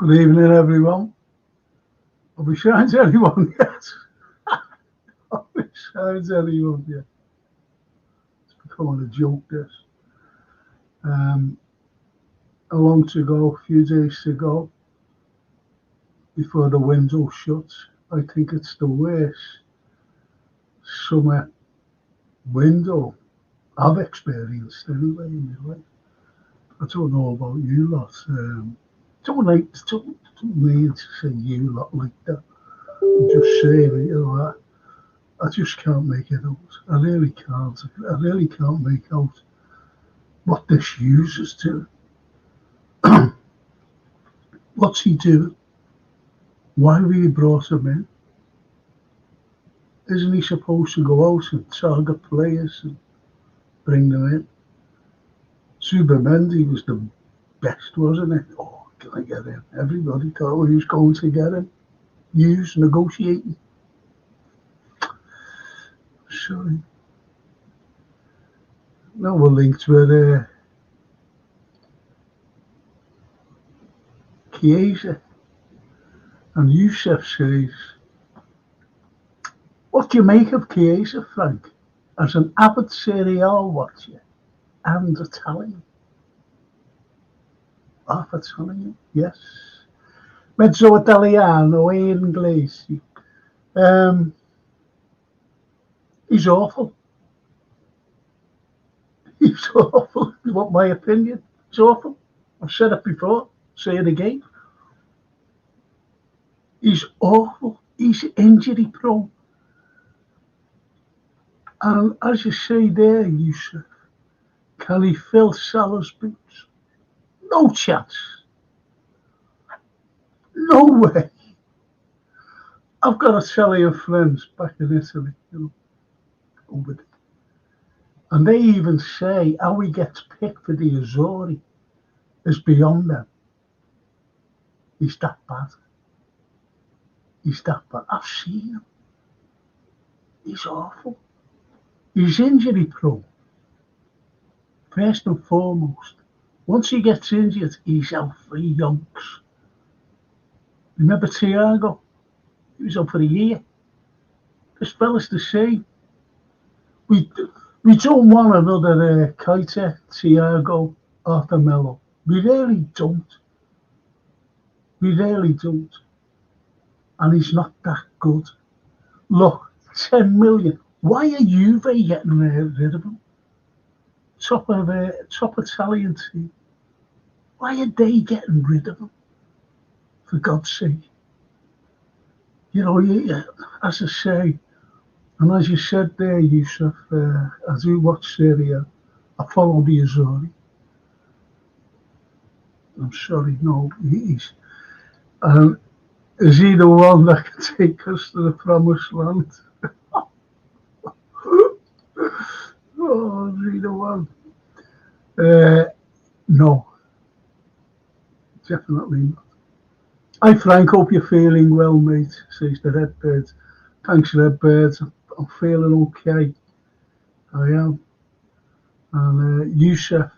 Good evening, everyone. Have we signed anyone yet? Have we signed anyone yet? It's becoming a joke, this. A long to go, a few days to go before the window shuts. I think it's the worst summer window I've experienced anyway in my life. I don't know about you lot. Don't mean to say you lot like that. I'm just saying, I just can't make it out. I really can't. I really can't make out what this uses to. What's he doing? Why have you brought him in? Isn't he supposed to go out and target players and bring them in? Zubimendi was the best, wasn't it? Oh, can I get him? Everybody thought he was going to get him. Use, negotiating. Sorry. Now we're linked with Chiesa. And Youssef says, what do you make of Chiesa, Frank? As an avid Serie A watcher and Italian. Half Italian, yes. Mezzo Italiano e Inglese. He's awful. He's awful. You want my opinion? He's awful. I've said it before. Say it again. He's awful. He's injury prone. And as you say there, Yusuf, can he fill Salah's boots? No chance. No way. I've got Italian friends back in Italy, over there. And they even say how he gets picked for the Azzurri is beyond them. He's that bad. He's that bad. I've seen him. He's awful. He's injury prone. First and foremost. Once he gets injured, he's out for yonks. Remember Thiago? He was out for a year. This fella's the same. We don't want another Keita, Thiago, Arthur Melo. We really don't. We really don't. And he's not that good. Look, 10 million. Why are Juve getting rid of him? Top Italian team. Why are they getting rid of him? For God's sake. As I say, and as you said there, Yusuf, I do watch Serie A. I follow the Azzurri. I'm sorry, no, he's. Is he the one that can take us to the promised land? Oh, is he the one? No, definitely not. Hi Frank, hope you're feeling well, mate, says the Redbird. Thanks, Redbird. I'm feeling okay. I am. And Yusuf,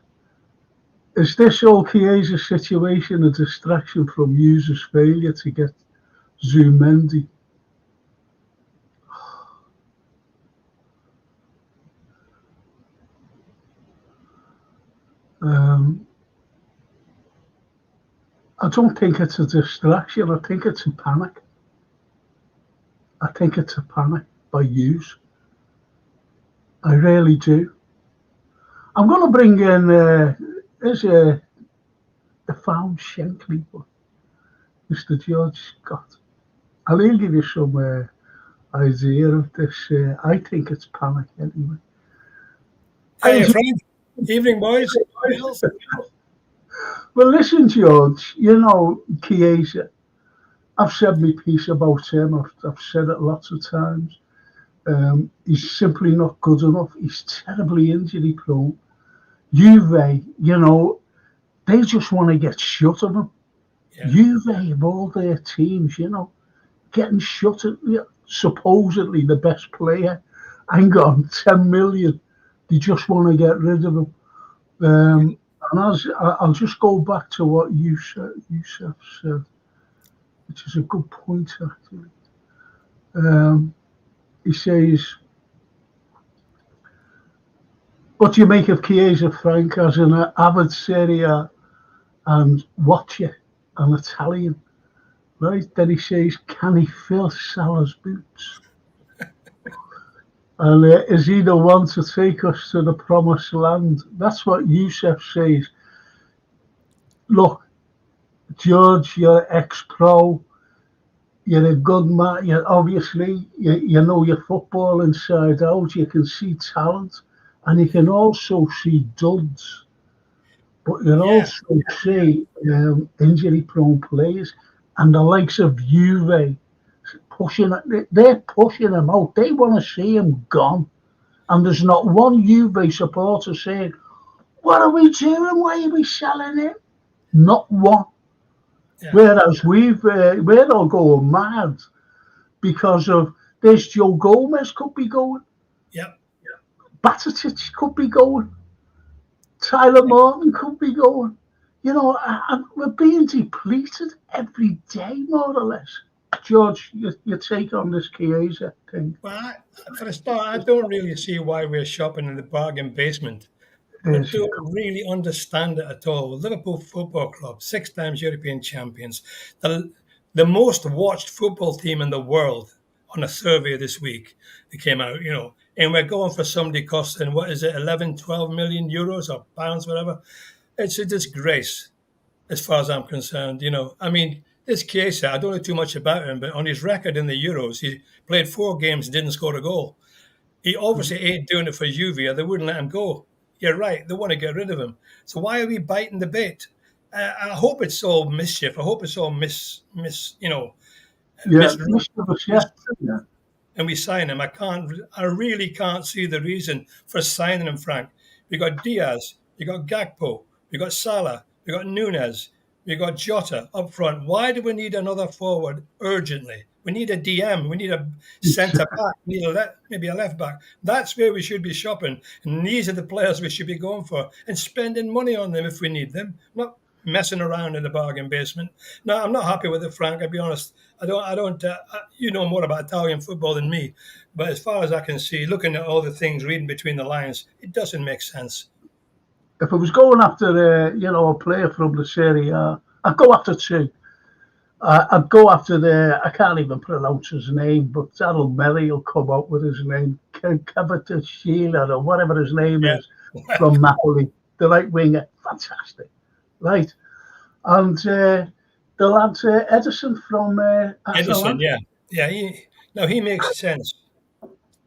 is this whole Chiesa situation a distraction from users' failure to get Zubimendi? I don't think it's a distraction. I think it's a panic. I think it's a panic by use. I really do. I'm going to bring in the found Shankly, Mr. George Scott. I'll give you some idea of this. I think it's panic anyway. Hey, Frank. Evening, boys. Well, listen, George, Chiesa, I've said my piece about him. I've said it lots of times. He's simply not good enough. He's terribly injury prone. Juve, they just want to get shut of him. Yeah. Juve, of all their teams, getting shut at supposedly the best player. Hang on, 10 million. They just want to get rid of him. And I'll just go back to what Yusuf said. which is a good point, actually. He says, what do you make of Chiesa, Frank, as an avid Serie A and watcher, an Italian? Right? Then he says, can he fill Salah's boots? And is he the one to take us to the promised land? That's what Youssef says. Look, George, you're ex-pro. You're a good man. You know your football inside out. You can see talent, and you can also see duds. But you also see injury-prone players, and the likes of Juve they're pushing him out. They want to see him gone, and there's not one Juve supporter saying, "What are we doing? Why are we selling him?" Not one. Yeah. Whereas we're all going mad because of there's Joe Gomez could be going. Yep. Batatic could be going. Tyler Morton could be going. You know, and we're being depleted every day, more or less. George, your take on this Chiesa thing? Well, for a start, I don't really see why we're shopping in the bargain basement. I don't really understand it at all. Liverpool Football Club, 6 times European champions, the most watched football team in the world on a survey this week. It came out, and we're going for somebody costing, 11, 12 million euros or pounds, whatever. It's a disgrace as far as I'm concerned. I mean, this Chiesa, I don't know too much about him, but on his record in the Euros, he played 4 games and didn't score a goal. He obviously ain't doing it for Juve, or they wouldn't let him go. You're right, they want to get rid of him. So why are we biting the bait? I hope it's all mischief. I hope it's all mischievous, and we sign him. I really can't see the reason for signing him, Frank. We got Diaz, we got Gakpo, we got Salah, we got Nunez, we got Jota up front. Why do we need another forward urgently? We need a DM. We need a centre back. We need maybe a left back. That's where we should be shopping. And these are the players we should be going for and spending money on them if we need them. Not messing around in the bargain basement. No, I'm not happy with it, Frank. I'll be honest. I don't. You know more about Italian football than me. But as far as I can see, looking at all the things, reading between the lines, it doesn't make sense. If I was going after a player from the Serie A, I'd go after 2. I'd go after I can't even pronounce his name, but Daryl Melly will come up with his name, Kvaratskhelia or whatever his name is, from Napoli, the right winger, fantastic, right? And the lad Edison from Edison, he makes sense.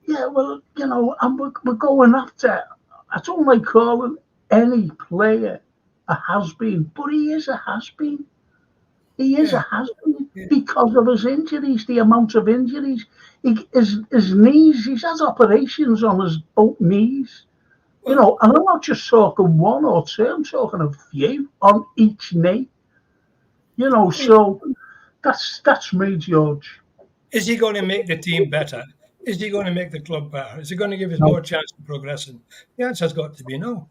Yeah, well, and we're going after. I don't like calling any player a has-been, but he is a has-been. He is a has-been because of his injuries, the amount of injuries. His knees, he's had operations on his both knees. And I'm not just talking 1 or 2, I'm talking a few on each knee. So that's me, George. Is he going to make the team better? Is he going to make the club better? Is he going to give us more chance of progressing? The answer's got to be no.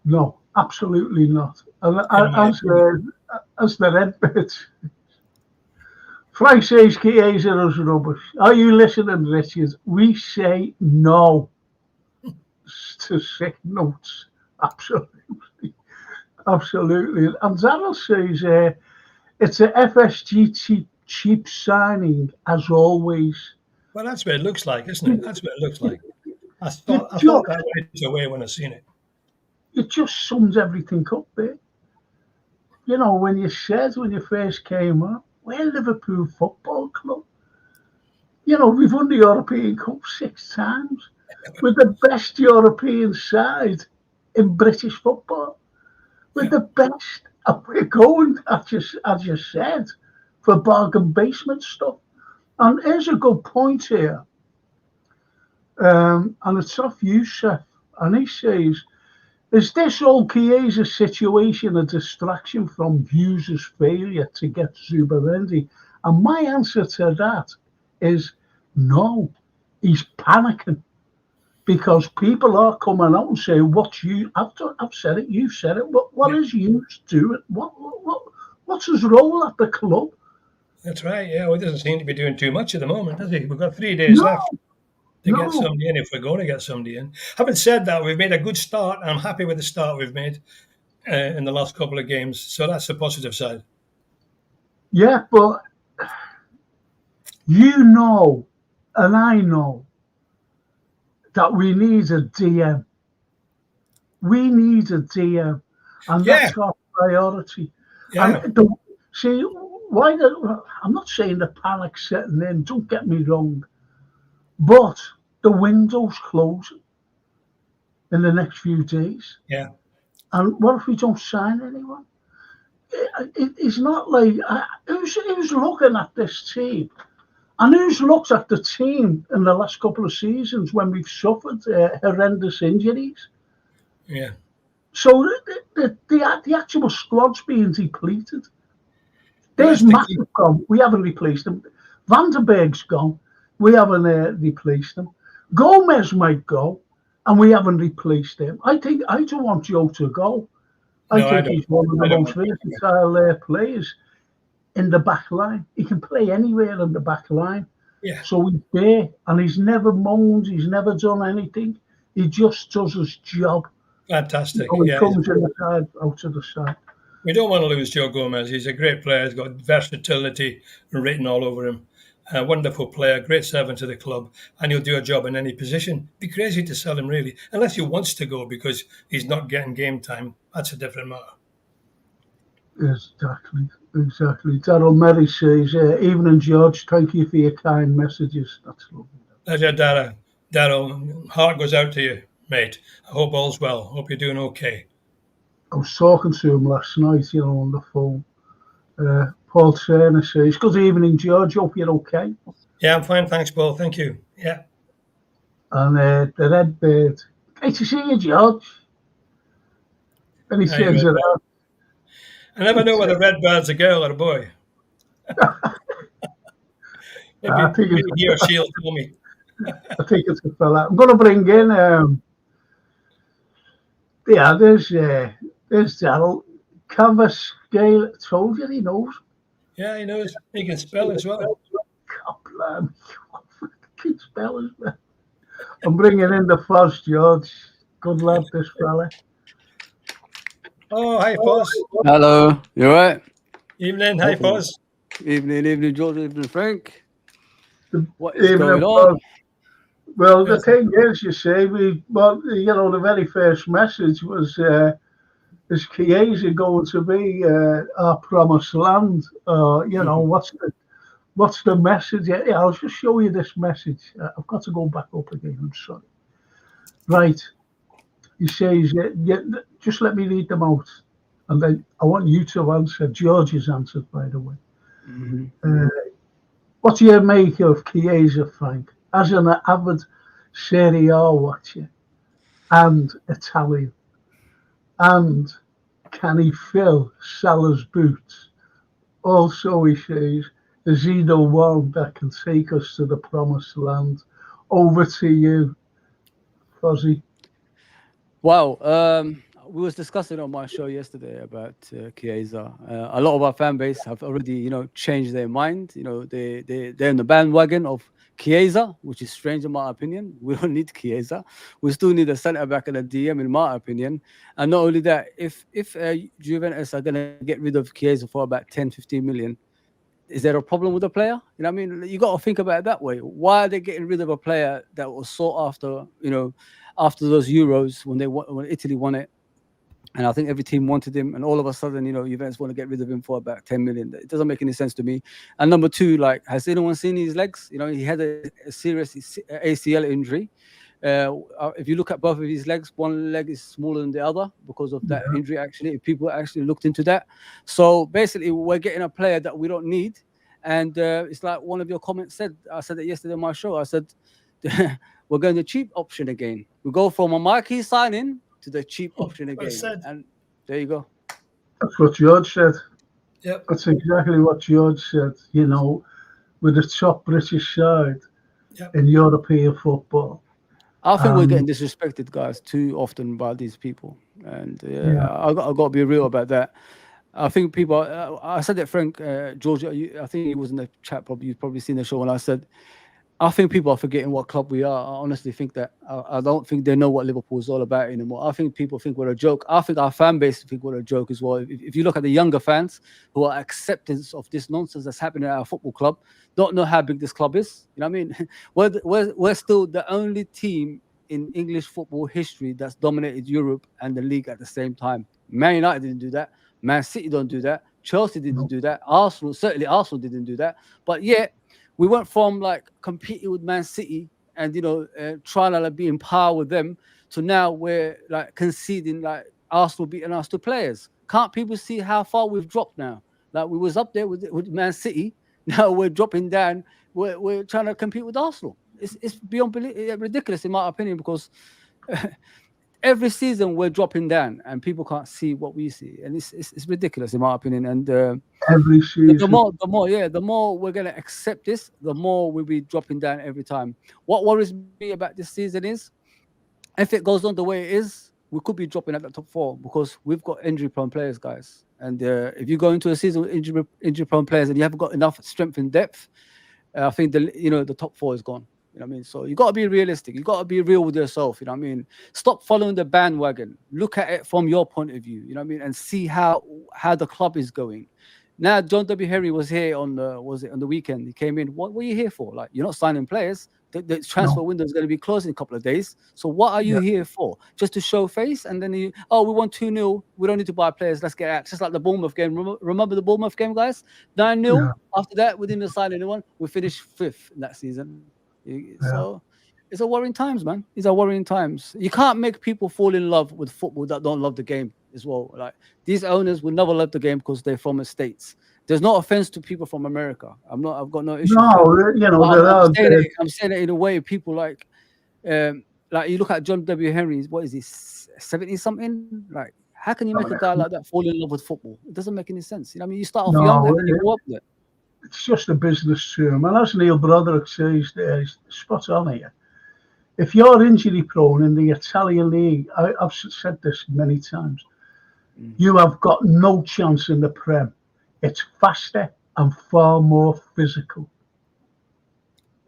No, absolutely not. And as the red bit, Frank says Chiesa is rubbish. Are you listening, Richard? We say no to 6 notes. Absolutely. And Daryl says it's a FSG cheap signing, as always. Well, that's what it looks like, isn't it? That's what it looks like. I thought that right away when I seen it. It just sums everything up there. When you first came up, we're Liverpool Football Club. We've won the European Cup 6 times. We're the best European side in British football. We're the best. And we're going, as you said, for bargain basement stuff. And here's a good point here. And it's off Youssef. And he says, is this whole Chiesa situation a distraction from Hughes' failure to get Zubimendi? And my answer to that is no. He's panicking because people are coming out and saying, I've said it, you've said it, what is Hughes doing? What's his role at the club? That's right. Yeah, well, he doesn't seem to be doing too much at the moment, does he? We've got 3 days No, left to get no. somebody in if we're going to get somebody in. Having said that, we've made a good start. And I'm happy with the start we've made in the last couple of games. So that's the positive side. Yeah, but you know, and I know that we need a DM. We need a DM, and Yeah, that's our priority. And yeah, see, why? I'm not saying the panic's setting in. Don't get me wrong, but the window's closing in the next few days. yeah. And what if we don't sign anyone? It's not like who's looking at this team and who's looked at the team in the last couple of seasons when we've suffered horrendous injuries. Yeah, So the actual squad's being depleted. well, There's that's the key. Matip gone. We haven't replaced him. Vandenberg's gone. We haven't replaced him. Gomez might go, and we haven't replaced him. I don't want Joe to go. I No, I think don't. he's one of the I don't most want to. versatile players in the back line. He can play anywhere in the back line. Yeah, So he's there, and he's never moaned. He's never done anything. He just does his job. fantastic. He Yeah, comes in the side, out to the side. we don't want to lose Joe Gomez. He's a great player. He's got versatility written all over him. A wonderful player, great servant to the club, and he'll do a job in any position. Be crazy to sell him, really, unless he wants to go because he's not getting game time. That's a different matter. Exactly. Daryl Merry says, "Evening, George. Thank you for your kind messages." That's lovely. Pleasure, Dara. Daryl, heart goes out to you, mate. I hope all's well. Hope you're doing okay. I was talking to him last night, on the phone. Paul Turner says, "Good evening, George. Hope you're okay." Yeah, I'm fine. Thanks, Paul. Thank you. Yeah. And the Red Bird, "Great to see you, George." And he Hi, turns Red around. Bird. I never He know says, whether Red Bird's a girl or a boy. I think Maybe he or she'll tell me. it's a fella. I'm going to bring in, yeah, there's Daryl. Canvas Gale told you he knows. Yeah, he knows. He can spell as well. Copland. Kid spellers, man. I'm bringing in the Foz, George. Good lad, this fella. Oh, hi, Foz. Hello, you alright? Evening. Hi, Foz. Evening, George, evening, Frank. What is Evening, going on? Foz. Well, the Yes. thing is, you see, the very first message was, is Chiesa going to be our promised land? What's the message? Yeah, I'll just show you this message. I've got to go back up again. I'm sorry. Right. He says, just let me read them out. And then I want you to answer. George has answered, by the way. What do you make of Chiesa, Frank? As an avid Serie A watcher and Italian, and can he fill Salah's boots? Also, he says, is he the one that can take us to the promised land? Over to you, Fozzie. Wow, we was discussing on my show yesterday about Chiesa. A lot of our fan base have already, changed their mind. They're in the bandwagon of Chiesa, which is strange in my opinion. We don't need Chiesa. We still need a centre back and a DM, in my opinion. And not only that, if Juventus are gonna get rid of Chiesa for about 10, 15 million, is there a problem with the player? You know what I mean? You got to think about it that way. Why are they getting rid of a player that was sought after, after those Euros when Italy won it? And I think every team wanted him, and all of a sudden, Juventus want to get rid of him for about 10 million. It doesn't make any sense to me. And number two, has anyone seen his legs? He had a serious ACL injury. If you look at both of his legs, one leg is smaller than the other because of that injury. Actually, if people actually looked into that, so basically, we're getting a player that we don't need. And it's like one of your comments said. I said it yesterday on my show. I said we're going the cheap option again. We go from a marquee signing to the cheap option again. Said. And there you go. That's what George said. Yep. That's exactly what George said. With the top British side in European football. I think we're getting disrespected, guys, too often by these people. And I got to be real about that. I think people. I said that Frank George. I think he was in the chat. You've probably seen the show when I said. I think people are forgetting what club we are. I honestly think that. I don't think they know what Liverpool is all about anymore. I think people think we're a joke. I think our fan base think we're a joke as well. If you look at the younger fans who are acceptance of this nonsense that's happening at our football club, don't know how big this club is. You know what I mean? We're still the only team in English football history that's dominated Europe and the league at the same time. Man United didn't do that. Man City don't do that. Chelsea didn't do that. Arsenal didn't do that. But yet we went from like competing with Man City and trying to like, be in power with them to now we're like conceding like Arsenal beating us to players. Can't people see how far we've dropped now? Like we was up there with Man City. Now we're dropping down. We're trying to compete with Arsenal. It's beyond ridiculous in my opinion because every season we're dropping down and people can't see what we see, and it's ridiculous in my opinion. And every season, the more we're gonna accept this, the more we'll be dropping down every time. What worries me about this season is if it goes on the way it is, we could be dropping at the top 4 because we've got injury-prone players, guys. And if you go into a season with injury-prone players and you haven't got enough strength and depth, I think the top 4 is gone. You know what I mean? So you got to be realistic. You got to be real with yourself. You know what I mean? Stop following the bandwagon. Look at it from your point of view. You know what I mean? And see how the club is going. Now, John W. Henry was here on the weekend. He came in. What were you here for? Like, you're not signing players. The transfer window is going to be closed in a couple of days. So what are you here for? Just to show face? And then we won 2-0. We don't need to buy players. Let's get out. Just like the Bournemouth game. Remember the Bournemouth game, guys? 9-0. Yeah. After that, we didn't sign anyone. We finished 5th in that season. So it's a worrying times, man. These are worrying times. You can't make people fall in love with football that don't love the game as well. Like these owners will never love the game because they're from the States. There's no offense to people from America. I've got no issue. I'm saying it in a way people like you look at John W. Henry. What is he, 70 something? Like how can you make a guy like that fall in love with football? It doesn't make any sense. You know what I mean? You start off young and then you go up there. It's just a business term. And as Neil Broderick says there, he's spot on here. If you're injury prone in the Italian league, I've said this many times, you have got no chance in the Prem. It's faster and far more physical.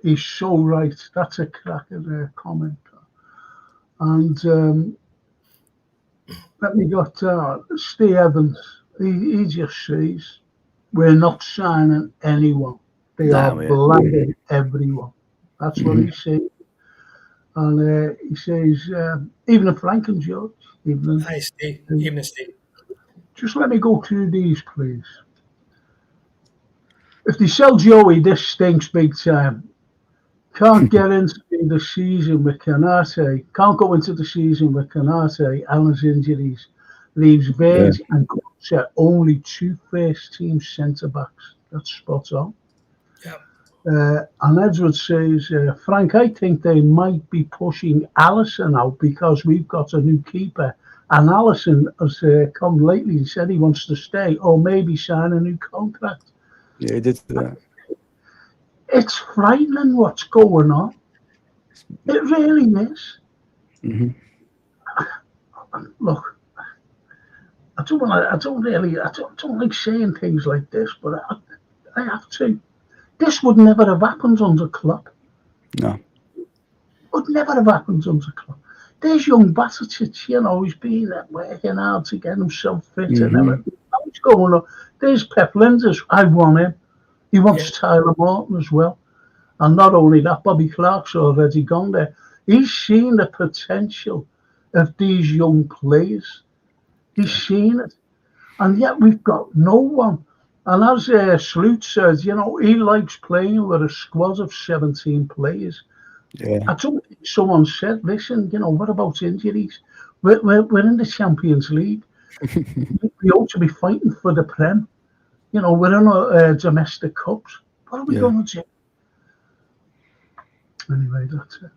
He's so right. That's a cracker comment. And let me go to Steve Evans. He just says, we're not signing anyone. They are blinding everyone. That's what he says. And he says, even a Frank and George. Even a Steve. Just let me go through these, please. If they sell Joey, this stinks big time. Can't get into the season with Canate. Can't go into the season with Canate. Allen's injuries. Leaves Baines and Coates only 2 first-team centre-backs. That's spot on. Yeah. And Edward says, Frank, I think they might be pushing Allison out because we've got a new keeper. And Allison has come lately and said he wants to stay or maybe sign a new contract. Yeah, he did that. It's frightening what's going on. It really is. Mm-hmm. Look, I don't like saying things like this, but I have to. This would never have happened under Klopp. No. Would never have happened under Klopp. There's young Batic, he's been working hard to get himself fit and everything. What's going on? There's Pep Linders. I want him. He wants Tyler Morton as well. And not only that, Bobby Clark's already gone there. He's seen the potential of these young players. He's seen it. And yet we've got no one. And as Sloot says, he likes playing with a squad of 17 players. Yeah. I don't think someone said, listen, what about injuries? We're in the Champions League. We ought to be fighting for the Prem. We're in a domestic cups. What are we going to do? Anyway, that's it.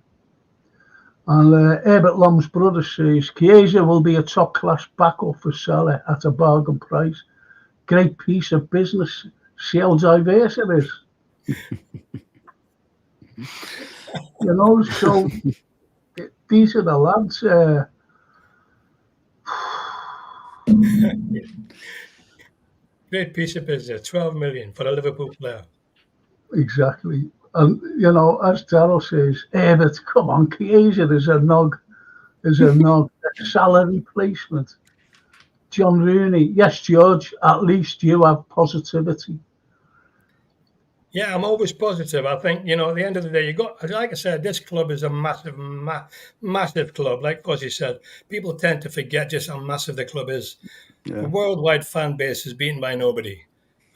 And Herbert Lom's brother says, Chiesa will be a top-class backup for Salah at a bargain price. Great piece of business. See how diverse it is. So these are the lads. Great piece of business. 12 million for a Liverpool player. Exactly. And, as Darryl says, but come on, Chiesa is a nog, a salary placement. John Rooney, yes, George, at least you have positivity. Yeah, I'm always positive. I think, at the end of the day, like I said, this club is a massive, massive club. Like Fozzie said, people tend to forget just how massive the club is. Yeah. The worldwide fan base is beaten by nobody.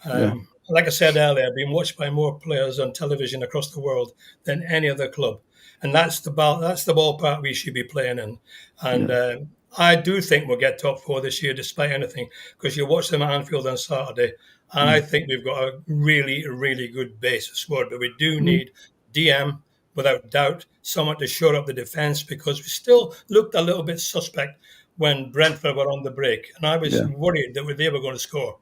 Yeah. Like I said earlier, being watched by more players on television across the world than any other club, and that's the ballpark we should be playing in. And I do think we'll get top four this year, despite anything, because you watch them at Anfield on Saturday, and I think we've got a really, really good base squad. But we do need DM, without doubt, someone to shore up the defence, because we still looked a little bit suspect when Brentford were on the break, and I was worried that they were going to score.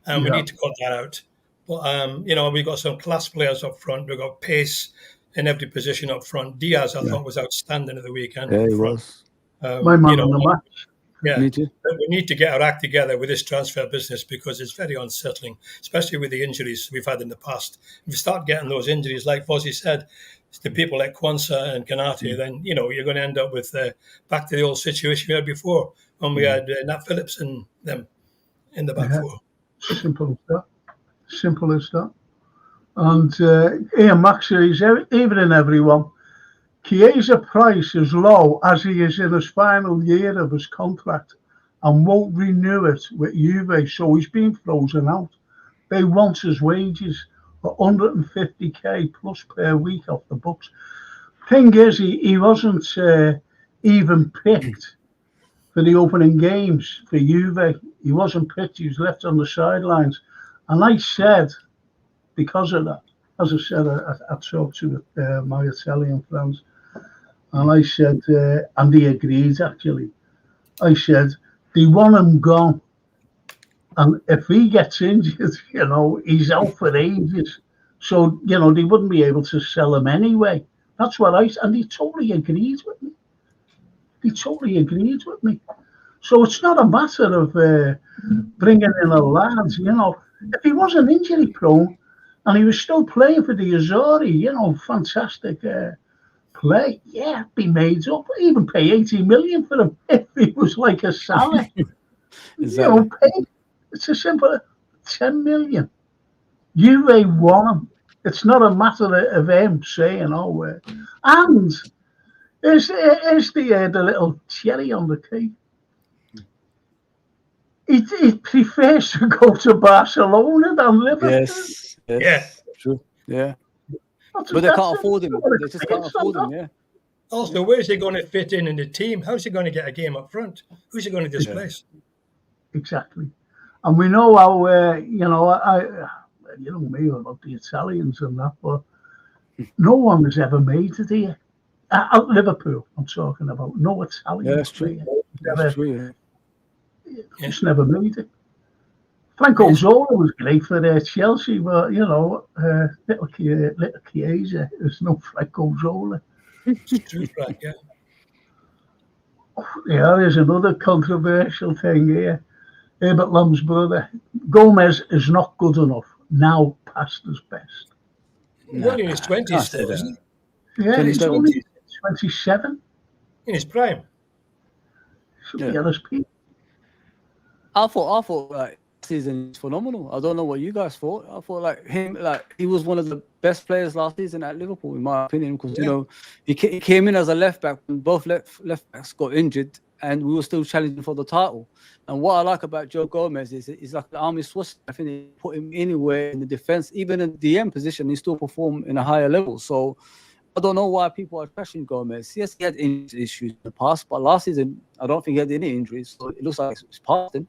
And we need to cut that out. But, we've got some class players up front. We've got pace in every position up front. Diaz, I thought, was outstanding at the weekend. Yeah, he was. My man on the match. Yeah, Me too. we need to get our act together with this transfer business, because it's very unsettling, especially with the injuries we've had in the past. If you start getting those injuries, like Fozzie said, to people like Kwanzaa and Kanate, then, you're going to end up with back to the old situation we had before, when we had Nat Phillips and them in the back four. Simple as that. And Ian Max says, evening everyone. Chiesa price is low as he is in his final year of his contract and won't renew it with Juve, so he's been frozen out. They want his wages for 150k plus per week off the books. Thing is, he wasn't even picked for the opening games for Juve. He wasn't picked, he was left on the sidelines. And I said, because of that, as I said, I talked to my Italian friends, and I said, and he agreed actually. I said, they want him gone. And if he gets injured, he's out for ages. So, they wouldn't be able to sell him anyway. That's what and he totally agreed with me. So it's not a matter of bringing in a lad, If he wasn't injury prone and he was still playing for the Azori, fantastic play, be made up. Even pay 80 million for him if he was like a Salah. Exactly. It's a simple 10 million. Juve want him. It's not a matter of him saying, and is the little cherry on the cake. He prefers to go to Barcelona than Liverpool. Yes. Yeah. True. Yeah. But they can't afford him. They just can't afford him, yeah. Also, where's he going to fit in the team? How's he going to get a game up front? Who's he going to displace? Exactly. And we know how, you know me about the Italians and that, but no one has ever made it here. At Liverpool, I'm talking about. No Italian. Yeah, that's true. That's true, Just never made it. Franco Zola was great for Chelsea, but, little Chiesa is no Franco Zola. It's true, Frank, yeah. Yeah, there's another controversial thing here. Herbert Lamb's brother. Gomez is not good enough. Now past his best. He's only in his 20s still, isn't he? Yeah, he's only 27. In his prime. Should be at his peak. I thought like season is phenomenal. I don't know what you guys thought. I thought he was one of the best players last season at Liverpool, in my opinion, because he came in as a left back when both left backs got injured, and we were still challenging for the title. And what I like about Joe Gomez is he's like the Army Swiss. I think they put him anywhere in the defense, even in the DM position, he still performed in a higher level. So I don't know why people are trashing Gomez. Yes, he had injury issues in the past, but last season I don't think he had any injuries. So it looks like it's past him.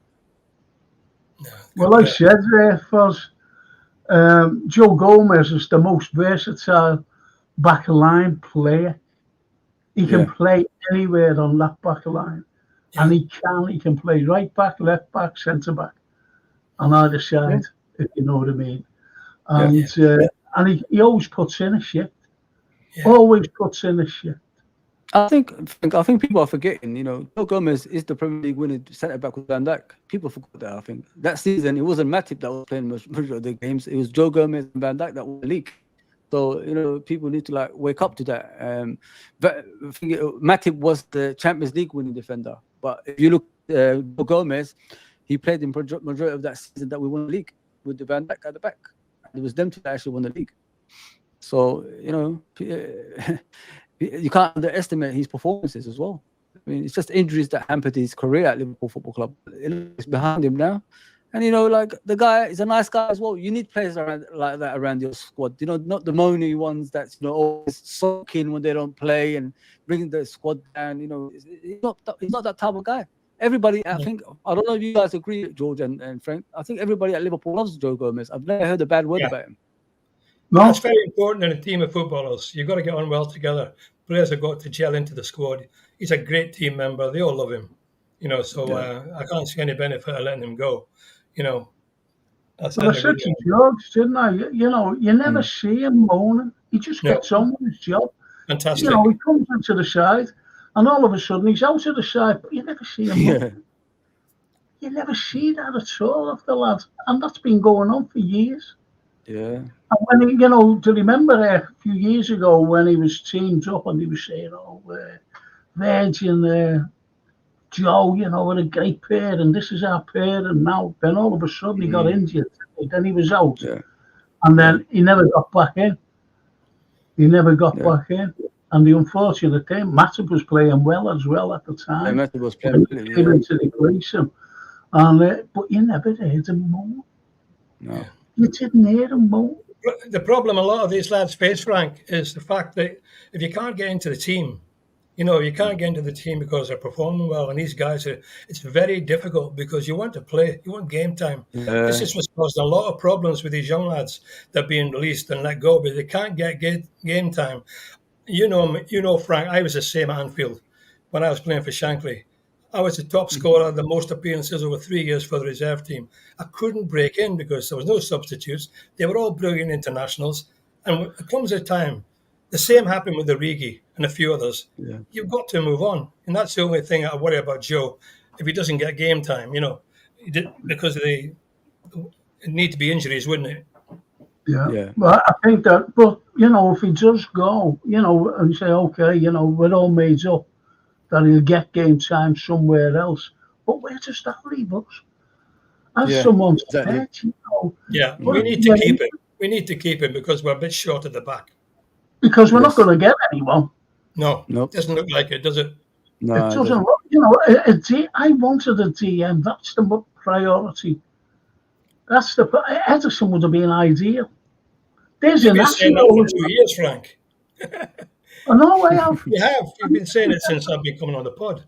Well, I said there, Foz, Joe Gomez is the most versatile back line player. He can play anywhere on that back line. And he can play right back, left back, centre back on either side, if you know what I mean. And and he always puts in a shift. Always puts in a shift. I think people are forgetting. Joe Gomez is the Premier League winning centre back with Van Dijk. People forgot that. I think that season it wasn't Matip that was playing majority of the games. It was Joe Gomez and Van Dijk that won the league. So people need to wake up to that. But I think Matip was the Champions League winning defender. But if you look at Joe Gomez, he played in majority of that season that we won the league with the Van Dijk at the back. It was them two that actually won the league. So you can't underestimate his performances as well. I mean, it's just injuries that hampered his career at Liverpool Football Club. It's behind him now. And, the guy is a nice guy as well. You need players like that around your squad. Not the moany ones that's, always sulking when they don't play and bringing the squad down. He's not that type of guy. Everybody, I don't know if you guys agree, George and Frank. I think everybody at Liverpool loves Joe Gomez. I've never heard a bad word about him. No. That's very important in a team of footballers. You've got to get on well together. Players have got to gel into the squad. He's a great team member. They all love him. I can't see any benefit of letting him go. Well, I said to George, didn't I? You never see him moaning. He just gets on with his job. Fantastic. He comes into the side, and all of a sudden he's out of the side, but you never see him moaning. You never see that at all of the lads, and that's been going on for years. Yeah. And when he, do you remember a few years ago when he was teamed up and he was saying, Virgin, Joe, what a great pair, and this is our pair, and now then all of a sudden he got injured, then he was out, and then he never got back in. And the unfortunate thing, Matip was playing well as well at the time. Matip was playing well. He came to replace him, and but you never heard him moan. No. You didn't hear him moan. The problem a lot of these lads face, Frank, is the fact that if you can't get into the team, you can't get into the team because they're performing well. And these guys, it's very difficult because you want to play, you want game time. This is what's caused a lot of problems with these young lads that are being released and let go, but they can't get game time. Frank, I was the same at Anfield when I was playing for Shankly. I was the top scorer, the most appearances over 3 years for the reserve team. I couldn't break in because there was no substitutes. They were all brilliant internationals. And it comes a time, the same happened with the Origi and a few others. Yeah. You've got to move on. And that's the only thing I worry about Joe. If he doesn't get game time, because it need to be injuries, wouldn't it? Yeah. Well, I think that, but, if he does go, and say, okay, we're all made up, that he'll get game time somewhere else. But where does that leave us? As someone said, Yeah, we need to keep it. We need to keep it because we're a bit short at the back. Because we're not going to get anyone. No, it doesn't look like it, does it? No, it doesn't look. I wanted a DM. That's the priority. That's Edison would have been ideal. There's You've been saying that for 2 years, Frank. I know I have. You have. You've been saying it since I've been coming on the pod.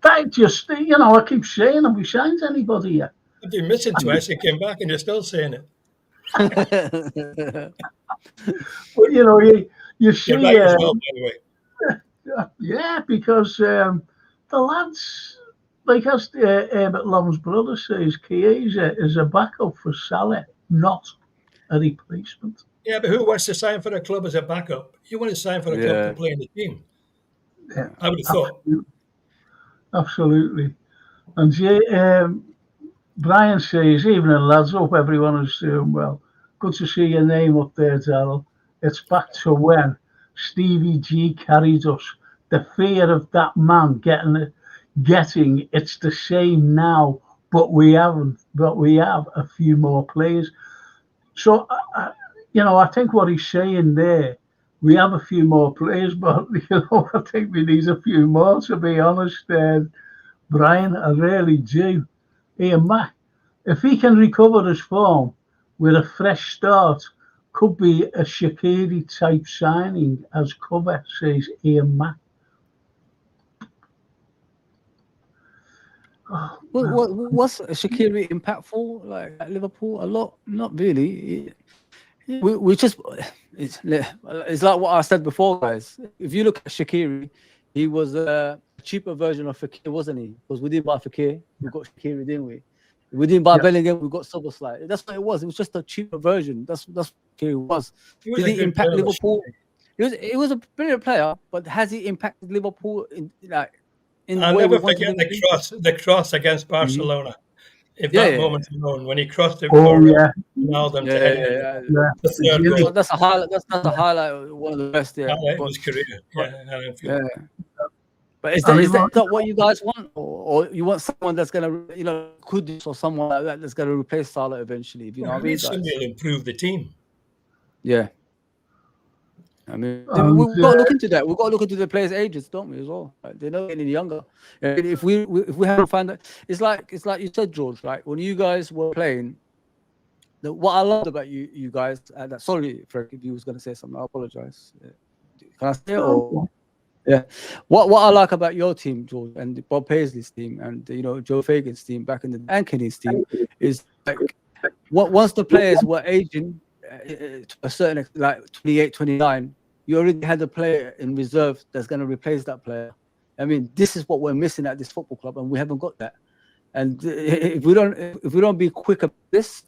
That just, I keep saying, have we signed anybody yet? I've been missing twice and came back and you're still saying it. But, you see... You're right as well, by the way. Yeah, because the lads, like as Herbert Long's brother says, Chiesa is a backup for Salah, not a replacement. Yeah, but who wants to sign for a club as a backup? You want to sign for a club to play in the team. Yeah, I would have thought. Absolutely. And Brian says, evening lads, hope everyone is doing well. Good to see your name up there, Darryl. It's back to when Stevie G carried us. The fear of that man getting it's the same now, but we haven't. But we have a few more players. So, I think what he's saying there, we have a few more players, but, I think we need a few more, to be honest, Brian. I really do. Ian Mack, if he can recover his form with a fresh start, could be a Shaqiri type signing as cover, says Ian Mack. Was Shaqiri impactful at Liverpool? A lot, not really. We just it's like what I said before, guys. If you look at Shaqiri, he was a cheaper version of Fekir, wasn't he? Because we didn't buy Fekir, we got Shaqiri, didn't we? We didn't buy Bellingham. We got Soboslai. That's what it was. It was just a cheaper version. That's what it was. He was Did a he good impact player, Liverpool? It was a brilliant player, but has he impacted Liverpool in the I'll way we never wanted forget him to? the cross against Mhm. Barcelona. If Yeah, that yeah, moment alone, when he crossed it Oh for yeah, Ronaldo yeah, to head it in, yeah. yeah. the third Gilly. goal. That's a highlight. That's a highlight. One of the best. Yeah, Highlight of but his career. but Yeah, I yeah. feel. But is And he that was, not what you guys want, or you want someone that's gonna, Kudus or someone like that that's gonna replace Salah eventually? If you know Well, what I we mean, need somebody guys? to improve the team. Yeah. I mean, and we've got to look into that. We've got to look into the players' ages, don't we, as well? Like, they're not getting any younger. And if we haven't found that, it's like you said, George. Right, when you guys were playing, what I loved about you guys. Sorry, Frank, if you was going to say something, I apologize. Can I say it or? Yeah. What I like about your team, George, and Bob Paisley's team, and Joe Fagan's team back in the and Kenny's team, is like once the players were aging to a certain like 28, 29, you already had a player in reserve that's going to replace that player. I mean, this is what we're missing at this football club, and we haven't got that. And if we don't be quick at this,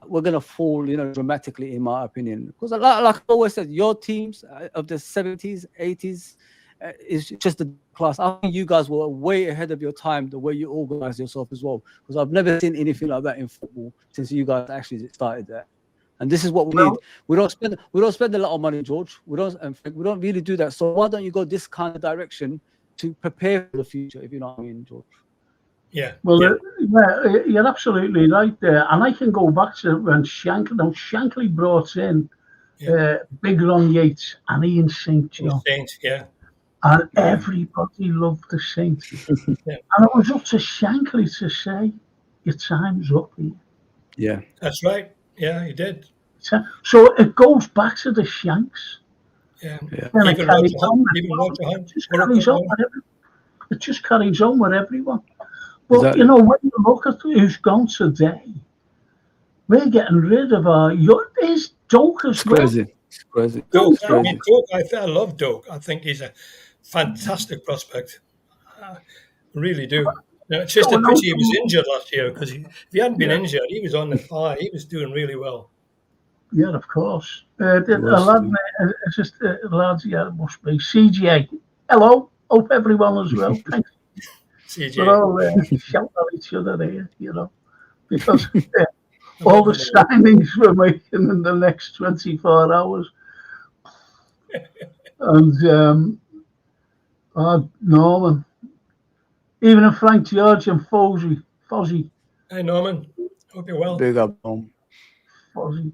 we're going to fall, dramatically, in my opinion. Because like I always said, your teams of the 70s, 80s is just the class. I think you guys were way ahead of your time, the way you organize yourself as well. Because I've never seen anything like that in football since you guys actually started that. And this is what we need. We don't spend a lot of money, George. We don't really do that. So why don't you go this kind of direction to prepare for the future, if you know what I mean, George? Yeah. well, yeah. you're absolutely right there. And I can go back to when Shankly brought in Big Ron Yates and Ian St. John. Saints, yeah. And everybody loved the Saints. Yeah. And it was up to Shankly to say, your time's up here. Yeah. That's right. Yeah, he did. So it goes back to the Shanks. Yeah. And Even Roger Hunt. It just carries on with everyone. But, Exactly. when you look at who's gone today, we're getting rid of there's Doak as well. It's crazy. Doak, It's crazy. I love Doak. I think he's a fantastic prospect. I really do. It's just a pity he was injured last year, because if he hadn't been injured, he was on the fire. He was doing really well. Yeah, of course. Lads, yeah, it must be. CGA, hello. Hope everyone as well. Thanks. CJ. We're all shouting at each other here, because all the signings we're making in the next 24 hours. And Norman, even if Frank George and Fozzie. Hi, Norman. Hope you're well. Big up, Norm. Fozzie.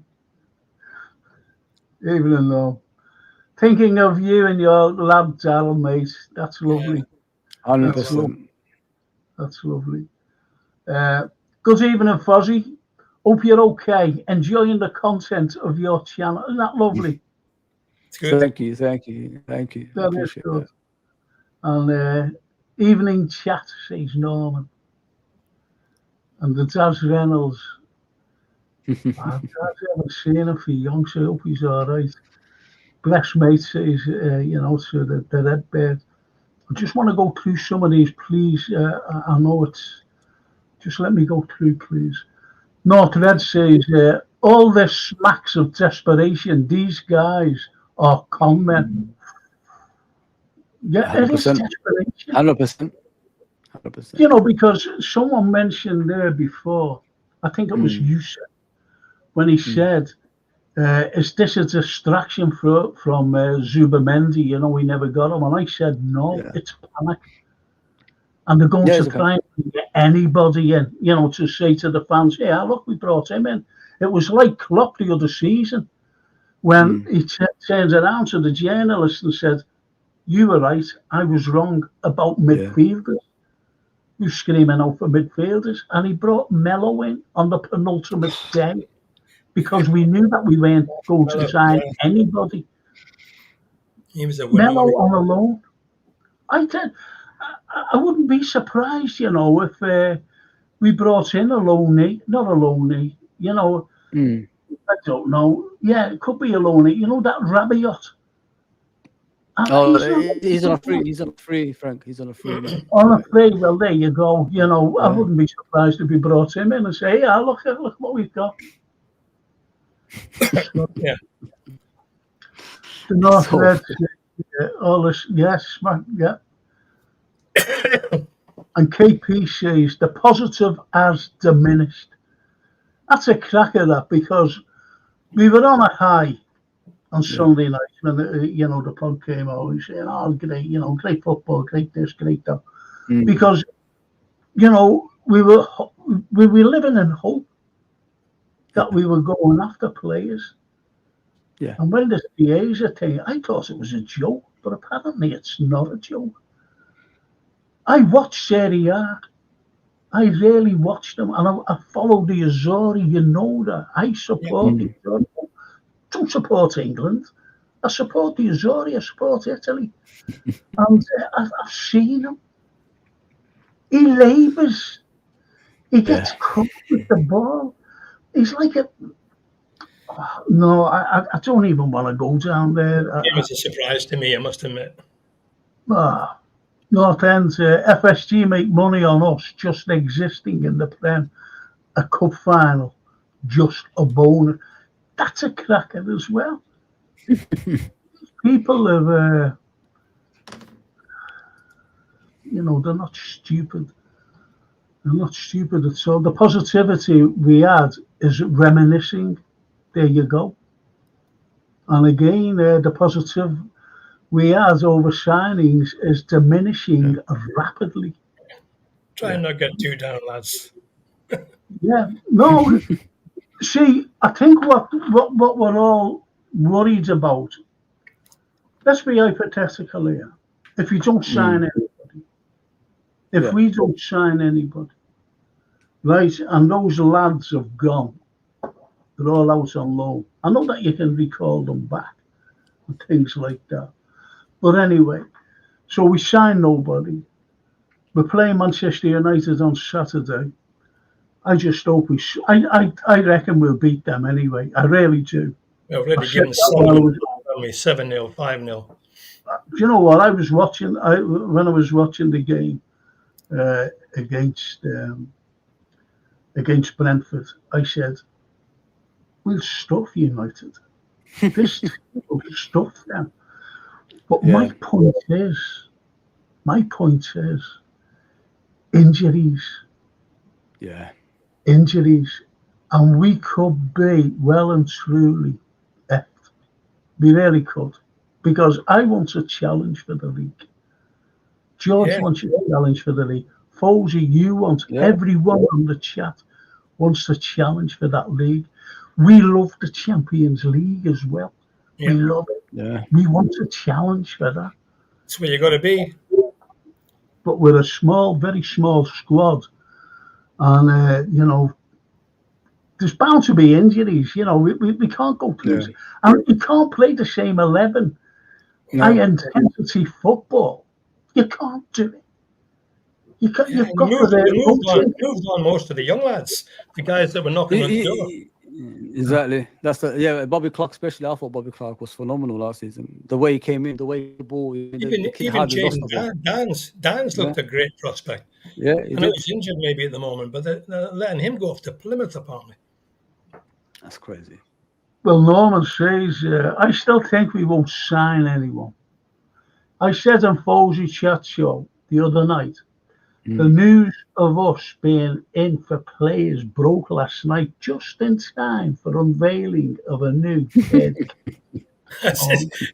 Even in Norm. Thinking of you and your lab, Darryl, mate. That's lovely. 100%. That's lovely. Good evening, Fozzie. Hope you're okay. Enjoying the content of your channel. Isn't that lovely? It's good. Thank you. That Appreciate is good. that. And evening chat, says Norman. And the Daz Reynolds. I haven't seen him for young, so I hope he's all right. Bless mate, says, to the Red Bird. I just want to go through some of these, please. I know it's... Just let me go through, please. North Red says, all this smacks of desperation. These guys are con men. Yeah, 100%. it is desperation. 100%. Because someone mentioned there before, I think it was you said, when he said, is this a distraction from Zubamendi? We never got him. And I said, no, it's panic. And they're going to try and get anybody in, to say to the fans, yeah, look, we brought him in. It was like Klopp the other season when he turned around to the journalist and said, you were right, I was wrong about midfielders. You're screaming out for midfielders. And he brought Mello in on the penultimate day because we knew that we weren't going to sign anybody. He was a winner. Mello on a loan. I wouldn't be surprised, if we brought in a loanee, not a loanee, I don't know. Yeah, it could be a loanee. That Rabiot. He's on a free. He's on a free, Frank. He's on a free now. On a free, well, there you go. You know, I Yeah. wouldn't be surprised if we brought him in and say, yeah, look what we've got. Yeah. The North So- Reds, all this, yes, man, yeah. And KP says the positive has diminished. That's a cracker, that, because we were on a high on Sunday night when the pod came out. We saying, "Oh, great, great football, great this, great that," because we were living in hope that we were going after players. Yeah. And when this Chiesa thing, I thought it was a joke, but apparently it's not a joke. I watched Serie A. I really watched them, and I followed the Azzurri. You know that. I support the Azzurri. Don't support England. I support the Azzurri. I support Italy. And I've seen him. He labours. He gets caught with the ball. He's like a... No, I don't even want to go down there. It was a surprise to me, I must admit. North End, FSG make money on us just existing in the Prem. A cup final, just a bonus. That's a cracker as well. People have, they're not stupid. They're not stupid at all. The positivity we had is reminiscing. There you go. And again, the positive we had over signings is diminishing rapidly. Try and not get too down, lads. Yeah, no. See, I think what we're all worried about. Let's be hypothetical here. If you don't sign anybody, if we don't sign anybody, right, and those lads have gone, they're all out on loan. I know that you can recall them back and things like that. But anyway, so we sign nobody. We're playing Manchester United on Saturday. I just hope I reckon we'll beat them anyway. I really do. We've already given 7-0, 5-0. Do you know what? I was watching, when I was watching the game against Brentford, I said, we'll stuff United. This will stuff them. But my point is injuries. Yeah. Injuries. And we could be well and truly effed. We really could. Because I want a challenge for the league. George wants a challenge for the league. Fozy, you want, everyone on the chat wants a challenge for that league. We love the Champions League as well. We love it. Yeah. We want a challenge for that. That's where you got to be. But we're a small, very small squad. And, there's bound to be injuries. We can't go through. And you can't play the same 11. High-intensity football. You can't do it. You've got to moved on most of the young lads, the guys that were knocking on the door. Exactly. That's Bobby Clark, especially. I thought Bobby Clark was phenomenal last season. The way he came in, the way the ball. Even Dan's looked a great prospect. Yeah, I know he's injured maybe at the moment, but they're letting him go off to Plymouth apparently. That's crazy. Well, Norman says, I still think we won't sign anyone. I said on Fozy Chat Show the other night, the news of us being in for players broke last night just in time for unveiling of a new kid. That's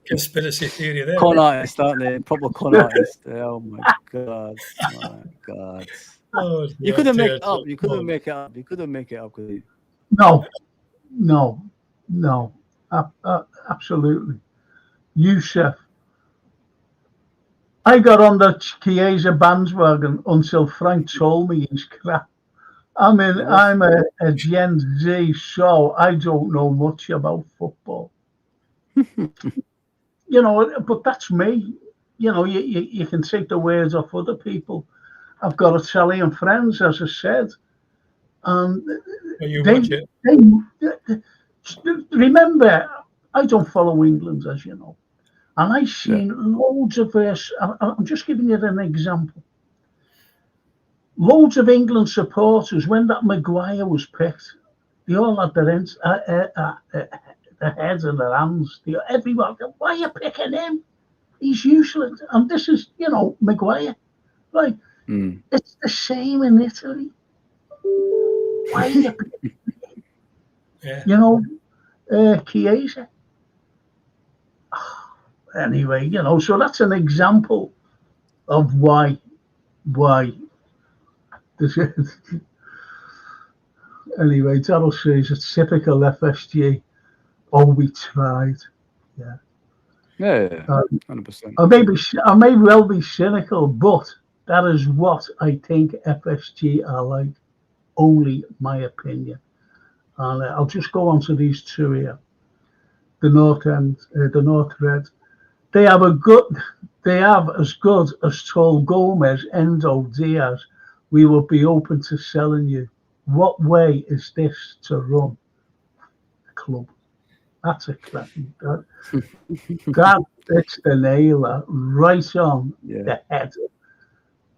conspiracy theory there. Con artist, aren't they? Proper con artist. Oh my god. My god. Oh, you couldn't make it up. You couldn't make it up. You couldn't make it up, could you? No. Absolutely. Yusuf. I got on the Chiesa bandwagon until Frank told me he's crap. I mean, I'm a Gen Z, so I don't know much about football. But that's me. You can take the words off other people. I've got Italian friends, as I said. And remember, I don't follow England, as you know. And I've seen loads of I'm just giving you an example. Loads of England supporters, when that Maguire was picked, they all had their heads in their hands. Everyone, why are you picking him? He's useless. And this is, Maguire. Like, it's the same in Italy. Why are you picking him? Chiesa. Anyway, so that's an example of why this is. Anyway, Darryl says it's typical FSG. Oh, we tried. Yeah. Yeah, 100%. I may well be cynical, but that is what I think FSG are like. Only my opinion. And I'll just go on to these two here. The North End, the North Red. They have as good as told Gomez, Endo, Diaz. We will be open to selling you. What way is this to run a club? That's a cracking. That hits the nail right on the head.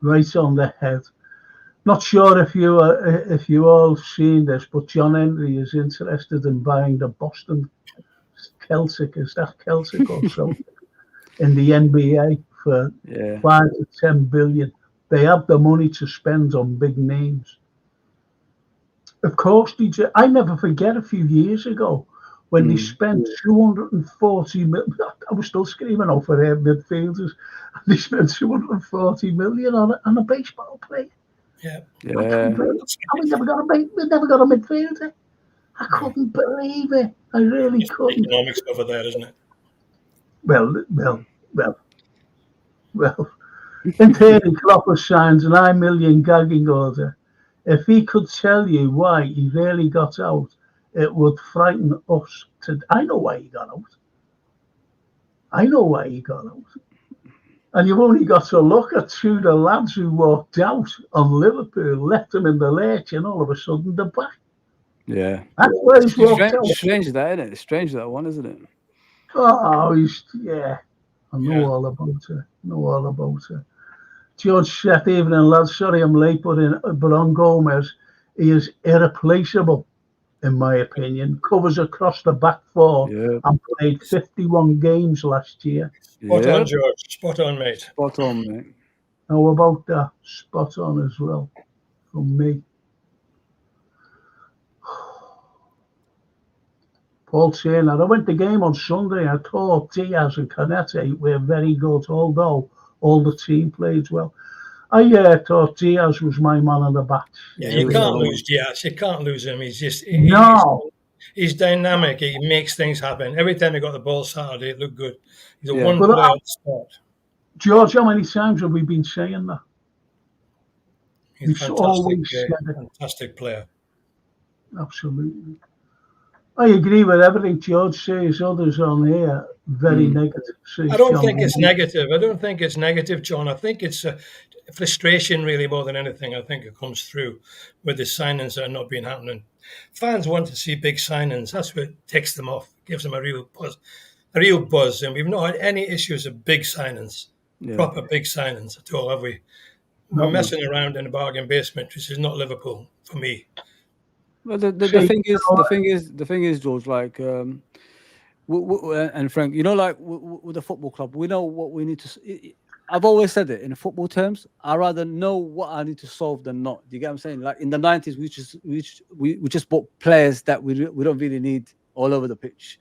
Right on the head. Not sure if you all seen this, but John Henry is interested in buying the Boston Celtic. Is that Celtic or Celtic? In the NBA for 5 to 10 billion. They have the money to spend on big names. Of course, DJ. I never forget a few years ago when they spent 240 million. I was still screaming out for their midfielders. They spent 240 million on a baseball player. Yeah. We never got a midfielder. I couldn't believe it. I really couldn't. Economics over there, isn't it? Well. In theory, Klopp has signed a 9 million gagging order. If he could tell you why he really got out, it would frighten us. I know why he got out. And you've only got to look at two of the lads who walked out on Liverpool, left them in the lurch, and all of a sudden they're back. Yeah. That's where he's walked out. Strange that, isn't it? It's strange that one, isn't it? Oh, I know all about it. George said, evening, lads. Sorry I'm late, but on Gomez, he is irreplaceable, in my opinion. Covers across the back four and played 51 games last year. Spot on, George. Spot on, mate. Spot on, mate. How about that? Spot on as well from me. Paul saying that I went to the game on Sunday. I thought Diaz and Canete were very good, although all the team played well. I thought Diaz was my man on the back. Yeah, you can't lose Diaz. You can't lose him. He's dynamic. He makes things happen. Every time he got the ball Saturday, it looked good. He's a one player on the spot. George, how many times have we been saying that? He's a fantastic player. Absolutely. I agree with everything George says. Others on here very negative. I don't think it's negative, John. I think it's a frustration really more than anything. I think it comes through with the signings that are not being happening. Fans want to see big signings. That's what takes them off, gives them a real buzz. And we've not had any issues of big signings, proper big signings at all, have we? We're messing around in the bargain basement, which is not Liverpool for me. Well, the thing is, George, like, and Frank, like with the football club, we know what we need to. I've always said it in football terms. I rather know what I need to solve than not. Do you get what I'm saying? Like in the 90s, we just bought players that we don't really need all over the pitch,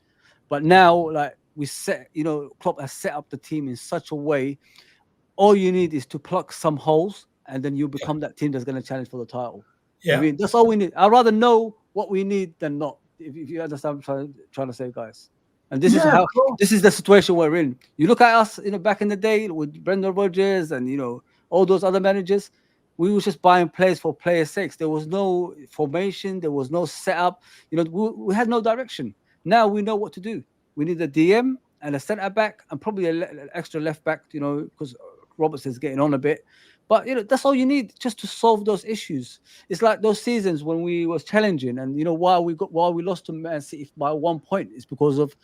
but now like we set, Klopp has set up the team in such a way. All you need is to plug some holes, and then you become that team that's going to challenge for the title. Yeah, I mean, that's all we need. I'd rather know what we need than not. If you understand what I'm trying to say, guys. And this is the situation we're in. You look at us, back in the day with Brendan Rodgers and all those other managers. We were just buying players for players' sakes. There was no formation. There was no setup. We had no direction. Now we know what to do. We need a DM and a centre back and probably an extra left back. Because Robertson's getting on a bit. But that's all you need just to solve those issues. It's like those seasons when we was challenging, and why we lost to Man City by 1 point is because of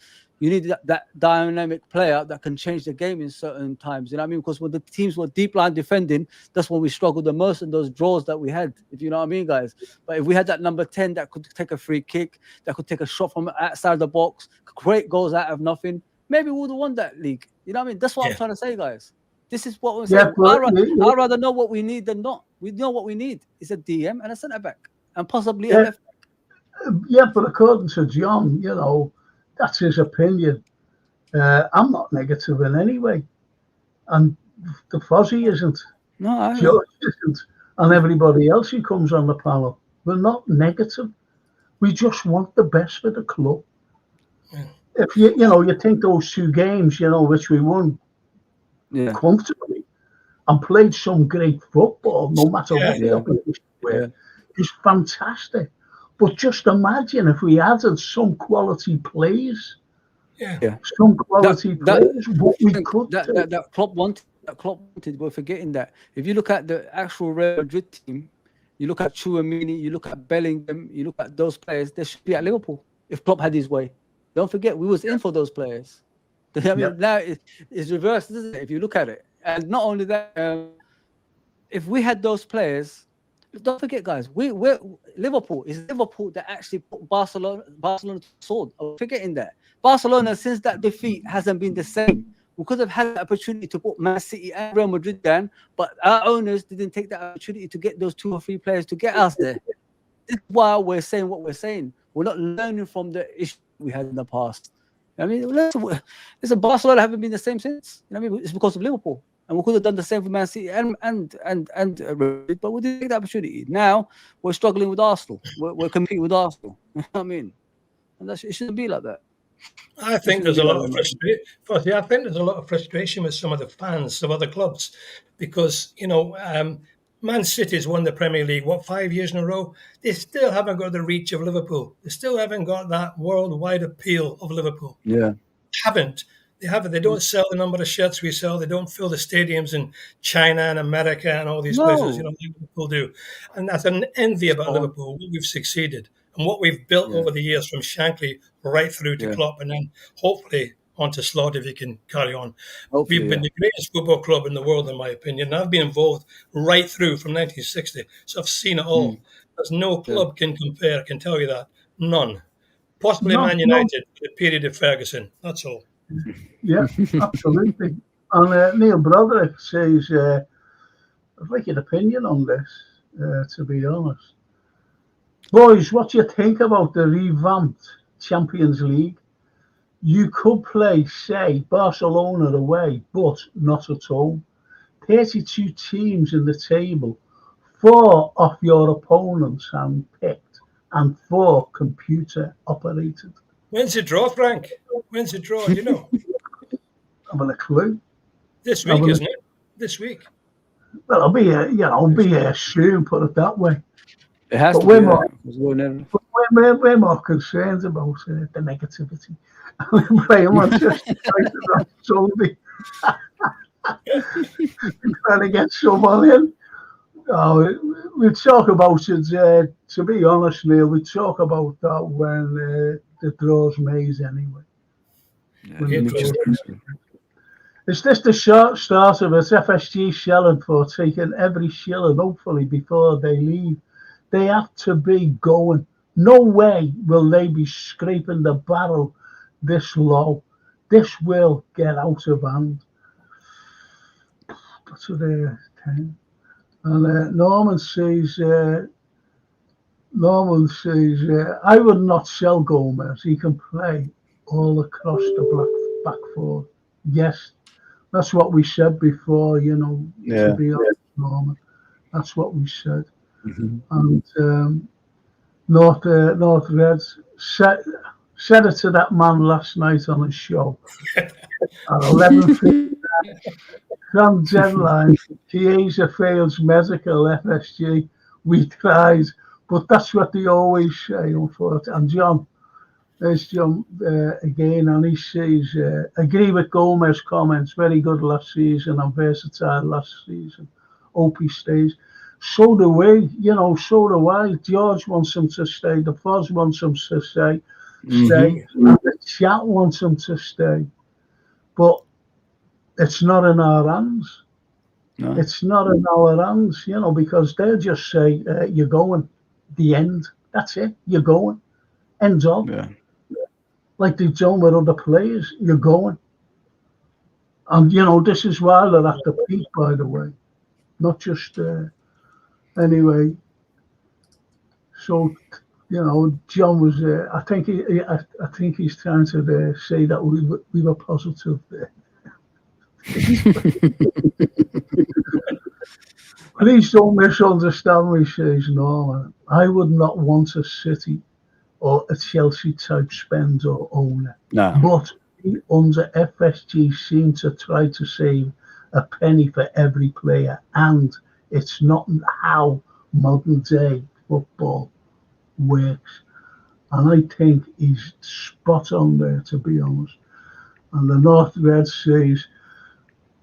You need that dynamic player that can change the game in certain times. You know what I mean? Because when the teams were deep line defending, that's when we struggled the most in those draws that we had, if you know what I mean, guys. But if we had that number 10 that could take a free kick, that could take a shot from outside the box, create goals out of nothing, maybe we would have won that league. You know what I mean? That's what I'm trying to say, guys. This is what I'm saying. I'd rather know what we need than not. We know what we need. It's a DM and a centre-back. And possibly a left. Yeah, but according to John, you know, that's his opinion. I'm not negative in any way. And the Fozzie isn't. No, George isn't. And everybody else who comes on the panel. We're not negative. We just want the best for the club. Yeah. If you think those 2 games, which we won comfortably and played some great football, no matter what the opposition were, is fantastic. But just imagine if we added some quality plays. Some quality players. What we could do. That Klopp wanted. We're forgetting that. If you look at the actual Real Madrid team, you look at Tchouaméni, you look at Bellingham, you look at those players, they should be at Liverpool if Klopp had his way. Don't forget, we was in for those players. I mean, now it's reversed, isn't it? If you look at it, and not only that, if we had those players. Don't forget, guys. We're Liverpool. It's Liverpool that actually put Barcelona to the sword. I'm forgetting that Barcelona, since that defeat, hasn't been the same. We could have had the opportunity to put Man City and Real Madrid down, but our owners didn't take that opportunity to get those 2 or 3 players to get us there. This is why we're saying what we're saying. We're not learning from the issue we had in the past. I mean, listen, Barcelona haven't been the same since. You know what I mean? It's because of Liverpool. And we could have done the same for Man City and but we didn't take the opportunity. Now we're struggling with Arsenal. We're competing with Arsenal. You know what I mean? And it shouldn't be like that. I think there's a lot of frustration. I think there's a lot of frustration with some of the fans of other clubs because Man City's won the Premier League 5 years in a row. They still haven't got the reach of Liverpool. They still haven't got that worldwide appeal of Liverpool. Yeah, haven't. They haven't. They don't sell the number of shirts we sell. They don't fill the stadiums in China and America and all these places. Liverpool do, and that's an envy about Liverpool. We've succeeded and what we've built over the years from Shankly right through to Klopp, and then hopefully onto Slot if he can carry on. We've been the greatest football club in the world, in my opinion. And I've been involved right through from 1960, so I've seen it all. There's no club can compare. Can tell you that. None. Possibly Man United, the period of Ferguson. That's all. Yeah, absolutely. And Neil Broderick says, I'd like your opinion on this, to be honest. Boys, what do you think about the revamped Champions League? You could play, say, Barcelona away, but not at home. 32 teams in the table, 4 of your opponents handpicked, and 4 computer operated. When's the draw, Frank? When's the draw? Do you know? I haven't a clue. This week, isn't it? This week. Well, I'll be here soon. Put it that way. It has but to we're be. We're more concerned about the negativity. We're playing Manchester United on Sunday. Trying to get someone in. We talk about it. To be honest, Neil, we talk about that when the draw's made anyway. Is this the short start of it? FSG shelling for taking every shilling, hopefully, before they leave. They have to be going. No way will they be scraping the barrel this low. This will get out of hand. That's what they're saying. And Norman says, I would not sell Gomez. He can play all across the back four. Yes, that's what we said before, to be honest, Norman. That's what we said. Mm-hmm. And North Reds said it to that man last night on his show. At 11:50, grand deadline, Chiesa fails medical, FSG, we tried. But that's what they always say, unfortunately. And John, there's John again, and he says, agree with Gomez comments, very good last season and versatile last season. Hope he stays. So do we, so do I. George wants him to stay. The Foz wants him to stay. stay. And the chat wants him to stay. But it's not in our hands. No. It's not in our hands, because they'll just say, you're going. The end. That's it. You're going. Ends up. Yeah. Like they've done with other players. You're going. And, this is why they're at the peak, by the way. Not just, anyway. So, John was, I think he's trying to say that we were positive there. Please don't misunderstand me, says Norman. I would not want a City or a Chelsea type spend or owner. No. But we under FSG seem to try to save a penny for every player, and it's not how modern day football works. And I think he's spot on there, to be honest. And the North Red says,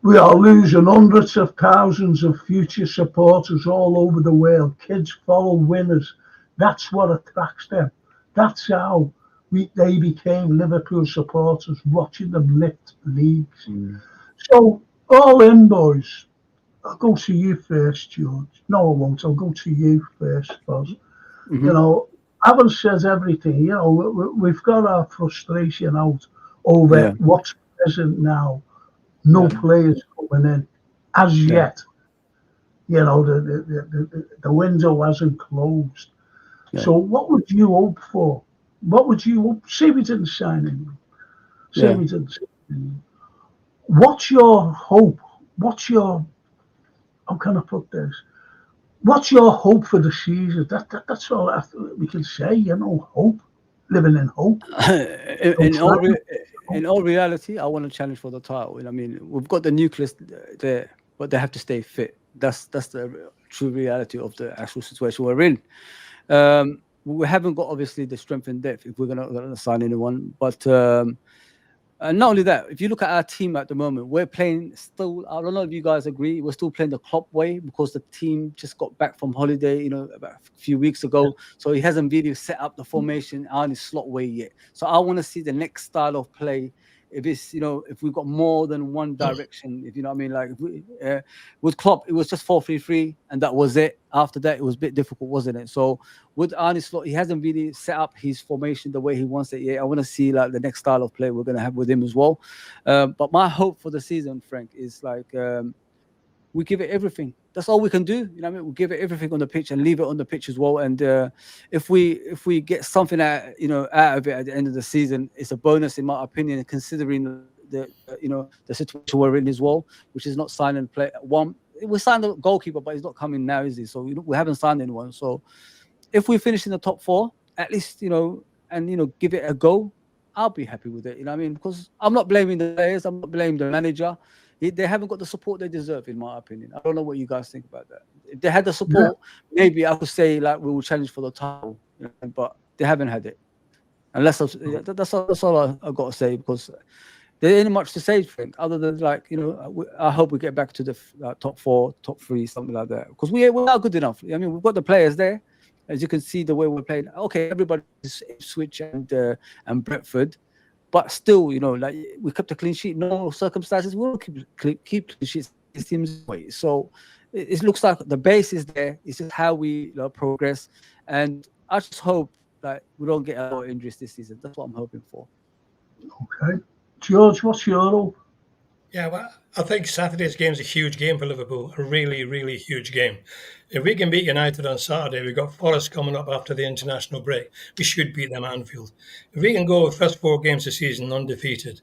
we are losing hundreds of thousands of future supporters all over the world. Kids follow winners. That's what attracts them. That's how they became Liverpool supporters, watching them lift leagues. So, all in, boys. I'll go to you first, George. No, I won't. I'll go to you first, Foz. Having said everything, we've got our frustration out over what's present now. No players coming in as yet. The window hasn't closed. Yeah. So what would you hope for? What would you hope? Say we didn't sign anyone. Say we didn't sign anyone. What's your hope? How can I put this? What's your hope for the season? That's all we can say, hope. Living in hope. In all reality, I want to challenge for the title. I mean, we've got the nucleus there, but they have to stay fit. That's the true reality of the actual situation we're in. We haven't got, obviously, the strength and depth if we're going to sign anyone. But and not only that, if you look at our team at the moment, we're playing still, I don't know if you guys agree, we're still playing the Klopp way because the team just got back from holiday, about a few weeks ago. So he hasn't really set up the formation on his slot way yet. So I want to see the next style of play. If it's, if we've got more than one direction, if you know what I mean, like with Klopp, it was just 4-3-3 and that was it. After that, it was a bit difficult, wasn't it? So with Arne Slot, he hasn't really set up his formation the way he wants it yet. I want to see like the next style of play we're going to have with him as well. But my hope for the season, Frank, is like we give it everything. That's all we can do. You know what I mean? We give it everything on the pitch and leave it on the pitch as well. And if we get something out of it at the end of the season, it's a bonus in my opinion, considering the situation we're in as well, which is not signing play one. We signed the goalkeeper, but he's not coming now, is he? So we haven't signed anyone. So if we finish in the top 4, at least and give it a go, I'll be happy with it. You know what I mean? Because I'm not blaming the players. I'm not blaming the manager. They haven't got the support they deserve, in my opinion. I don't know what you guys think about that. If they had the support, maybe I could say like we will challenge for the title, but they haven't had it. Unless that's all I got to say, because there ain't much to say, Frank, other than like I hope we get back to the top 4, top 3, something like that, because we're not good enough. I mean, we've got the players there, as you can see the way we're playing. Okay, everybody's Ipswich and Brentford. But still, like we kept a clean sheet. No circumstances, we will keep clean sheets. It seems way. So it looks like the base is there. It's just how we progress. And I just hope that we don't get a lot of injuries this season. That's what I'm hoping for. Okay, George, what's your hope? Yeah, well, I think Saturday's game is a huge game for Liverpool. A really, really huge game. If we can beat United on Saturday, we've got Forest coming up after the international break. We should beat them at Anfield. If we can go the first 4 games of the season undefeated,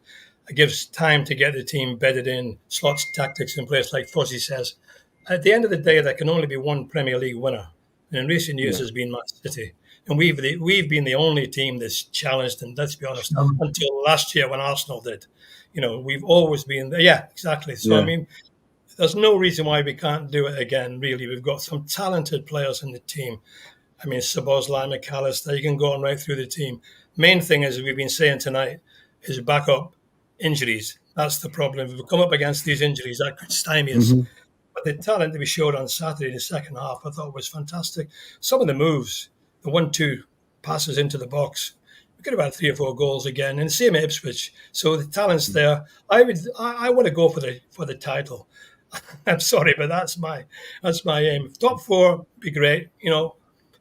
it gives time to get the team bedded in, slots tactics in place, like Fuzzy says. At the end of the day, there can only be one Premier League winner. And in recent years, has been Man City. And we've been the only team that's challenged, and let's be honest, until last year when Arsenal did. We've always been there. Yeah, exactly. So, I mean, there's no reason why we can't do it again, really. We've got some talented players in the team. I mean, Szoboszlai, McAllister, you can go on right through the team. Main thing, as we've been saying tonight, is back up injuries. That's the problem. If we come up against these injuries, that could stymie us. But the talent that we showed on Saturday in the second half, I thought was fantastic. Some of the moves, the 1-2 passes into the box, could have had 3 or 4 goals again, and same at Ipswich. So the talent's there. I want to go for the title. I'm sorry, but that's my aim. Top 4 be great.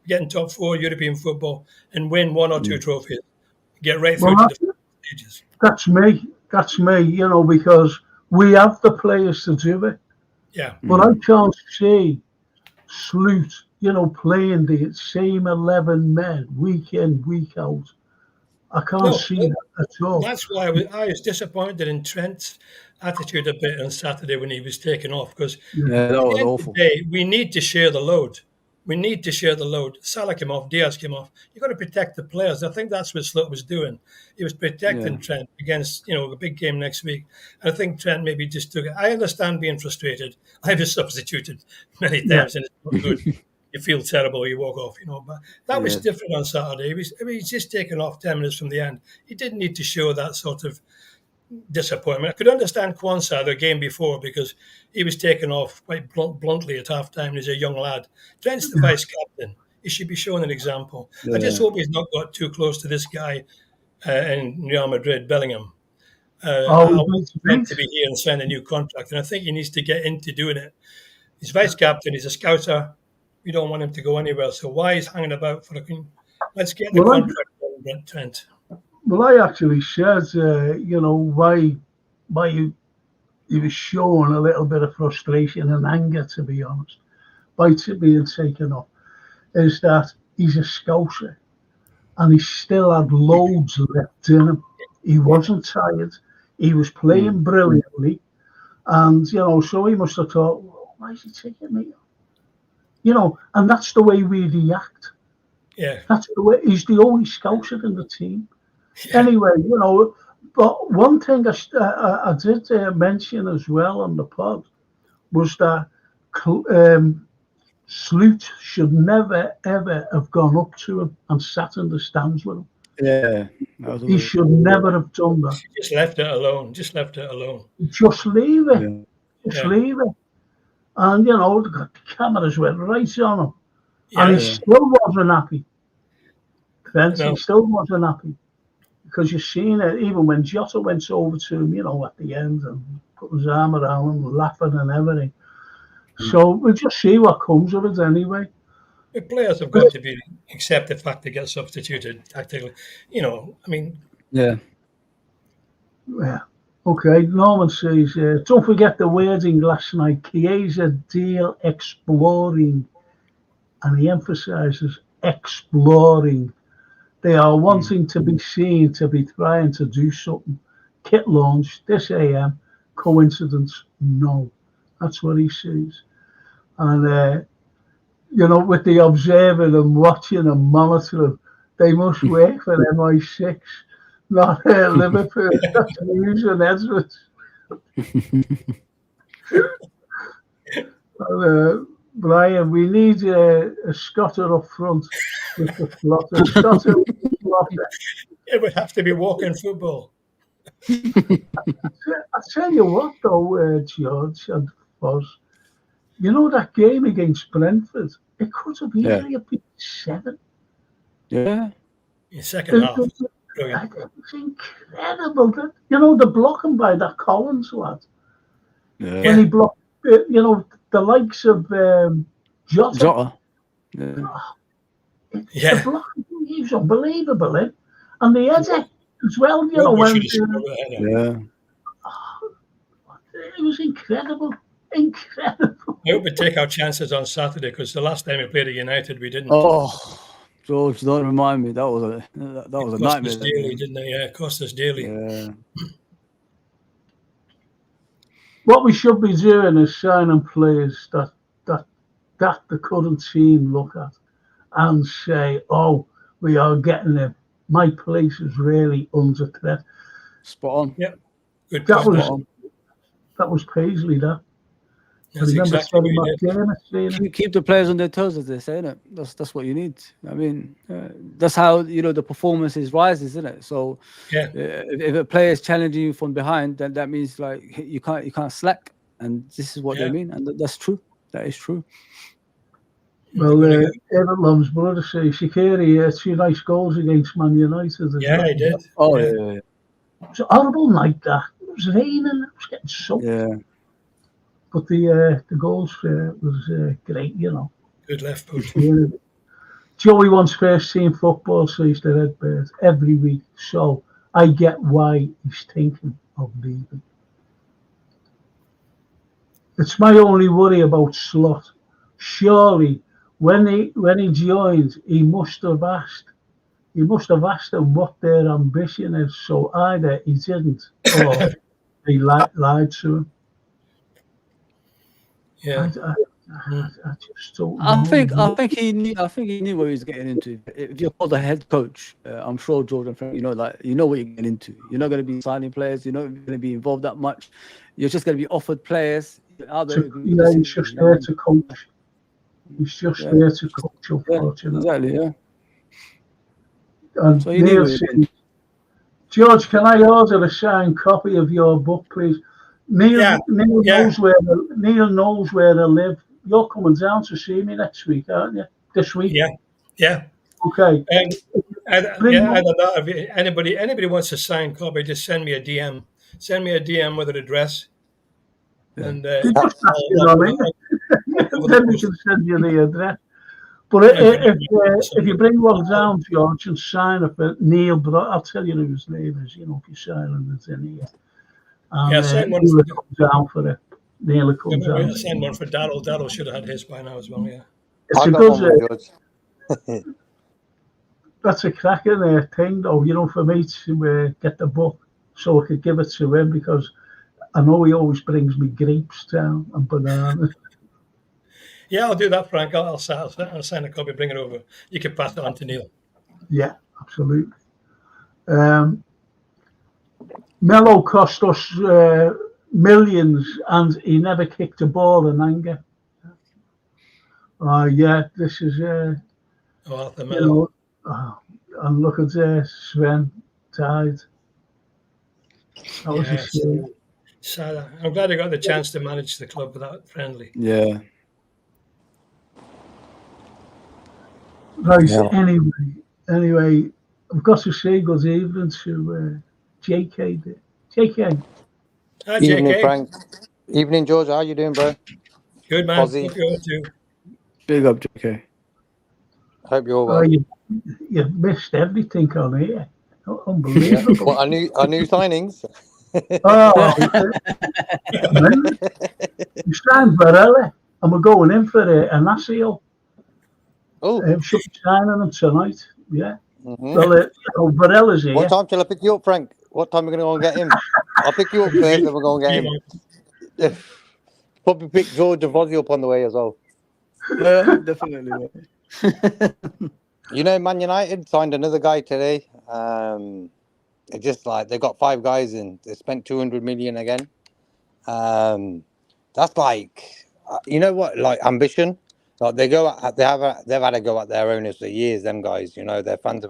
Getting top 4 European football and win 1 or 2 trophies. Get right through to the stages. That's me. That's me. Because we have the players to do it. Yeah. But I can't see Sloot, playing the same 11 men week in, week out. I can't see that at all. That's why I was disappointed in Trent's attitude a bit on Saturday when he was taken off, because that was awful. We need to share the load. We need to share the load. Salah came off, Diaz came off. You've got to protect the players. I think that's what Sloot was doing. He was protecting Trent against, a big game next week. And I think Trent maybe just took it. I understand being frustrated. I was substituted many times and it's not good. You feel terrible, you walk off, But that was different on Saturday. He was just taken off 10 minutes from the end. He didn't need to show that sort of disappointment. I could understand Quansah the game before because he was taken off quite bluntly at half-time. He's a young lad. Trent's the vice-captain. He should be showing an example. I just hope he's not got too close to this guy in Real Madrid, Bellingham. I want Trent to be here and sign a new contract, and I think he needs to get into doing it. He's vice-captain. He's a scouser. We don't want him to go anywhere. So why he's hanging about for let's get the contract on Trent. Well, I actually said, why he was showing a little bit of frustration and anger, to be honest, by being taken off, is that he's a scouser and he still had loads left in him. He wasn't tired. He was playing brilliantly. And, so he must have thought, well, why is he taking me off? And that's the way we react. Yeah. That's the way. He's the only scouser in the team. Yeah. Anyway, but one thing I did mention as well on the pod was that Sloot should never, ever have gone up to him and sat in the stands with him. Yeah. He should never have done that. Just left it alone. Just leave it. Yeah. Just leave it. And, the cameras went right on him. Yeah, and he still wasn't happy. He still wasn't happy. Because you've seen it, even when Jota went over to him, at the end and put his arm around him, laughing and everything. So we'll just see what comes of it anyway. The players have got to accept the fact they get substituted tactically. Yeah. Yeah. Okay, Norman says, don't forget the wording last night. Chiesa deal exploring. And he emphasises exploring. They are wanting to be seen to be trying to do something. Kit launch this AM. Coincidence? No. That's what he sees. And, with the observing and watching and monitoring, they must work for MI6, not Liverpool. That's news and Edwards. Brian, we need a Scotter up front with the Flotter. It would have to be walking football. I tell you what, though, George and Foz, that game against Brentford, it could have easily been 7. Yeah. In second half. It's incredible. The blocking by that Collins lad. Yeah. When he blocked, the likes of Jota. Yeah. The blocking, he was unbelievable, eh? And the header as well, when... It was incredible. Incredible. I hope we take our chances on Saturday, because the last time we played at United, we didn't. Oh, George, don't remind me. That was a nightmare. Cost us dearly, didn't it? Yeah, it cost us dearly. Yeah. What we should be doing is signing players that the current team look at and say, "Oh, we are getting him. My place is really under threat." Spot on. Yeah, good. That was Paisley. That's exactly what you did. Keep the players on their toes, as they say, innit? That's what you need. I mean, that's how the performances rises, isn't it? So, if a player is challenging you from behind, then that means like you can't slack, and this is what they mean, and that's true. That is true. Well, Everton's brother says Shaqiri had 2 nice goals against Man United as Yeah, well. he did. Oh Yeah. yeah. It was a horrible night that. It was raining, it was getting soaked. Yeah. But the goals was great, Good left foot. Joey wants first team football, says the Redbird, every week. So I get why he's thinking of leaving. It's my only worry about Slot. Surely, when he joined, he must have asked them what their ambition is. So either he didn't, or he lied to him. Yeah. I just don't know. I think he knew what he was getting into. If you're called the head coach, I'm sure Jordan, you know what you're getting into. You're not going to be signing players. You're not going to be involved that much. You're just going to be offered players. He's just there to coach. He's just there to coach, unfortunately. Exactly, yeah. And so Neil said, George, can I order a signed copy of your book, please? Neil knows where I live. You're coming down to see me next week, aren't you? This week? Yeah. Okay. I don't know if anybody wants a signed copy, just send me a DM. Send me a DM with an address. Yeah. And then we can send you the address. But if you bring one down, George, and sign up at Neil, I'll tell you who his name is, if you sign it in here. Send one Neil comes down for it. Neil comes down. Send one for Daryl. Daryl should have had his by now as well, yeah. It's a good, that's a cracking thing, though, for me to get the book so I could give it to him, because I know he always brings me grapes down and bananas. Yeah, I'll do that, Frank. I'll sign a copy, bring it over. You can pass it on to Neil. Yeah, absolutely. Mello cost us millions, and he never kicked a ball in anger. This is Arthur Mello. And look at Sven died. That was a shame. Sad. I'm glad I got the chance to manage the club without friendly. Yeah. Right. Yeah. Anyway, I've got to say good evening to JK. JK. Hi, Evening, JK. Frank. Evening, George. How you doing, bro? Good, man. Hope you're too. Big up, JK. Hope you're well. You've missed everything on here. Unbelievable. Well, our new signings. You signed Varela, and we're going in for Anasio. Should be signing him tonight. Yeah. Mm-hmm. Well, Varela's here. What time shall I pick you up, Frank? What time are we going to go and get him? I'll pick you up first, and we're going to get him. Probably pick George and Vozzy up on the way as well. Definitely. Man United signed another guy today. It's just like they got 5 guys in. They spent 200 million again. That's like, like ambition. Like they've had a go at their owners for years. Them guys, their fans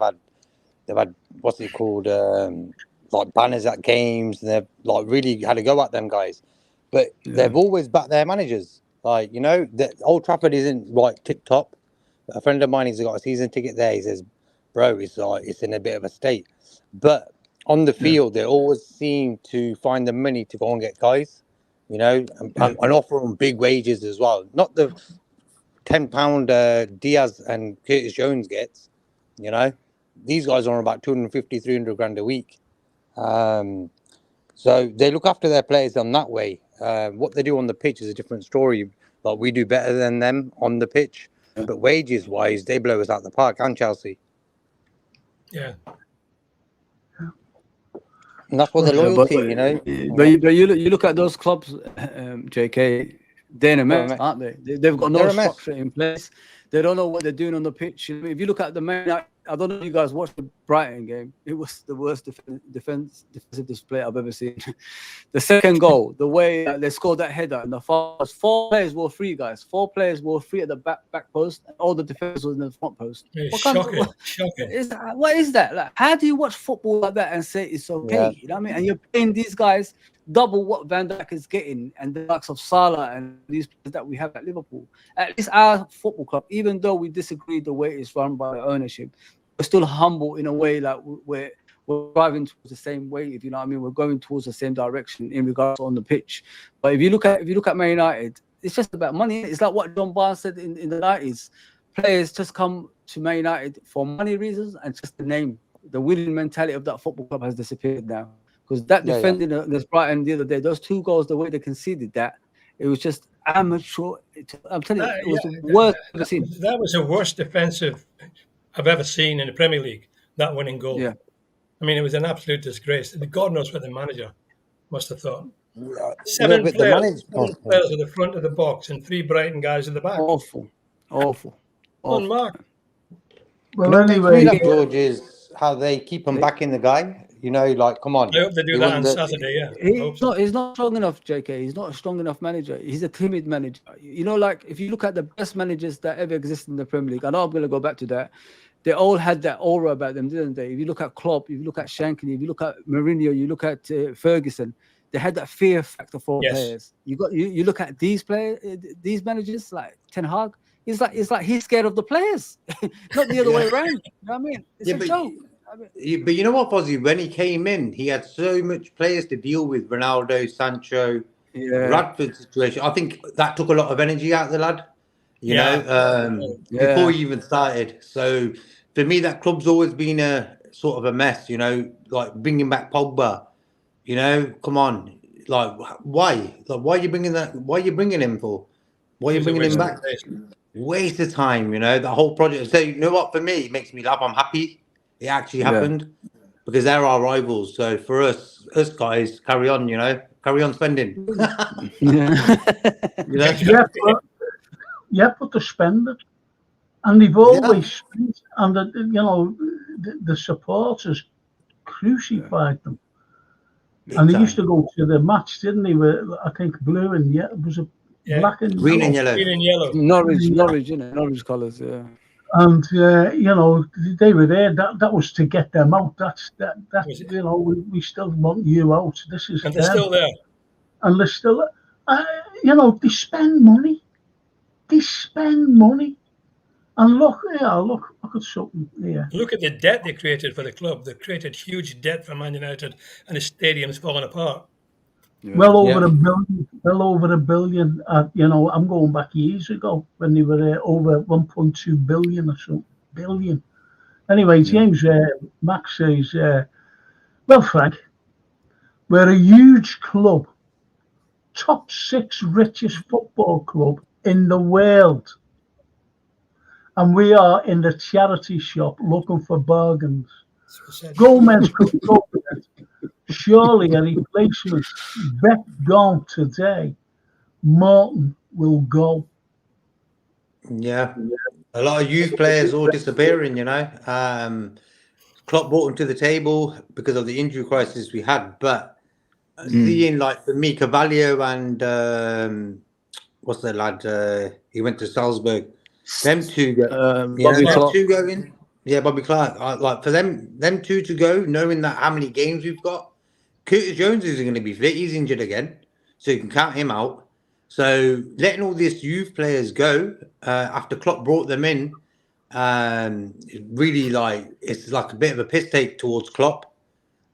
they've had what's it called, like banners at games, and they've like really had a go at them guys. But they've always backed their managers. Like the Old Trafford isn't like tip top. A friend of mine, he's got a season ticket there. He says, "Bro, it's in a bit of a state." But on the field, they always seem to find the money to go and get guys, and offer them big wages as well. Not the £10 Diaz and Curtis Jones gets. These guys are on about 250, 300 grand a week. So they look after their players on that way. What they do on the pitch is a different story. But we do better than them on the pitch. But wages-wise, they blow us out the park, and Chelsea. Yeah. And that's what the loyalty, But you look at those clubs, JK, they're a mess, aren't they? They've got no structure in place. They don't know what they're doing on the pitch. If you look at the main, I don't know if you guys watched the Brighton game. It was the worst defensive display I've ever seen. The second goal, the way they scored that header, and the 4 players were free, guys. 4 players were free at the back post, and all the defenders were in the front post. Shocking. What is that? Like, how do you watch football like that and say it's okay? Yeah. You know what I mean? And you're paying these guys double what Van Dijk is getting, and the likes of Salah and these players that we have at Liverpool. At least our football club, even though we disagree the way it's run by the ownership, we're still humble in a way, like we're driving towards the same way, if you know what I mean. We're going towards the same direction in regards to on the pitch. But if you look at Man United, it's just about money. It's like what John Barnes said in the 90s. Players just come to Man United for money reasons, and just the name. The winning mentality of that football club has disappeared now. Because that defending against Brighton the other day, those 2 goals, the way they conceded that, it was just amateur. I'm telling you, it was the worst I've ever seen. That was the worst defensive I've ever seen in the Premier League, that winning goal. Yeah. I mean, it was an absolute disgrace. God knows what the manager must have thought. Yeah, 7 but players at the front of the box and 3 Brighton guys at the back. Awful. Unmarked. Well, anyway, George, is how they keep them back in the guy. You know, like, come on. I hope they do that on Saturday, yeah. He's not strong enough, JK. He's not a strong enough manager. He's a timid manager. You know, like, if you look at the best managers that ever existed in the Premier League, I know I'm going to go back to that, they all had that aura about them, didn't they? If you look at Klopp, if you look at Shankly, if you look at Mourinho, you look at Ferguson, they had that fear factor for players. You look at these players, these managers like Ten Hag. It's like he's scared of the players, not the other way around. You know what I mean? It's a joke. But you know what, Fozzie? When he came in, he had so much players to deal with. Ronaldo, Sancho, Radford situation. I think that took a lot of energy out of the lad. You know, before he even started. So for me, that club's always been a sort of a mess. You know, like bringing back Pogba. You know, come on, like why? Like why are you bringing that? Why are you bringing him for? Why are you bringing him back? Waste of time. You know, that whole project. So you know what? For me, it makes me laugh. I'm happy it actually happened because they're our rivals. So for us guys, carry on. You know, carry on spending. You know? But to spend it, and they've always spent, and the supporters crucified them. And they used to go to the match, didn't they? With, I think, blue and was it black and green and yellow. Green and yellow. Norwich colours, yeah. And they were there. That was to get them out. That's we still want you out. This is. And they're still there. And they're still, they spend money. They spend money. And look at something here. Look at the debt they created for the club. They created huge debt for Man United, and the stadium's falling apart. Yeah. Well over a billion. I'm going back years ago when they were over 1.2 billion or so. Billion. Anyway, James Max says, well, Frank, we're a huge club, top 6 richest football club in the world. And we are in the charity shop looking for bargains. Gomez could go with it. Surely a replacement. Bet gone today. Morton will go. Yeah. A lot of youth players all disappearing, you know. Klopp brought them to the table because of the injury crisis we had. But seeing, like, for me, Carvalho and what's that lad? He went to Salzburg. Them two go. Bobby Clark. Like for them two to go, knowing that how many games we've got. Curtis Jones isn't going to be fit. He's injured again, so you can count him out. So letting all these youth players go after Klopp brought them in, really it's like a bit of a piss take towards Klopp.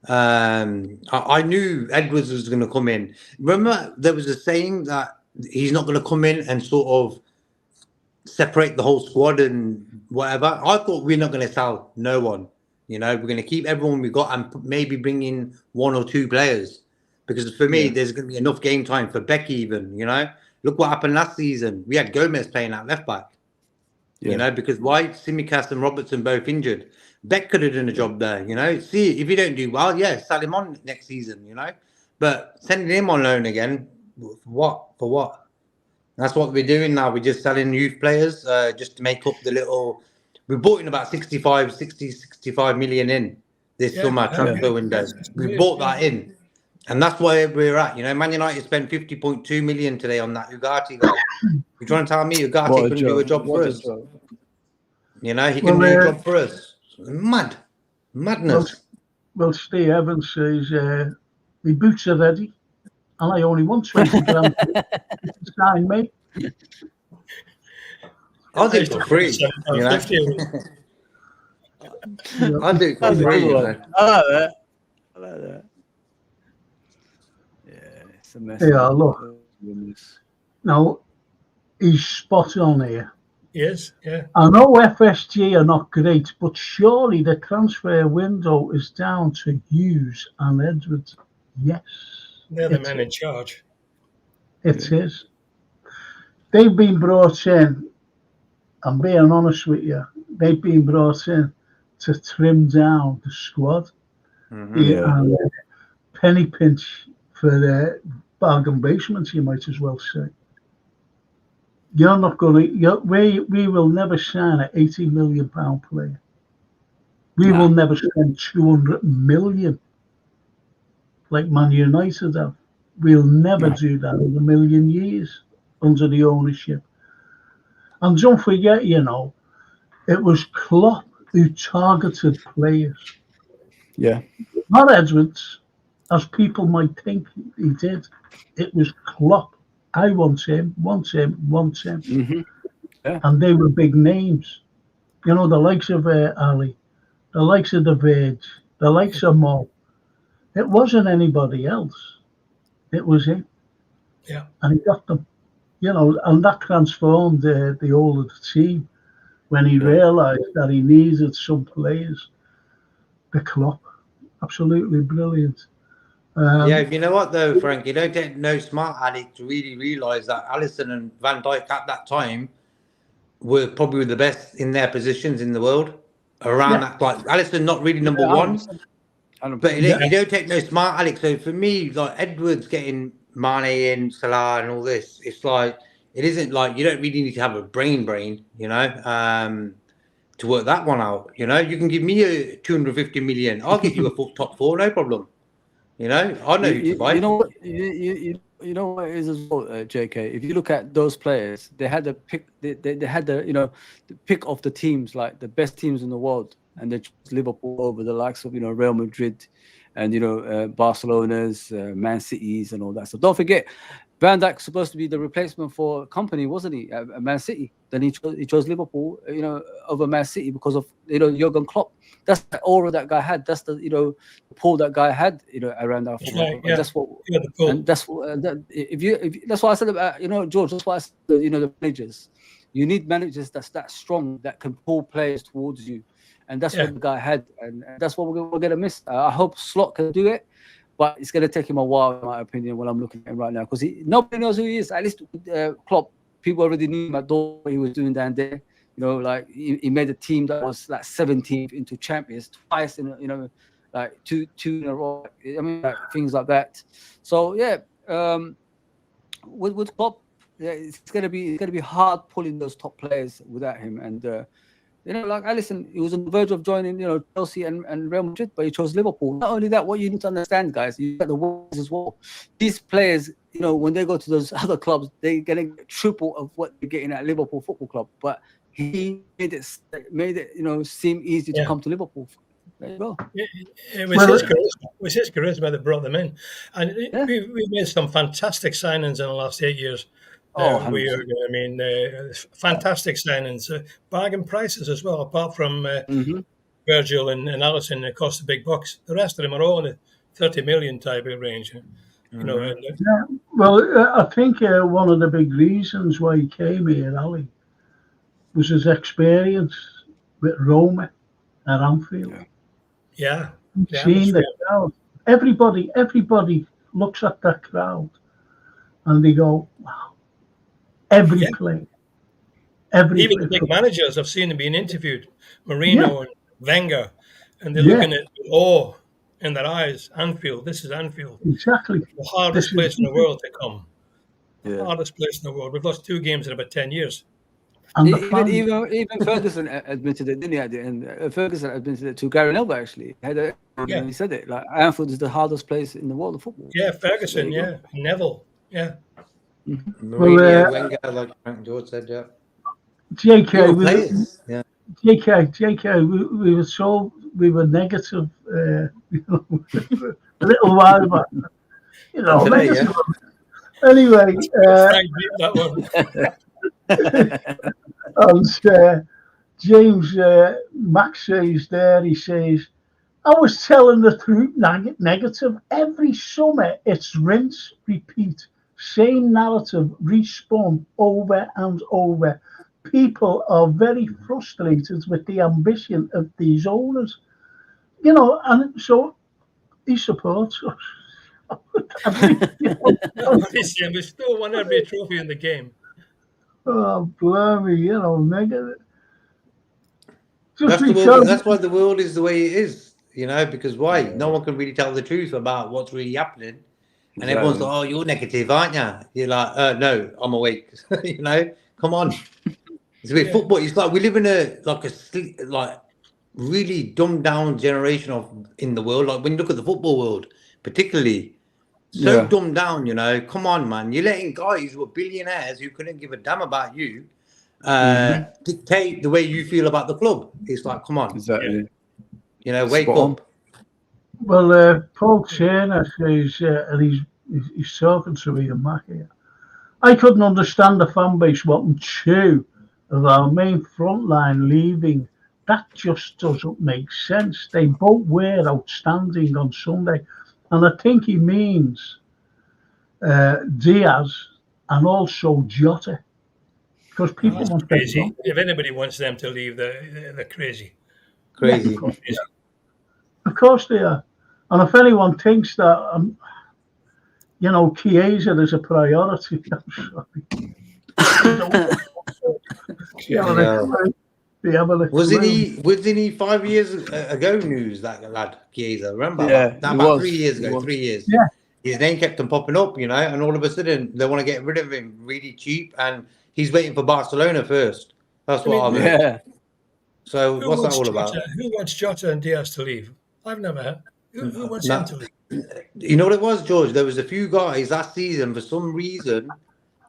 I knew Edwards was going to come in. Remember, there was a saying that he's not going to come in and sort of separate the whole squad and whatever. I thought we're not going to sell no one. You know, we're going to keep everyone we got and maybe bring in 1 or 2 players. Because for me, there's going to be enough game time for Becky even, you know. Look what happened last season. We had Gomez playing at left back. You know, because White, Tsimikas and Robertson both injured. Beck could have done a job there, you know. See, if you don't do well, sell him on next season, you know. But sending him on loan again, for what? That's what we're doing now. We're just selling youth players just to make up the little... We bought in about 65 million in this summer transfer window. We bought that in. And that's where we're at. You know, Man United spent 50.2 million today on that Ugarte guy. You're trying to tell me Ugarte couldn't do a job for us? You know, he can do a job for us. Madness. Well, Steve Evans says, the boots are ready. and I only want 20 grand to sign me. I'll do it for free. You know? 50. I'll do it for That's a free. good You one. know? I like that. I like that. Yeah, it's a mess. Yeah, man. look. Now, he's spot on here. Yes, yeah. I know FSG are not great, but surely the transfer window is down to Hughes and Edwards. Yes. They're the men in charge. It is. They've been brought in, I'm being honest with you, they've been brought in to trim down the squad. And penny pinch for the bargain basements, you might as well say. You're not going to, we will never sign an £80 million player. We will never spend 200 million like Man United have. We'll never do that in a million years under the ownership. And don't forget, you know, it was Klopp who targeted players. Yeah. Not Edwards, as people might think he did. It was Klopp. I want him, want him, want him. Mm-hmm. Yeah. And they were big names. You know, the likes of Ali, the likes of the Verge, the likes of Mo. It wasn't anybody else. It was him. Yeah. And he got them. You know, and that transformed the whole of the team when he realised that he needed some players. The Klopp. Absolutely brilliant. Yeah, you know what though, Frank? You don't take no smart addict to really realise that Alisson and Van Dijk at that time were probably the best in their positions in the world. Around that, like Alisson, not really number one, 100%. but you don't take no smart addict. So for me, like Edwards getting Mane in, Salah and all this, it's like it isn't like you don't really need to have a brain, you know, to work that one out. You know, you can give me a 250 million, I'll get you a top four, no problem. You know, I know who to buy. You know what? You know what it is as well, JK. If you look at those players, they had the pick. They had the the pick of the teams, like the best teams in the world, and they chose Liverpool over the likes of Real Madrid, and Barcelona's, Man City's, and all that. So don't forget, Van Dijk's supposed to be the replacement for Company, wasn't he? At Man City. Then he chose Liverpool, over Man City because of Jurgen Klopp. That's the aura that guy had. That's the pull that guy had around our football. Right, yeah. That's what. Yeah, the pull. And that's what. That's what I said about George. That's why I said the managers. You need managers that's that strong that can pull players towards you, and that's what the guy had, and that's what we're gonna miss. I hope Slot can do it. But it's going to take him a while, in my opinion, when I'm looking at him right now, because nobody knows who he is. At least Klopp, people already knew him at what he was doing down there. Like he made a team that was like 17th into champions twice in like two in a row. I mean, like, things like that. So yeah, with Klopp, it's gonna be hard pulling those top players without him. And like Alisson, he was on the verge of joining, Chelsea and Real Madrid, but he chose Liverpool. Not only that, what you need to understand, guys, you got the words as well. These players, when they go to those other clubs, they're getting triple of what they're getting at Liverpool Football Club. But he made it seem easy to come to Liverpool. There you go. It was his charisma that brought them in, and we made some fantastic signings in the last 8 years. Fantastic signings, bargain prices as well. Apart from Virgil and Alisson, that cost the big bucks. The rest of them are all in the 30 million type of range. Well, I think one of the big reasons why he came here, Ali, was his experience with Roma at Anfield. Yeah. Seeing the crowd. Everybody looks at that crowd and they go, wow. Every player. Even the big managers, I've seen them being interviewed, Mourinho and Wenger, and they're looking at awe in their eyes. Anfield, this is Anfield. Exactly. The hardest place in the world to come. The hardest place in the world. We've lost 2 games in about 10 years. And even Ferguson admitted it, didn't he? At the end, Ferguson admitted it to Gary Neville. Actually, he said it. Like Anfield is the hardest place in the world of football. Yeah, Ferguson. Yeah, Neville. Yeah. Mourinho, Wenger, like Frank George said. Yeah. JK, we were negative a little while back. You know, Today, yeah. anyway, Frank beat that one. and James Max says there, he says, I was telling the truth negative. Every summer it's rinse, repeat, same narrative, respun over and over. People are very frustrated with the ambition of these owners. You know, and so he supports us. Listen, we still won every trophy in the game. Oh, blimey, you know, negative. That's the world. That's why the world is the way it is, you know, because why? No one can really tell the truth about what's really happening. And everyone's like, oh, you're negative, aren't you? You're like, no, I'm awake. You know, come on. It's a bit football. It's like we live in a really dumbed down generation in the world. Like when you look at the football world, particularly, so dumbed down, you know. Come on, man. You're letting guys who are billionaires who couldn't give a damn about you dictate the way you feel about the club. It's like, come on. Exactly. You know, wake up. Well, Paul Turner says, and he's talking to Ian Mack here. I couldn't understand the fan base wanting two of our main front line leaving. That just doesn't make sense. They both were outstanding on Sunday. And I think he means Diaz and also Jota. Because people want crazy. If anybody wants them to leave, they're crazy. Crazy. Yeah, of course they are. And if anyone thinks that, you know, Chiesa is a priority, I'm sorry. Wasn't he 5 years ago news, that lad, Chiesa? Remember? Yeah, about 3 years ago, 3 years. Yeah. His name kept on popping up, you know, and all of a sudden they want to get rid of him really cheap, and he's waiting for Barcelona first. That's what I mean. Yeah. So what's that all about? Who wants Jota and Diaz to leave? I've never heard. Who wants him to leave? You know what it was, George? There was a few guys last season, for some reason,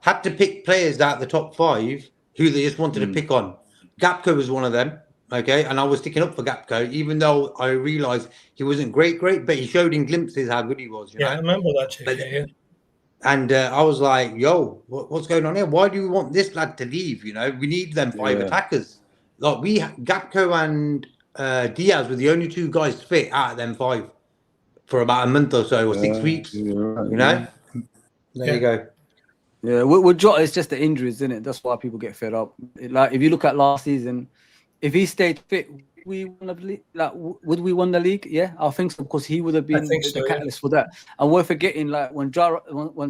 had to pick players out the top 5 who they just wanted to pick on. Gapco was one of them, okay? And I was sticking up for Gapco, even though I realised he wasn't great, but he showed in glimpses how good he was, you know? I remember that. And I was like, yo, what's going on here? Why do we want this lad to leave, you know? We need them 5 attackers. Like, Gapco and Diaz were the only 2 guys fit out of them 5 for about a month or so, or 6 weeks, you know? There you go. Yeah, with Jota, it's just the injuries, isn't it? That's why people get fed up. Like, if you look at last season, if he stayed fit, we won the league. Like, would we won the league? Yeah, I think so, because he would have been the catalyst for that. And we're forgetting, like, when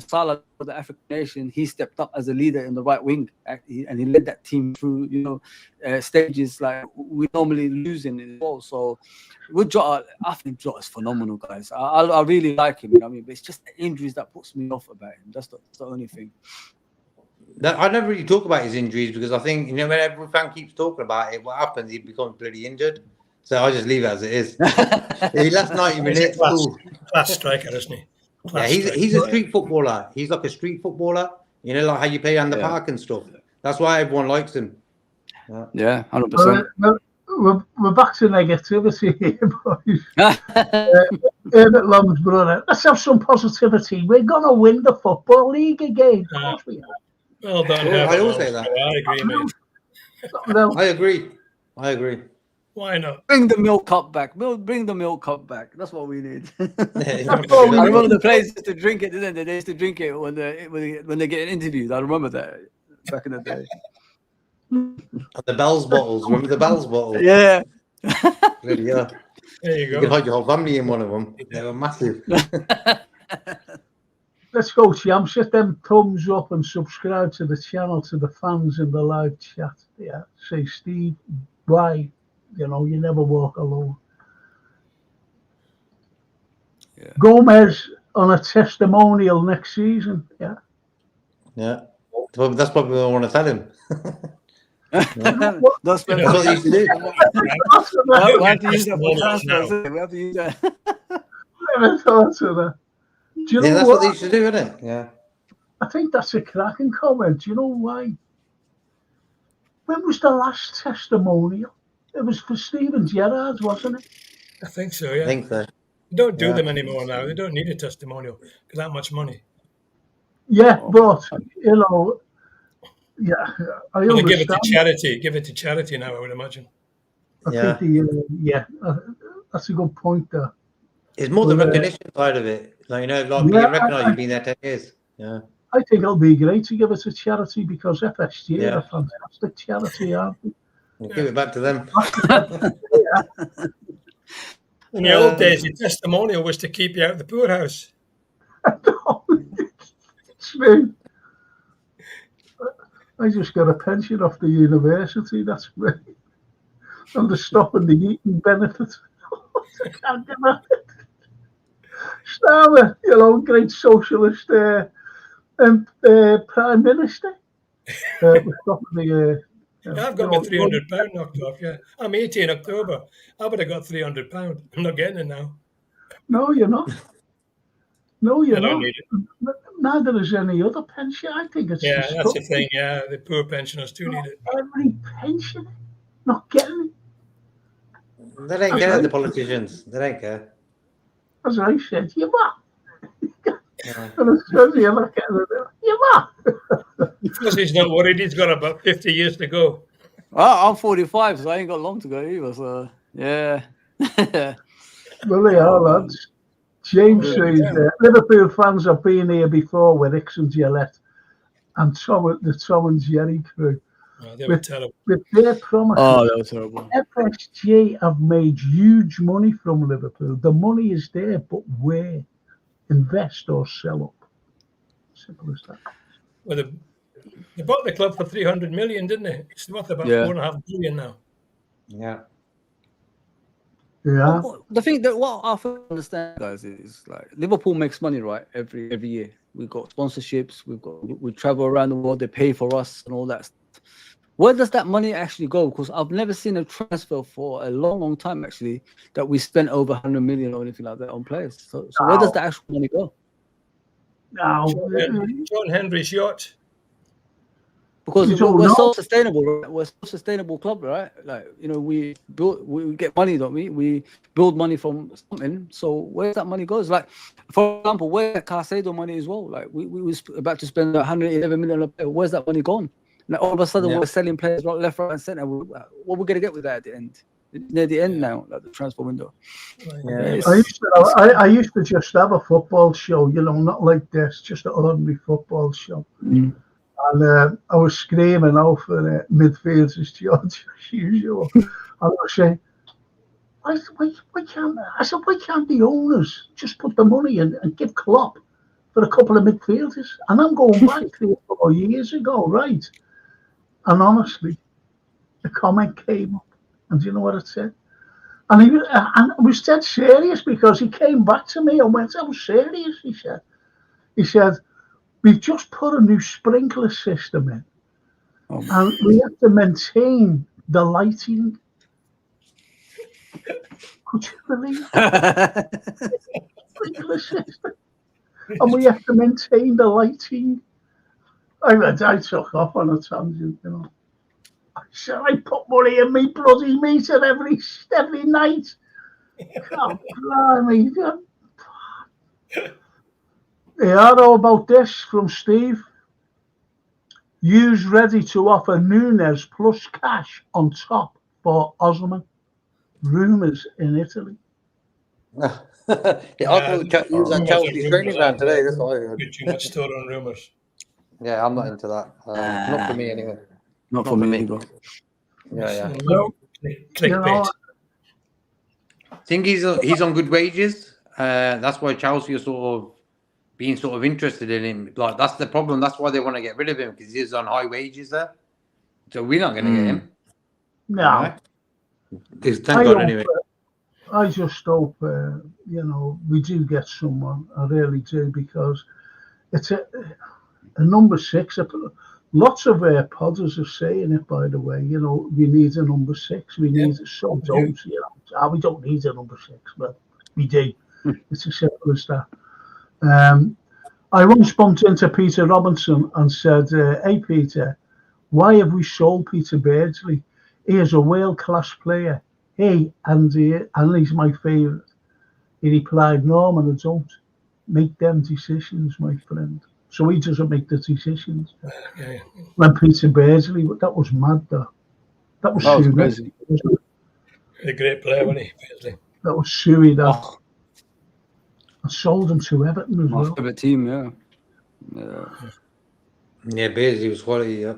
Salah for the African nation, he stepped up as a leader in the right wing, and he led that team through, you know, stages like we normally lose in as well. So with Jota, I think Jota's phenomenal, guys. I really like him. You know what I mean? But it's just the injuries that puts me off about him. That's the only thing. I never really talk about his injuries, because I think, you know, when every fan keeps talking about it, what happens? He becomes bloody injured. So I just leave it as it is. He lasts 90 minutes. Class striker, isn't he? He's a street footballer. He's like a street footballer. You know, like how you play on the park and stuff. That's why everyone likes him. Yeah, 100%. We're back to negativity here, boys. Herbert Long's brother. Let's have some positivity. We're going to win the Football League again. Of course we are. Well done. I will say that. I agree, mate. I agree. Why not? Bring the milk cup back. Bring the milk cup back. That's what we need. I remember the players used to drink it, didn't they? They used to drink it when they get interviewed. I remember that back in the day. The Bell's bottles. Remember the Bell's bottles? Yeah. Really, yeah. There you go. You could hide your whole family in one of them. They were massive. Let's go, champs. Hit them thumbs up and subscribe to the channel, to the fans in the live chat. Yeah. Say, Steve, why? You know, you never walk alone. Yeah. Gomez on a testimonial next season. Yeah. Yeah. That's probably what I want to tell him. That's what you used to do. We have to use that for transfers. We have to use that. Never thought of that. Do you know that's what they used to do, isn't it? Yeah. I think that's a cracking comment. Do you know why? When was the last testimonial? It was for Steven Gerrard, wasn't it? I think so, yeah. I think so. They don't do them anymore now. They don't need a testimonial because that much money. Yeah, but you know, yeah, I Well, they give it understand. to charity. Give it to charity now, I would imagine. I think that's a good point there. It's more the But, recognition side of it. Like, you know, like yeah, being recognised, you've been there 10 years. Yeah. I think it'll be great to give it to charity because FSG are Yeah. a fantastic charity, aren't they? We'll give it back to them. In the old days, your testimonial was to keep you out of the poorhouse. True. I just got a pension off the university. That's great. And they're stopping the eating benefit. I can't get that. Starmer, you know, great socialist prime minister. We're stopping the. I've got my £300 knocked off. Yeah, I'm 80 in October. I would have got £300. I'm not getting it now. No, you're not. No, you're I don't not. need it. Neither is any other pension. I think it's Yeah, that's the thing. Yeah, the poor pensioners do need it. Every pension not getting it. They don't care, the politicians. They don't care. As I said, you what? And as soon as you look at it, you what? Because he's not worried. He's got about 50 years to go. Well, I'm 45, so I ain't got long to go either. So yeah. Well, they are, lads. James says Liverpool fans have been here before with Ix and Gillette and the Tom and Jerry crew. Oh, they were terrible. With their promises, That was terrible. FSG have made huge money from Liverpool. The money is there, but where? Invest or sell up. Simple as that. Well, they bought the club for 300 million, didn't they? It's worth about 4.5 billion now. Yeah. Yeah. The thing that what I understand, guys, is like Liverpool makes money, right? Every year we've got sponsorships, we travel around the world, they pay for us and all that stuff. Where does that money actually go? Because I've never seen a transfer for a long time actually that we spent over 100 million or anything like that on players. So where does the actual money go? Now, John Henry's yacht. Because we're so sustainable, right? We're so sustainable club, right? Like, you know, we get money, don't we? We build money from something. So where that money goes? Like, for example, where Caicedo money as well? Like, we was about to spend 111 million on a player. Where's that money gone? Like, all of a sudden, we're selling players left, right, and centre. What are we going to get with that at the end? Near the end now, like the transfer window. Yeah. I used to just have a football show, you know, not like this, just an ordinary football show. Mm. And I was screaming out for midfielders, George, as usual. And I was saying, why can't the owners just put the money in and give Klopp for a couple of midfielders? And I'm going back 3 or 4 years ago, right? And honestly, the comment came up. And do you know what it said? And it was dead serious because he came back to me and went, I'm serious, he said, we've just put a new sprinkler system in, and we have to maintain the lighting. Could you believe it? Sprinkler system, and we have to maintain the lighting. I took off on a tangent, you know. I said, I put money in me bloody meter every night. God, blimey. Yeah, I know about this from Steve. Hughes ready to offer Nunes plus cash on top for Osman. Rumours in Italy. I thought he was at Chelsea's training ground today. That's what I heard. Too much store on rumours. Yeah, I'm not into that. Not for me, anyway. Not for me either. Yeah. No, clickbait. I think he's on good wages. That's why Chelsea are sort of being sort of interested in him. Like, that's the problem. That's why they want to get rid of him, because he's on high wages there. So we're not going to get him. No. Thank God anyway. I just hope, you know, we do get someone. I really do, because it's a number 6. Lots of podders are saying it, by the way. You know, we need a number 6. We need some don't, you know. We don't need a number 6, but we do. It's as simple as that. I once bumped into Peter Robinson and said, hey, Peter, why have we sold Peter He is a world-class player. Hey, and he's my favourite. He replied, Norman, I don't make them decisions, my friend. So he doesn't make the decisions. Okay. When Peter Beardsley, that was mad, though. That was That was Suey. crazy. A great player, wasn't he? Beardsley? That was Suey that Oh, I sold him to Everton as my well. favorite team, yeah. Yeah, Beardsley was quality. Yeah.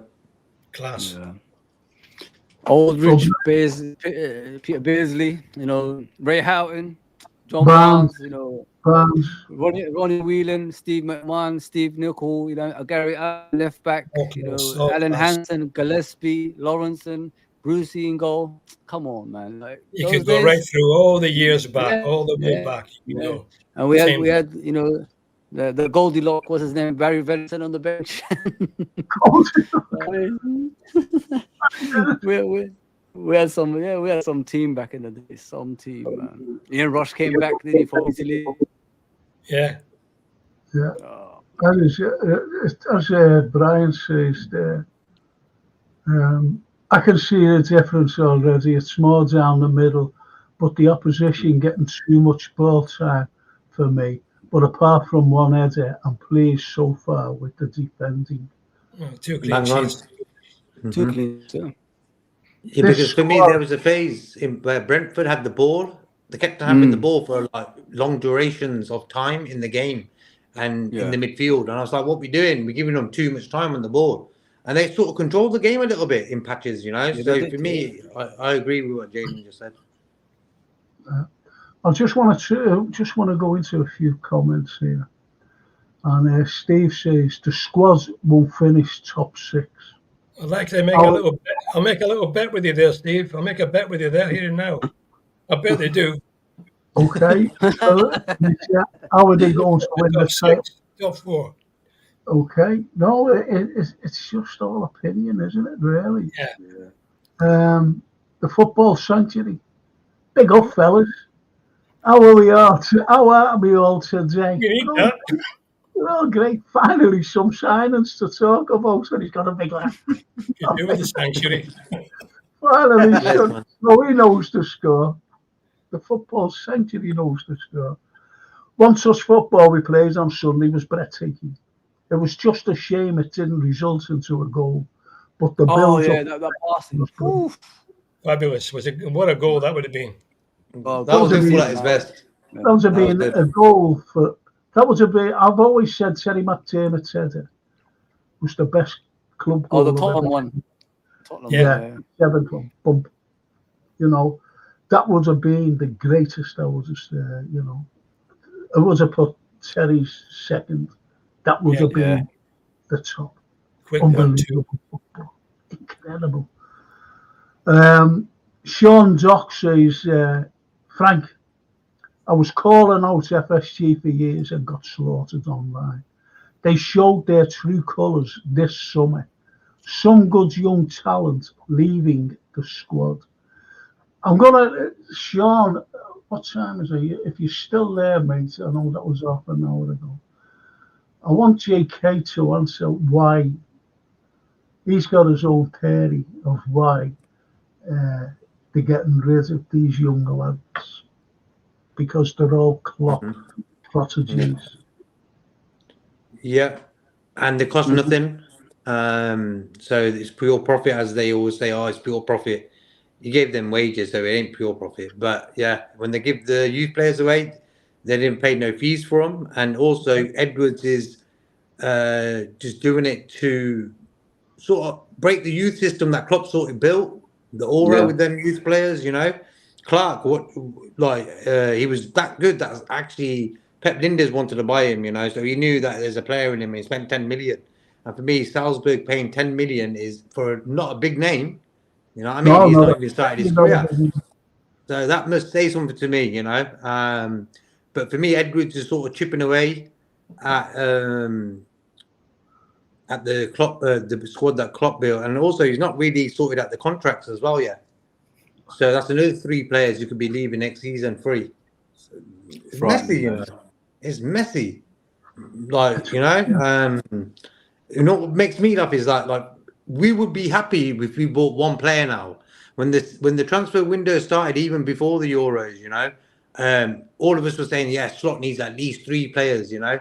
Class. Yeah. Old Rich Peter Beardsley, Ray Houghton, John Barnes. Barnes, Ronnie Whelan, Steve McMahon, Steve Nicol, Gary Allen, left back, Alan Hansen, Gillespie, Lawrenson, Brucey in goal. Come on, man! Like You those could go days, right through all the years back, all the way yeah, back. You yeah. know. And we had the Goldilocks, what's his name, Barry Venison on the bench. we had some team back in the day. Some team, man. Ian Rush came back, did he, for Italy? Yeah. Yeah. As Brian says there, I can see a difference already. It's more down the middle, but the opposition getting too much ball time for me. But apart from one header, I'm pleased so far with the defending. Two clean sheets. Two clean, yeah. Yeah, because for me, there was a phase where Brentford had the ball. They kept having the ball for like long durations of time in the game and in the midfield. And I was like, what are we doing? We're giving them too much time on the ball. And they sort of controlled the game a little bit in patches, Yeah, so for me, I agree with what Jaden just said. I just want to go into a few comments here. And Steve says the squad will finish top 6. I'd like to make a little bet. I'll make a little bet with you there, Steve. I'll make a bet with you there here and now. I bet they do. Okay. How are they going to win the title? Top 4. Okay. No, it's just all opinion, isn't it, really? Yeah. The football sanctuary. Big up, fellas. How are we all today? We're all great. Finally, some signings to talk about, and he's got a big laugh. You do with the sanctuary. Finally, so he knows the score. The football sanctuary knows the score. One such football we played on Sunday was breathtaking. It was just a shame it didn't result into a goal. But the build up that passing was good. Fabulous. What a goal that would have been. That was Liverpool at his best. That would have been a goal for. That would have been. I've always said Terry McDermott's header was the best club goal. Oh, the Tottenham one. Yeah, 7 club bump. That would have been the greatest. I would have said, it would have put Terry's second. That would have been the top. Quick unbelievable football. Incredible. Sean Dock says, Frank, I was calling out FSG for years and got slaughtered online. They showed their true colours this summer. Some good young talent leaving the squad. Sean, what time is it? If you're still there, mate, I know that was half an hour ago. I want JK to answer why he's got his own theory of why they're getting rid of these young lads. Because they're all Klopp proteges. Yeah, and they cost nothing. So it's pure profit, as they always say. Oh, it's pure profit. You gave them wages, so it ain't pure profit. But yeah, when they give the youth players away, they didn't pay no fees for them. And also, Edwards is just doing it to sort of break the youth system that Klopp sort of built. The aura with them youth players, Clark, he was that good that actually Pep Linders wanted to buy him, so he knew that there's a player in him and he spent 10 million. And for me, Salzburg paying 10 million is for not a big name, He's not even started his career. So that must say something to me, But for me, Edwards is sort of chipping away at the Klopp, the squad that Klopp built. And also he's not really sorted out the contracts as well yet. So that's another 3 players who could be leaving next season free. It's messy, It's messy. What makes me laugh is like we would be happy if we bought one player now. When the transfer window started, even before the Euros, all of us were saying, yeah, Slot needs at least 3 players, you know.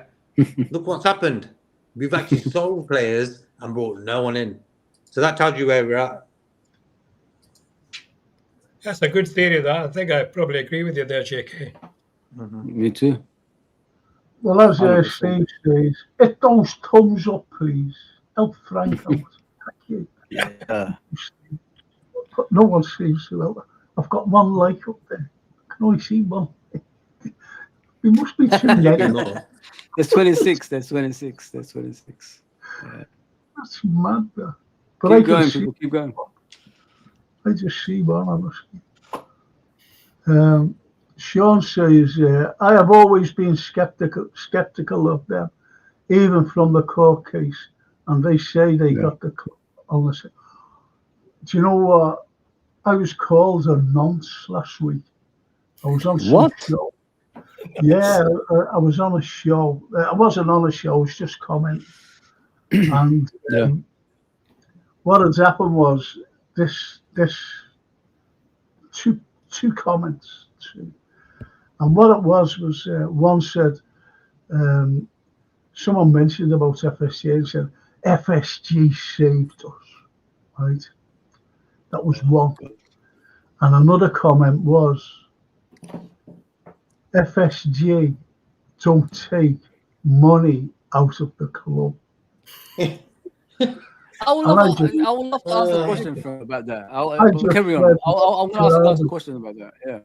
Look what's happened. We've actually sold players and brought no one in. So that tells you where we're at. That's a good theory, that. I think I probably agree with you there, JK. Me too. Well, as 100%. Steve says, hit those thumbs up, please. Help Frank out. Thank you. Yeah. But no one seems to help. I've got one like up there. I can only see one. We must be too negative. There's 26. There's 26. There's 26. Yeah. That's mad, bro. But Keep I going, just see, people. Keep going. I just see one, honestly. Sean says, I have always been skeptical of them, even from the court case. And they say they got the club. Honestly. Do you know what? I was called a nonce last week. I was on some show. Yeah, I was on a show. I wasn't on a show, I was just commenting. And what had happened was this two comments. And what it was one said, someone mentioned about FSG and said, FSG saved us, right? That was one. And another comment was, FSG don't take money out of the club. I would love to ask a question about that. Carry on. I'm going to ask a question about that. Yeah.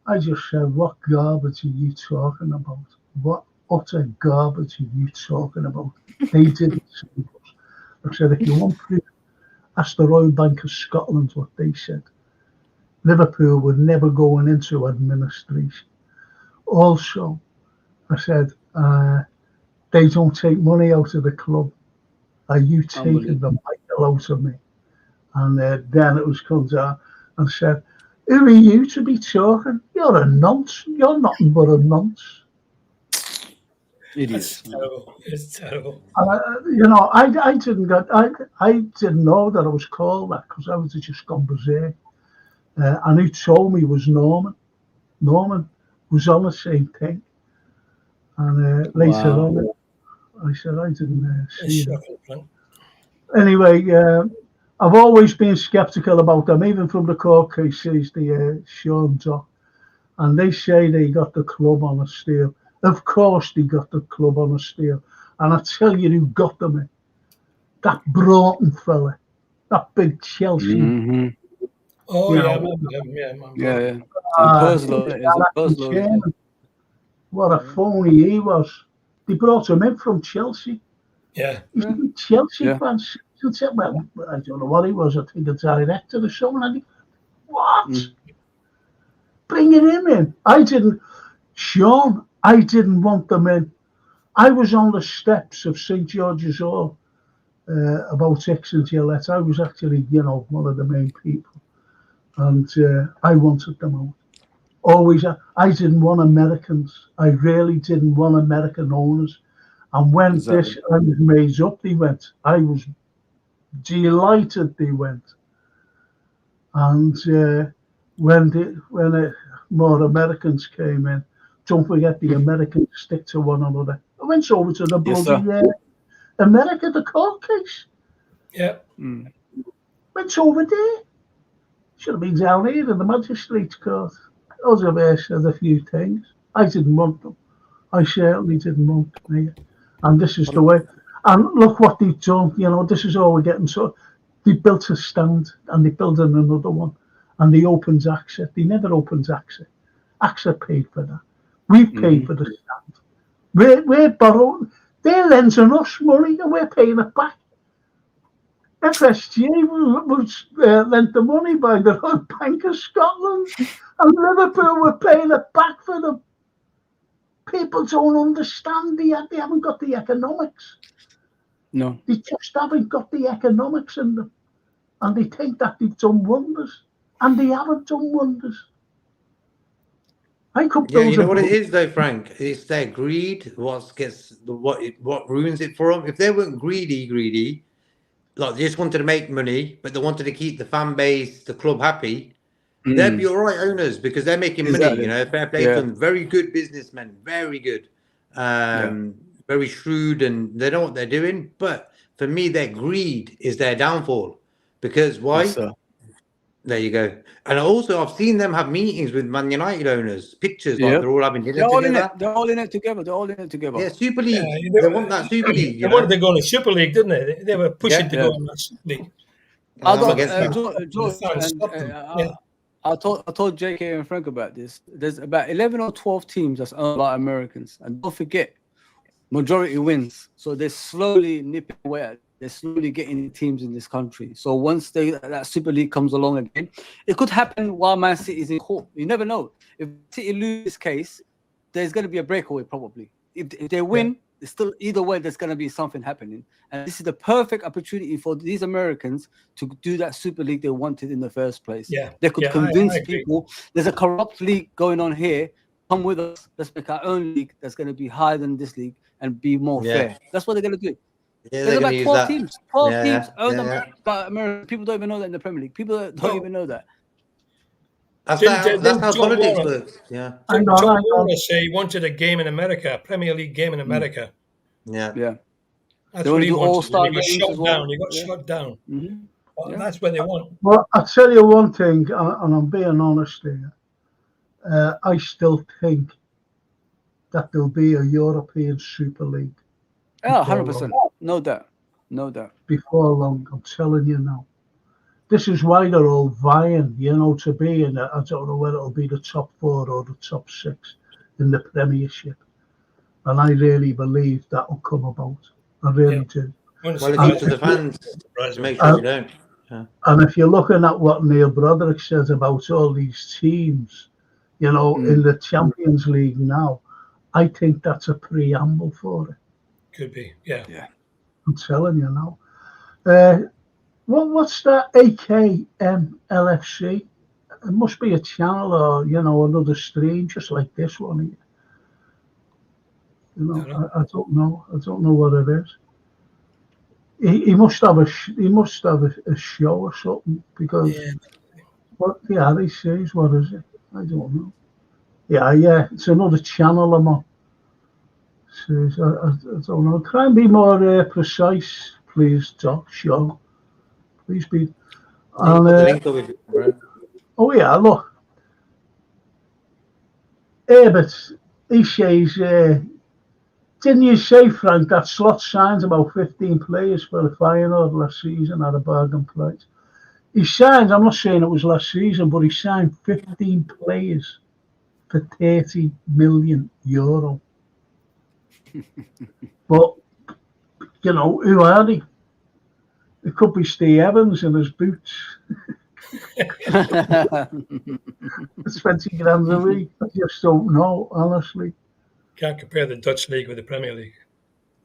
I just said, what garbage are you talking about? What utter garbage are you talking about? They didn't save us. I said, if you want proof, ask the Royal Bank of Scotland what they said. Liverpool were never going into administration. Also, I said, they don't take money out of the club. Are you taking the Michael out of me? And then it was come down and said, who are you to be talking? You're a nonce. You're nothing but a nonce. It's terrible. It's terrible. I didn't know that I was called that because I was just gone berserk. And who told me was Norman. Norman was on the same thing. And later on, I said I didn't see that. Anyway, I've always been sceptical about them, even from the court cases, the Sean Dock. And they say they got the club on a steal. Of course they got the club on a steal. And I tell you who got them in. That Broughton fella. That big Chelsea. Mm-hmm. Oh, yeah. What a phony he was. They brought him in from Chelsea. Yeah. He's a Chelsea fan. Well, I don't know what he was. I think a director or something. What? Bringing him in. I didn't want them in. I was on the steps of St. George's Hall about X and Gillette. I was actually, one of the main people. And I wanted them out. Always, I didn't want Americans. I really didn't want American owners. And when this was made up, they went. I was delighted they went. And when more Americans came in, don't forget the Americans stick to one another. I went over to the bloody America, the court case. Yeah. Went over there. Should have been down here in the magistrate's court. Ozabear said a few things. I didn't want them. I certainly didn't want them here. And this is the way. And look what they've done. This is all we're getting. So they built a stand and they built another one. And they opened access. They never opened access. Access paid for that. We paid for the stand. We're borrowing. They're lending us money and we're paying it back. FSG was lent the money by the Royal Bank of Scotland, and Liverpool were paying it back for them. People don't understand. They haven't got the economics. No. They just haven't got the economics in them. And they think that they've done wonders. And they haven't done wonders. You know what it is though, Frank? It's their greed what ruins it for them. If they weren't greedy, like they just wanted to make money, but they wanted to keep the fan base, the club happy, They'd be all right owners because they're making money. Exactly. You know, fair play to them. Very good businessmen. Very good. Very shrewd, and they know what they're doing. But for me, their greed is their downfall. Because why? Yes, sir. There you go. And also, I've seen them have meetings with Man United owners, pictures like they're all having dinner together. They're all in it together. They're all in it together. Yeah, Super League. They want that Super League. They wanted to go in the Super League, didn't they? They were pushing to go in that Super League. I'm against that. George, I told JK and Frank about this. There's about 11 or 12 teams that's owned by Americans, and don't forget, majority wins. So they're slowly nipping away at it. They're slowly getting teams in this country. So once that Super League comes along again, it could happen while Man City is in court. You never know. If City lose this case, there's going to be a breakaway probably. If they win, it's still either way. There's going to be something happening, and this is the perfect opportunity for these Americans to do that Super League they wanted in the first place. They could convince people there's a corrupt league going on here. Come with us. Let's make our own league that's going to be higher than this league and be more fair. That's what they're going to do. Yeah, there's about 12 teams. 12 teams owned by American. People don't even know that in the Premier League. People don't even know that. That's how politics works. Yeah. John Warner say he wanted a game in America, a Premier League game in America. Yeah. That's what he wanted. He got shot down. He got shot down. Well, that's what they want. Well, I'll tell you one thing, and I'm being honest here. I still think that there'll be a European Super League. Oh, 100%. No doubt. Before long, I'm telling you now. This is why they're all vying, to be in it. I don't know whether it'll be the top 4 or the top 6 in the Premiership. And I really believe that will come about. I really do. Well, it's up to the fans to make sure we don't. And if you're looking at what Neil Broderick says about all these teams, in the Champions League now, I think that's a preamble for it. Could be, yeah. I'm telling you now. What's that AKMLFC? It must be a channel or, another stream just like this one here. I don't know. I don't know what it is. He must have a show or something because what the Harry says, what is it? I don't know. Yeah, it's another channel I'm on. So, I don't know. Try and be more precise, please, Doc. Sure. Please be. And, look. Herbert, he says, didn't you say, Frank, that Slot signs about 15 players for the Feyenoord last season at a bargain price? He signed, I'm not saying it was last season, but he signed 15 players for €30 million. But, who are they? It could be Steve Evans in his boots. It's 20 grand a week. I just don't know, honestly. Can't compare the Dutch league with the Premier League.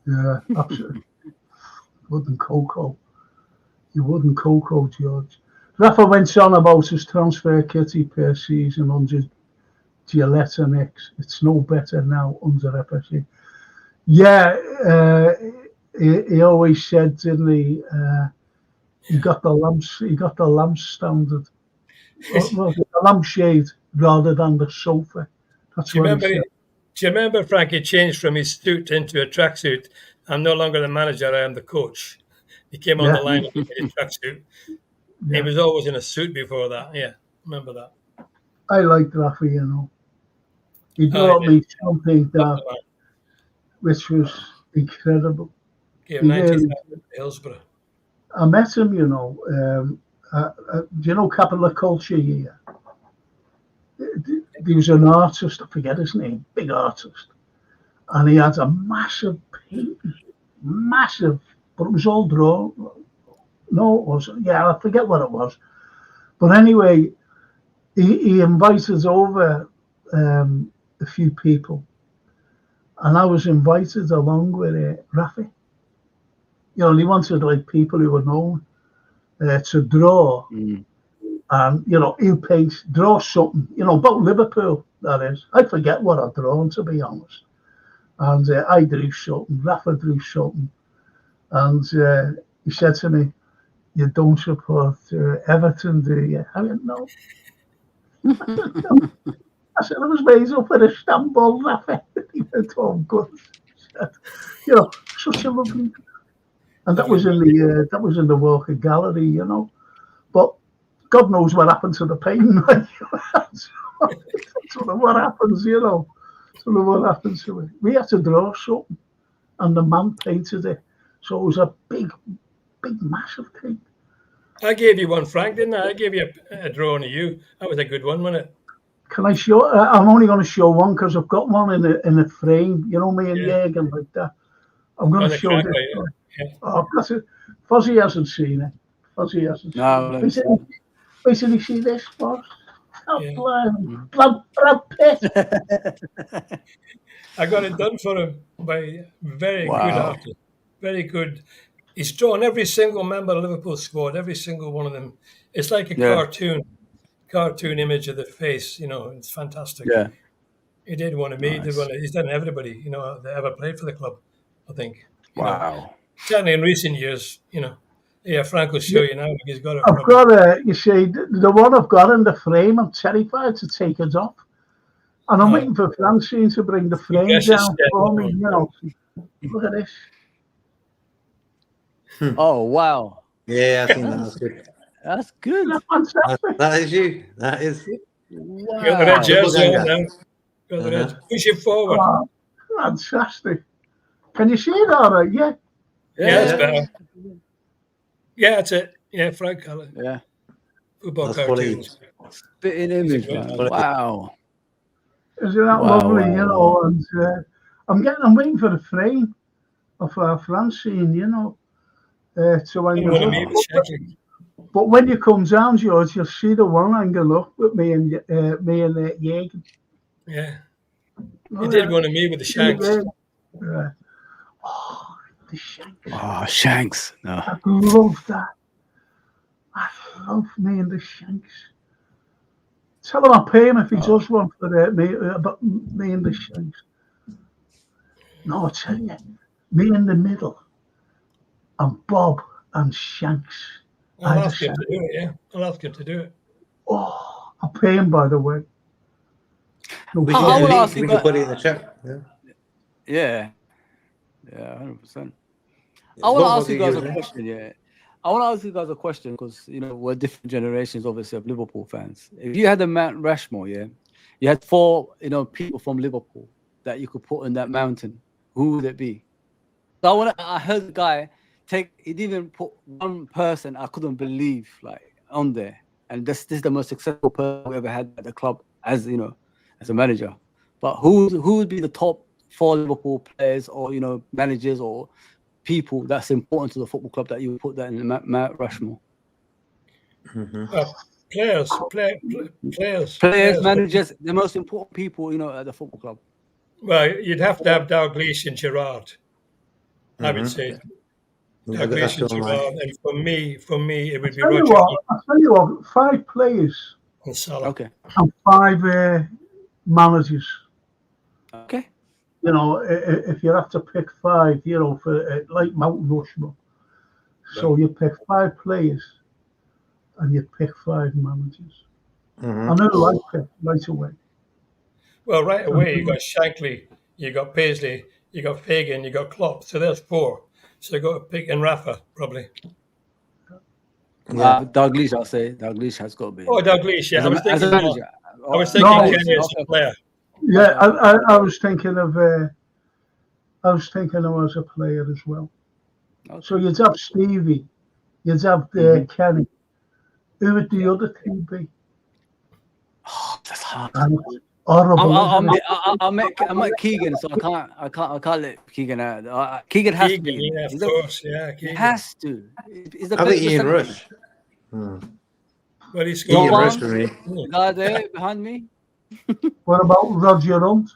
Yeah, absolutely. You wouldn't cocoa, George. Rafa went on about his transfer kitty per season under Gillette and X. It's no better now under FSG. Yeah, he always said, didn't he? He got the lamp standard. The lampshade rather than the sofa. That's what he said. Do you remember, Frank, he changed from his suit into a tracksuit? I'm no longer the manager, I am the coach. He came on the line in a tracksuit. He was always in a suit before that. Yeah, remember that. I liked Rafa, He brought me something which was incredible. Yeah, 19,000 Hillsborough. I met him, do you know Capital Culture here? He was an artist, I forget his name, big artist. And he had a massive painting, but it was all drawn. No, it wasn't. Yeah, I forget what it was. But anyway, he invited over a few people. And I was invited along with Rafi. He wanted people who were known to draw. And, he'll paint, draw something, about Liverpool, that is. I forget what I'd drawn, to be honest. And I drew something, Rafa drew something. And he said to me, you don't support Everton, do you? I went, no. I said, I was raised up in Istanbul, Rafa. He went, oh, good. You know, such a lovely. And that was in the Walker Gallery, you know. But God knows what happened to the painting. That's sort of what happens, you know. Sort of what happened to it. We had to draw something, and the man painted it. So it was a big, massive thing. I gave you one, Frank, didn't I? I gave you a drawing of you. That was a good one, wasn't it? Can I show? I'm only going to show one because I've got one in a frame. You know, me and Jürgen like that. I'm going to show this. Yeah. Oh, that's it. Fozzie hasn't seen it. Fozzie hasn't seen it. Basically, see this, boss? Brad Pitt. I got it done for him by a very good artist. Very good. He's drawn every single member of Liverpool squad, every single one of them. It's like a cartoon image of the face. You know, it's fantastic. Yeah. He did one of me. Nice. He's done everybody. You know, that ever played for the club. I think. Wow. Certainly in recent years, you know. Yeah, Frank will show you now. He's got it. I've got you see, the one I've got in the frame, I'm terrified to take it off. And I'm waiting for Francine to bring the frame down for me, you know. Look at this. Oh, wow. Yeah, I think that's good. That's good. That's fantastic. That is you. That is. Wow. Got the red jersey on now. Got the red. Push it forward. Oh, fantastic. Can you see it all right? Yeah. Yeah, that's better. Yeah, that's it. Yeah, Frank Carlyle. Yeah. Football cartoons. Spitting image, man. Wow. Isn't that lovely, you know? And I'm waiting for the frame of Francine, you know, to hang up. But when you come down, George, you'll see the one hanging up with me and Jürgen. Yeah. You did one of me with the Shanks. Yeah. Oh, the Shanks. Oh, Shanks. No. I love that. I love me and the Shanks. Tell him I'll pay him if he does one for me and the Shanks. No, I tell you, me in the middle, and Bob and Shanks. I'll ask him to do it, yeah. I'll ask him to do it. Oh, I'll pay him, by the way. We can put it in the chat. Yeah. Yeah, 100%. I want to ask you guys a question, I want to ask you guys a question because, you know, we're different generations, obviously, of Liverpool fans. If you had a Mount Rushmore, you had 4, you know, people from Liverpool that you could put in that mountain, who would it be? So I heard the guy he didn't even put one person I couldn't believe, like, on there. And this is the most successful person we ever had at the club as, you know, as a manager. But who would be the top 4 Liverpool players or, you know, managers or people that's important to the football club that you would put that in the Mount Rushmore? Players, managers, the most important people, you know, at the football club. Well, you'd have to have Dalglish and Gerrard. I would say Dalglish and Gerrard, and for me, it would be Roger. I'll tell you what, 5 players. And Salah. Okay. And 5 managers. Okay. You know, if you have to pick 5, you know, for like Mount Rushmore. So you pick 5 players and you pick 5 managers. I know who I pick right away. Well, right away, you got Shankly, you got Paisley, you got Fagan, you got Klopp. So there's 4. So you got to pick in Rafa, probably. Dalglish, I'll say. Dalglish has got to be. Oh, Dalglish, yeah. As a manager. I was thinking Kenny as a player. Yeah, I was thinking of him as a player as well. Okay. So you'd have Stevie, you'd have Kenny. Who would the other 2 be? Oh, that's hard. I'm at Keegan, so I can't let Keegan out. Keegan has to be. Yeah, of course, yeah. Keegan. He has to. I think Ian Rush. Well, he's Ian Rush for me. Guy there behind me. What about Roger Hunt?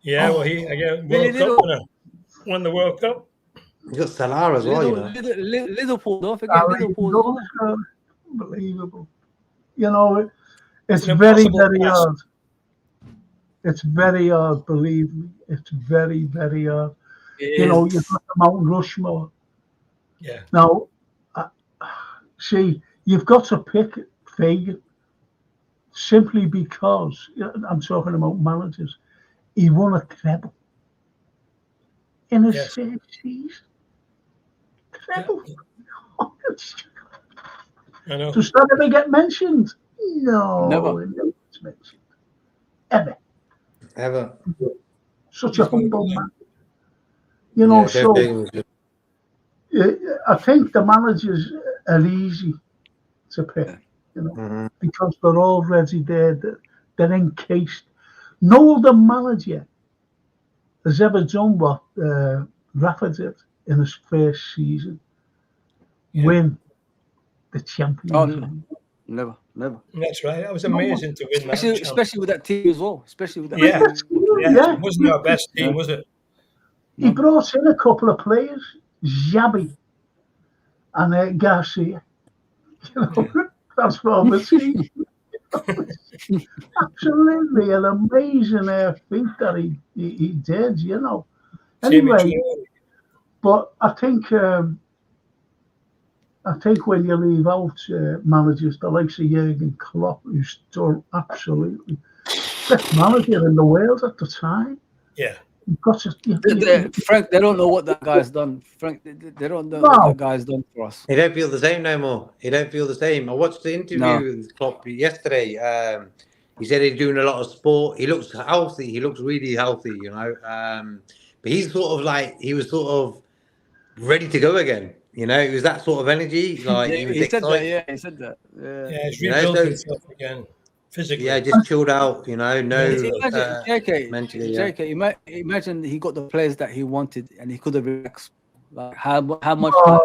Yeah, well, he again World Cup winner, won the World Cup. You got Salah as well, you know. Liverpool, don't forget Liverpool. Unbelievable. You know, it's very, very hard. It's very hard, believe me. It's very, very hard. You know, you've got the Mount Rushmore. Yeah. Now, see, you've got to pick Fagan. simply because I'm talking about managers. He won a treble in his Yes. first season. Yeah. Treble. I know. Does that ever get mentioned? No, Never. it never gets mentioned. Ever. Such He's a got a humble good man. You know, Yeah, Joe so Fagan was good. I think the managers are easy to pick, Yeah. Mhm. because they're already there. They're encased. No other manager has ever done what Rafa did in his first season. Yeah. Win the Oh, Champions no. League. Never. That's right. That was No one. amazing to win that challenge. Especially with that team as well. Especially with that Yeah. team. Yeah. Yeah. It wasn't our best team, was it? He No. brought in a couple of players, Xabi and Garcia. Transform the team. Absolutely an amazing feat that he did, Jamie Anyway, Traore. but I think when you leave out managers, the likes of Jurgen Klopp, who's done absolutely best manager in the world at the time. Yeah. You've got to, Frank, they don't know what that guy's done. Frank, they don't know No. what that guy's done for us. He don't feel the same no more. He don't feel the same. I watched the interview No. with Klopp yesterday. He said he's doing a lot of sport. He looks healthy. He looks really healthy, But he's he was sort of ready to go again. It was that sort of energy. Like he was He said that. excited. Yeah, he said that. Yeah. He's You know, rebuilt so- himself again physically. Yeah, just chilled out. No. Mentally. Imagine, mentally, yeah. JK, imagine he got the players that he wanted and he could have relaxed. Like how much,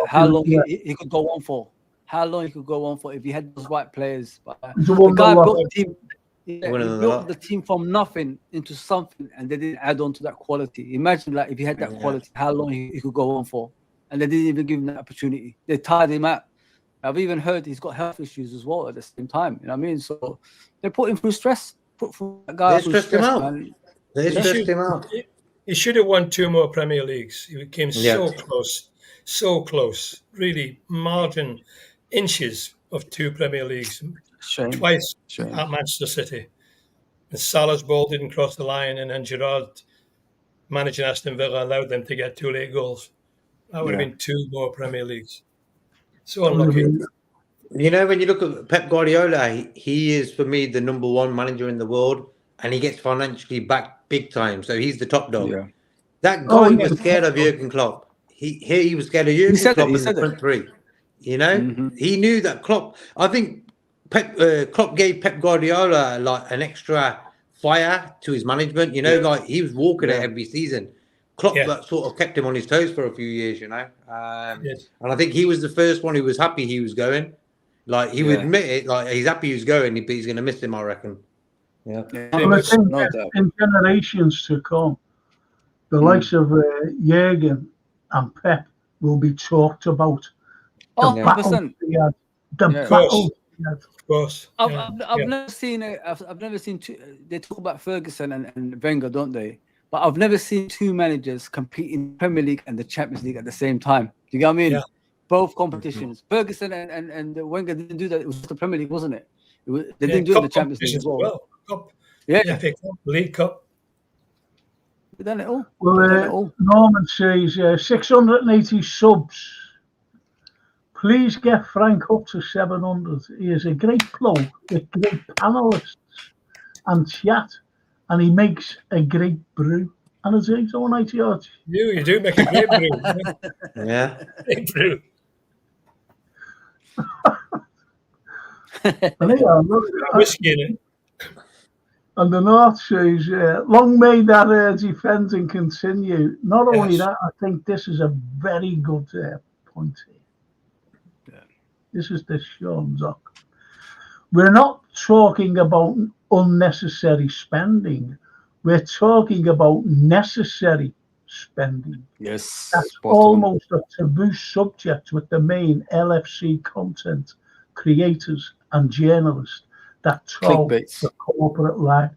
how long yeah. he could go on for. How long he could go on for if he had those right players. But, He's a the wonder guy what- built the team. He Winning a built lot. the team from nothing into something, and they didn't add on to that quality. Imagine like if he had that Yeah. quality, how long he could go on for, and they didn't even give him that opportunity. They tired him out. I've even heard he's got health issues as well at the same time. You know what I mean? So they put him through stress. Put that guy They through stressed him stress, out. man. They He stressed should- him out. He should have won 2 more Premier Leagues. He came Yeah. so close. Really, margin, inches of 2 Premier Leagues. Shame. Twice Shame. at Manchester City. And Salah's ball didn't cross the line, and then Gerrard, managing Aston Villa, allowed them to get 2 late goals. That would have Yeah. been 2 more Premier Leagues. So unlucky. When you look at Pep Guardiola, he is for me the number one manager in the world, and he gets financially back big time. So he's the top dog. Yeah. That guy yeah. was scared of Jurgen Klopp. He was scared of Jurgen said it, Klopp he in the said it. front three. Mhm. He knew that Klopp. I think Klopp gave Pep Guardiola like an extra fire to his management. Like he was walking it Yeah. every season. Klopp Yeah. sort of kept him on his toes for a few years. Yes. And I think he was the first one who was happy he was going. Like he would Yeah. admit it, like he's happy he's going, but he's going to miss him, I reckon. Yeah. And I think No doubt. in generations to come, the likes of Jurgen and Pep will be talked about. The Oh, battles 100%. they had. The Yeah. battles they had. Of course. I've Yeah. never seen it. I've never seen two. They talk about Ferguson and Wenger, don't they? But I've never seen two managers compete in the Premier League and the Champions League at the same time. Do you get what I mean? Yeah. Both competitions. Ferguson and Wenger didn't do that. It was just the Premier League, wasn't it? They Yeah, didn't do it in the cup Champions League competitions as well. Cup, Yeah, FA Cup, League Cup. they've done it all. Well, They've done it all. Norman says 680 subs. Please get Frank up to 700. He is a great bloke with great panelists and chat, and he makes a great brew. And it's his own idea. You do make a great brew. Yeah. Great brew. Whiskey in it. And the North says, long may that defending continue. Not only Yes. that, I think this is a very good point here. Yeah. This is the Sean Zock. We're not talking about unnecessary spending. We're talking about necessary spending. Yes. That's spot on. almost a taboo subject with the main LFC content creators and journalists that told Clickbaits. the corporate life.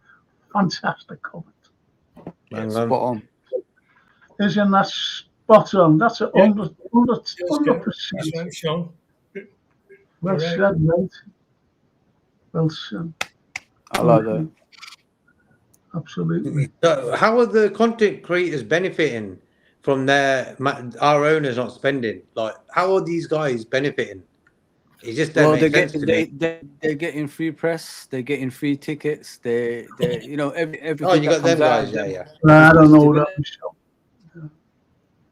Fantastic comment. Spot on. Isn't that spot on? That's a Yeah. 100%. That's right, Sean. Well Correct. said, mate. Well said. I like that. Absolutely. So how are the content creators benefiting from our owners not spending? Like, how are these guys benefiting? It just don't make sense to me. They're getting free press. They're getting free tickets. They everything Oh, you that got them comes out guys, of yeah, them yeah. I don't know positive, that, innit? Michelle.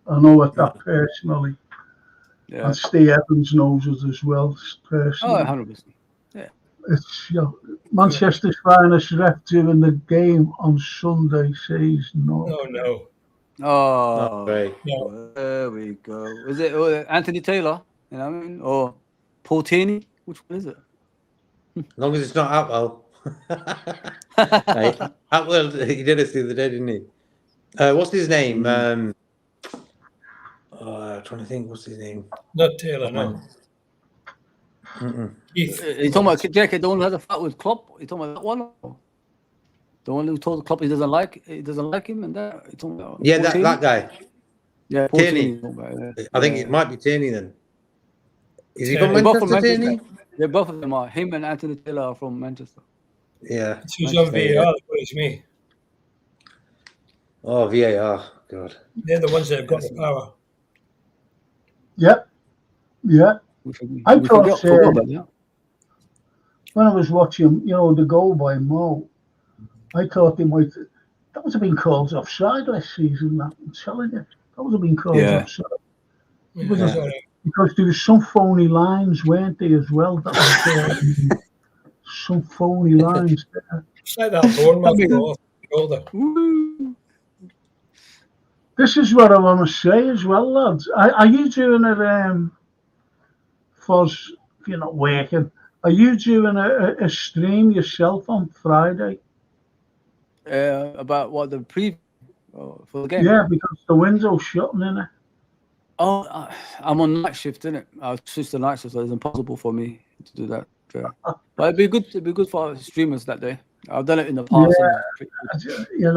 I know it that personally. Yeah. And Steve Evans knows it as well, Oh, personally. 100%. Yeah. It's Manchester's finest ref during the game on Sunday says no. No. Oh, great. No. there we go. Is it Anthony Taylor? You know what I mean? Or Paul Tierney? Which one is it? As long as it's not Atwell. Hey, Atwell, he did us the other day, didn't he? What's his name? I'm trying to think. What's his name? Not Taylor, no. Keith. You talking about Jack, the one who had a fight with Klopp? You talking about that one? The one who told Klopp he doesn't like him and that? You talking about Yeah, Paul that guy. Yeah, Paul Tierney. Tierney. I think it might be Tierney then. Is he from Tierney. They're both from Manchester, Manchester. Tierney? Yeah, both of them are. Him and Anthony Taylor are from Manchester. Yeah. Who's on VAR? It's me. Oh, VAR. God. They're the ones that have got the power. Yeah. I We thought forgot about that. when I was watching, the goal by Mo, I thought that would have been called offside last season. I'm telling you, that would have been called offside. Yeah. Because there was some phony lines, weren't there, as well? That was some phony lines there. It's like that Bournemouth goal. This is what I want to say as well, lads. Are you doing it, Foz, if you're not working, are you doing a stream yourself on Friday? About what the preview for the game? Yeah, because the window's shutting, innit? Oh, I'm on night shift, innit? I'll switch to night shift, so it's impossible for me to do that. But it'd be good. It'd be good for streamers that day. I've done it in the past. Yeah,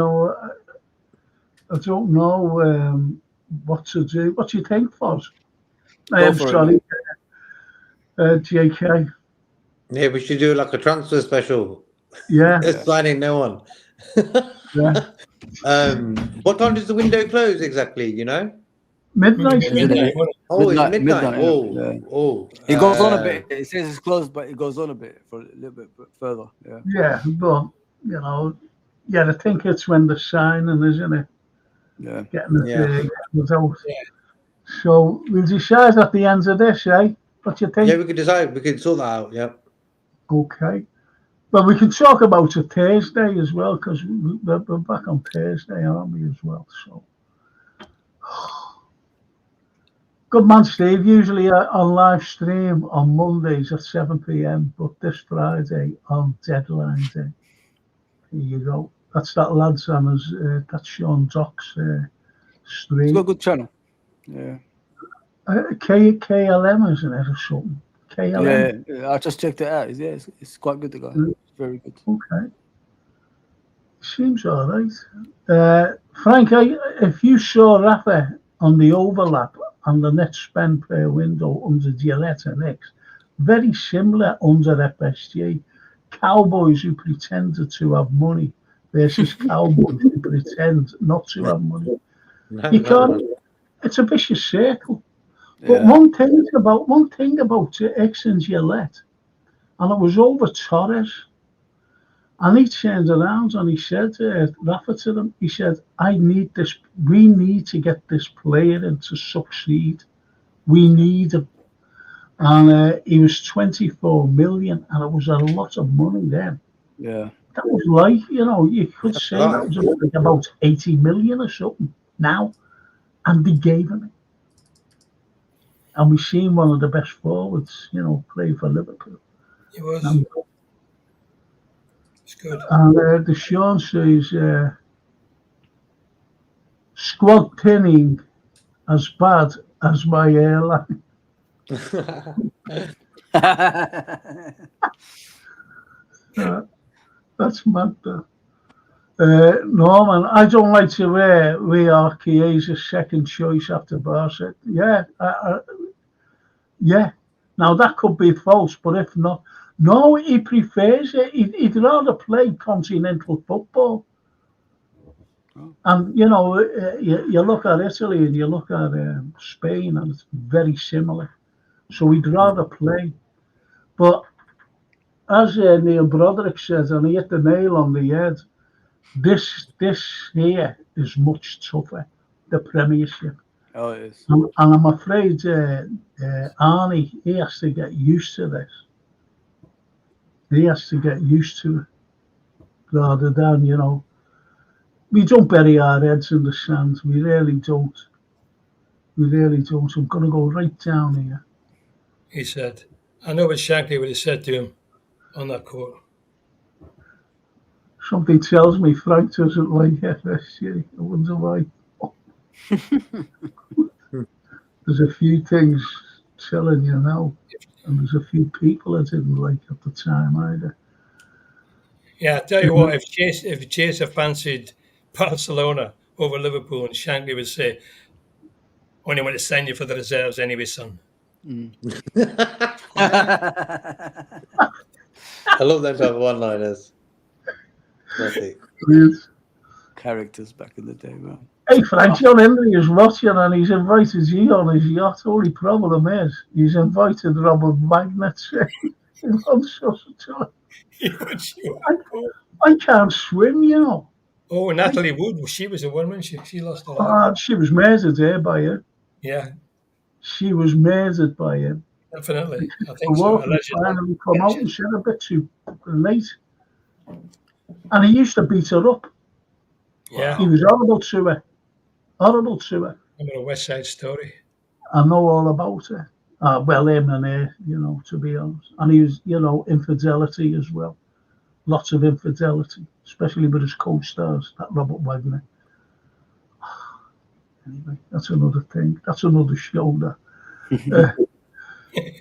I don't know what to do. What do you think, Foz? I'm sorry, JK. Yeah, we should do like a transfer special. Yeah. Signing no one. Yeah. What time does the window close exactly? Midnight. Oh, it's midnight. Oh. It goes on a bit. It says it's closed, but it goes on a bit for a little bit further. Yeah. Yeah, but I think it's when the signing, isn't it? Yeah. Getting it out. Yeah. So we'll decide at the end of this, eh? What do you think? Yeah, we could decide. We could sort that out. Yeah. Okay. Well, we can talk about it Thursday as well, because we're back on Thursday, aren't we, as well? So, good man, Steve. Usually on live stream on Mondays at 7 p.m, but this Friday on Deadline Day. Here you go. That's that lad's on his, that's Sean Dock's stream. It's got a good channel. Yeah. KLM, isn't it, or something? KLM. Yeah, I just checked it out. Yeah, it's quite good, the guy. It's very good. Okay. Seems all right. Frank, if you saw Rafa on the overlap on the net spend per window under Gillette and X, very similar under FSG. Cowboys who pretended to have money versus cowboys who pretend not to have money. You can't. It's a vicious circle. But one thing about X and Gillette, and it was over Torres, and he turned around and he said, Rafa to them, he said, we need to get this player in to succeed. We need him. And he was 24 million, and it was a lot of money then. Yeah. That was like, you could say that was like about 80 million or something now. And they gave him it. And we've seen one of the best forwards, play for Liverpool. It was. It's good. And the Sean says, squad thinning as bad as my airline. That's mad. Norman, I don't like to wear. We are Chiesa's second choice after Barca. Yeah, yeah. Now that could be false, but if not, No, he prefers it. He'd rather play continental football. Oh. And, you know, you look at Italy and you look at Spain, and it's very similar. So he'd rather play. But as Neil Broderick says, and he hit the nail on the head, this here is much tougher, the Premiership. Oh, it is. And I'm afraid Arnie, he has to get used to this. He has to get used to it. Rather than, you know, we don't bury our heads in the sand. We really don't. We really don't. I'm going to go right down here. He said. I know what Shankly would have said to him on that court. Something tells me Frank doesn't like FSG. I wonder why. There's a few things telling you now, and there's a few people I didn't like at the time either. Yeah, I tell you what, if Chiesa fancied Barcelona over Liverpool, and Shankly would say, only want to send you for the reserves anyway, son. Mm. I love them type of one-liners. Classic. Yes. Characters back in the day, man. Hey, Frank, John Henry is watching and he's invited you on his yacht. Only problem is he's invited Robert Wagner to on Sussex. I can't swim, you know. Oh, Natalie Wood, she was a woman. She lost a lot. She was murdered there by him. Yeah, She was murdered by him. definitely. I The think so. water finally come out and she had a bit too late. And he used to beat her up. Yeah, He was horrible to her. Horrible to her. remember a West Side Story. I know all about her. Well, him and her, you know, to be honest. And he was, you know, infidelity as well. Lots of infidelity, especially with his co-stars, that Robert Wagner. Anyway, that's another thing. That's another show. That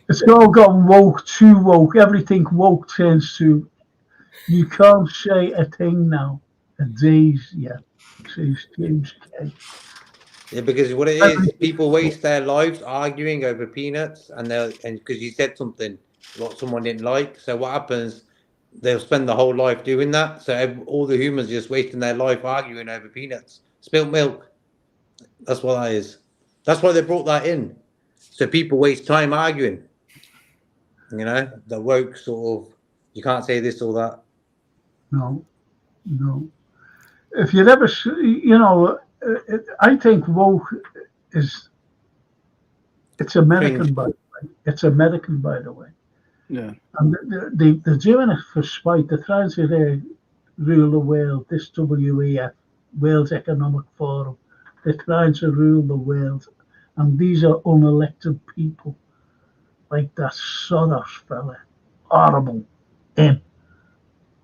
it's all gone woke, too woke. Everything woke turns to, you can't say a thing now. A days yet, says James K. Yeah, because what it is, people waste their lives arguing over peanuts, and because you said something what someone didn't like. So what happens? They'll spend the whole life doing that. So all the humans just wasting their life arguing over peanuts, spilt milk. That's what that is. That's why they brought that in. So people waste time arguing. You know, the woke sort of, you can't say this or that. No. If you ever, you know, I think woke is, it's American, by the way. It's American, by the way. Yeah. And they're doing it for spite. They're trying to rule the world, this WEF, World Economic Forum. They're trying to rule the world. And these are unelected people. Like that Soros fella. Horrible.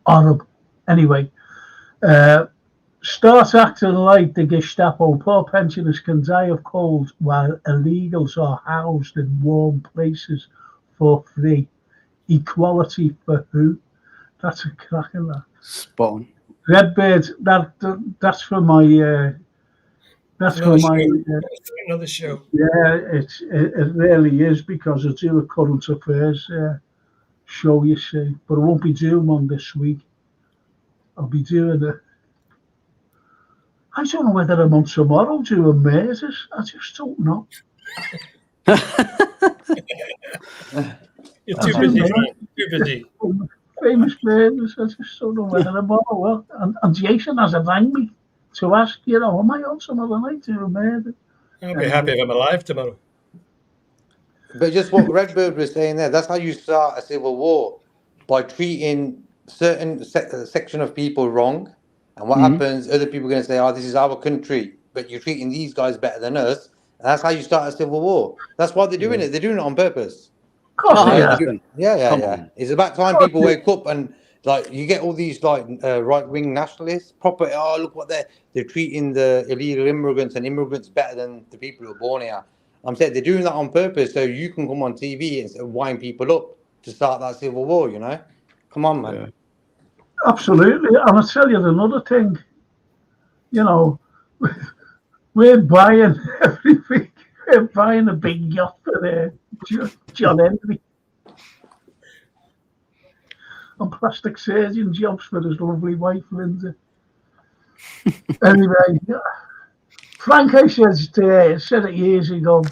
Horrible. Anyway, start acting like the Gestapo. Poor pensioners can die of cold while illegals are housed in warm places for free. Equality for who? That's a cracker, that. Spot on. Redbird, that's for my... that's for my... another show. Yeah, it really is, because I do a current affairs show, you see. But I won't be doing one this week. I'll be doing it. I don't know whether I'm on tomorrow doing murders. I just don't know. You're too busy, man. Too busy. Famous murders. I just don't know whether I'm on or what. And Jason hasn't rang me to ask, you know, am I on tomorrow night doing murder? I'll be happy if I'm alive tomorrow. But just what Redbird was saying there, that's how you start a civil war, by treating certain section of people wrong. And what happens, other people are going to say, oh, this is our country, but you're treating these guys better than us. And that's how you start a civil war. That's why they're doing it. They're doing it on purpose. Of course, Yeah. It's about time people wake up, and like you get all these like right-wing nationalists, proper. Oh, look what they're treating the illegal immigrants and immigrants better than the people who are born here. I'm saying they're doing that on purpose, so you can come on TV and wind people up to start that civil war. You know, come on, man. Yeah. Absolutely. And I'll tell you another thing. You know, we're buying everything. We're buying a big yacht for John Henry. on plastic surgeon jobs for his lovely wife, Lindsay. Anyway, Frank, I said it years ago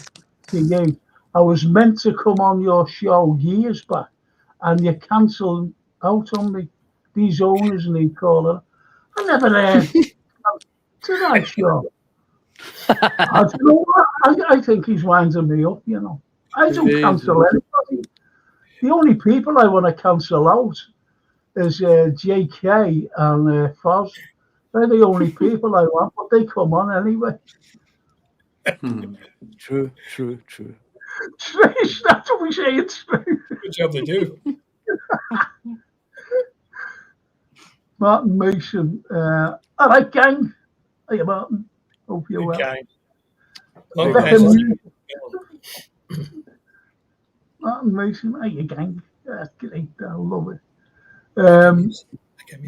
to you. I was meant to come on your show years back, and you cancelled out on me. These owners, and they call it. I never heard tonight's show. I don't know what, I think he's winding me up, you know. I don't cancel anybody. The only people I want to cancel out is JK and Foz. They're the only people I want, but they come on anyway. True. Strange, that's what we say, it's true. Good job they do. Martin Mason. All right, gang. Hey, Martin. Hope you're well. Gang. Martin Mason. Hey, gang. That's great. I love it.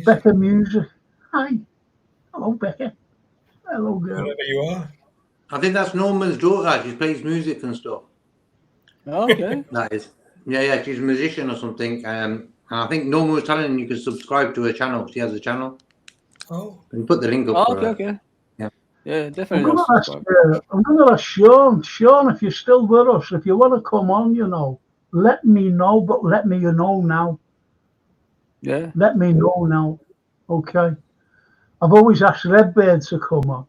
Becca Music. Hi. Hello, Becca. Hello, girl. Wherever you are. I think that's Norman's daughter. She plays music and stuff. Okay. That is. Yeah, she's a musician or something. And I think Norman was telling him you can subscribe to her channel. She has a channel. Oh. And put the link up for her. Okay. Yeah, I'm definitely. going to ask Sean. Sean, if you're still with us, if you want to come on, you know, let me know, but let me know now. Yeah. Let me know now. Okay. I've always asked Redbird to come on.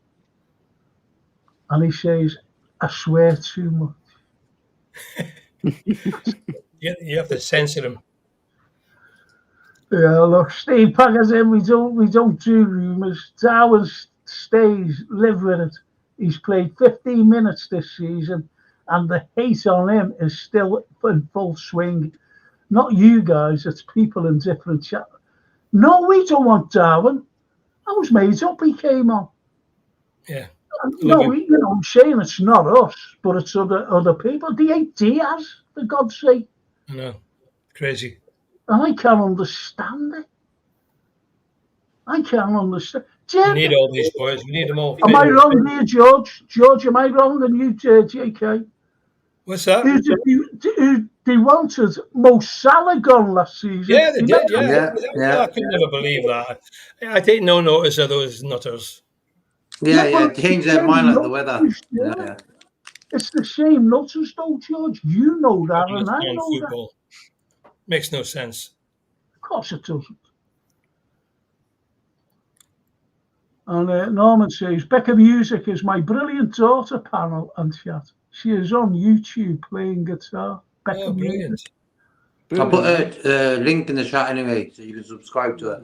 And he says, I swear too much. You have to censor him. Yeah, look, Steve Packers in, we don't do rumours. Darwin stays, live with it. He's played 15 minutes this season, and the hate on him is still in full swing. Not you guys, it's people in different chat. No, we don't want Darwin. I was made up, he came on. Yeah. No, I'm saying it's not us, but it's other people. They hate Diaz, for God's sake. I know. Crazy. And I can't understand it. I can't understand. We need all these boys. We need them all. Am I wrong here, George? George, am I wrong? And you, JK? What's that? They wanted Mo Salah gone last season. Yeah, they did. Yeah. Yeah. I could never believe that. I take no notice of those nutters. Yeah, change their mind like the weather. Yeah. It's the same nutters, though, George. You know that, and I know football. Makes no sense. Of course it doesn't. And Norman says, Becca Music is my brilliant daughter panel and chat. She is on YouTube playing guitar. Becca Music. I'll put a link in the chat anyway, so you can subscribe to it.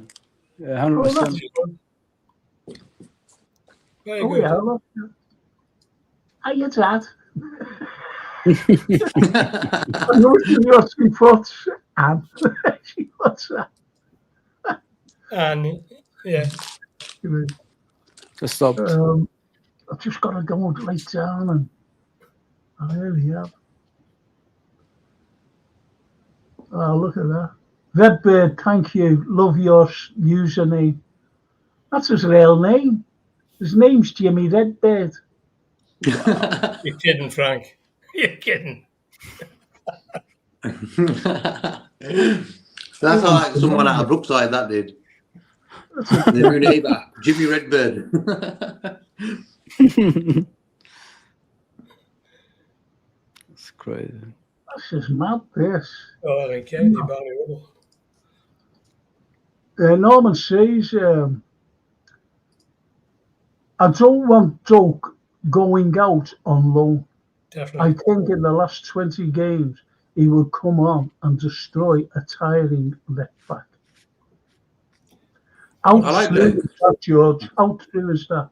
Yeah, 100%. Very good. Yeah, look. Hiya, Dad. I know she puts Anne. She puts that. And yeah. Just stop. I've just got to go and lay down, and I really have. Oh, look at that. Redbird, thank you. Love your username. That's his real name. His name's Jimmy Redbird. You're kidding, Frank. You're kidding. That's like someone out of Brookside that did. The new neighbour, Jimmy Redbird. That's crazy. That's just mad, this. Oh, I can't Norman says, I don't want Doak going out on loan. Definitely. I think in the last 20 games, he will come on and destroy a tiring left back. How true is that, George? How true is that?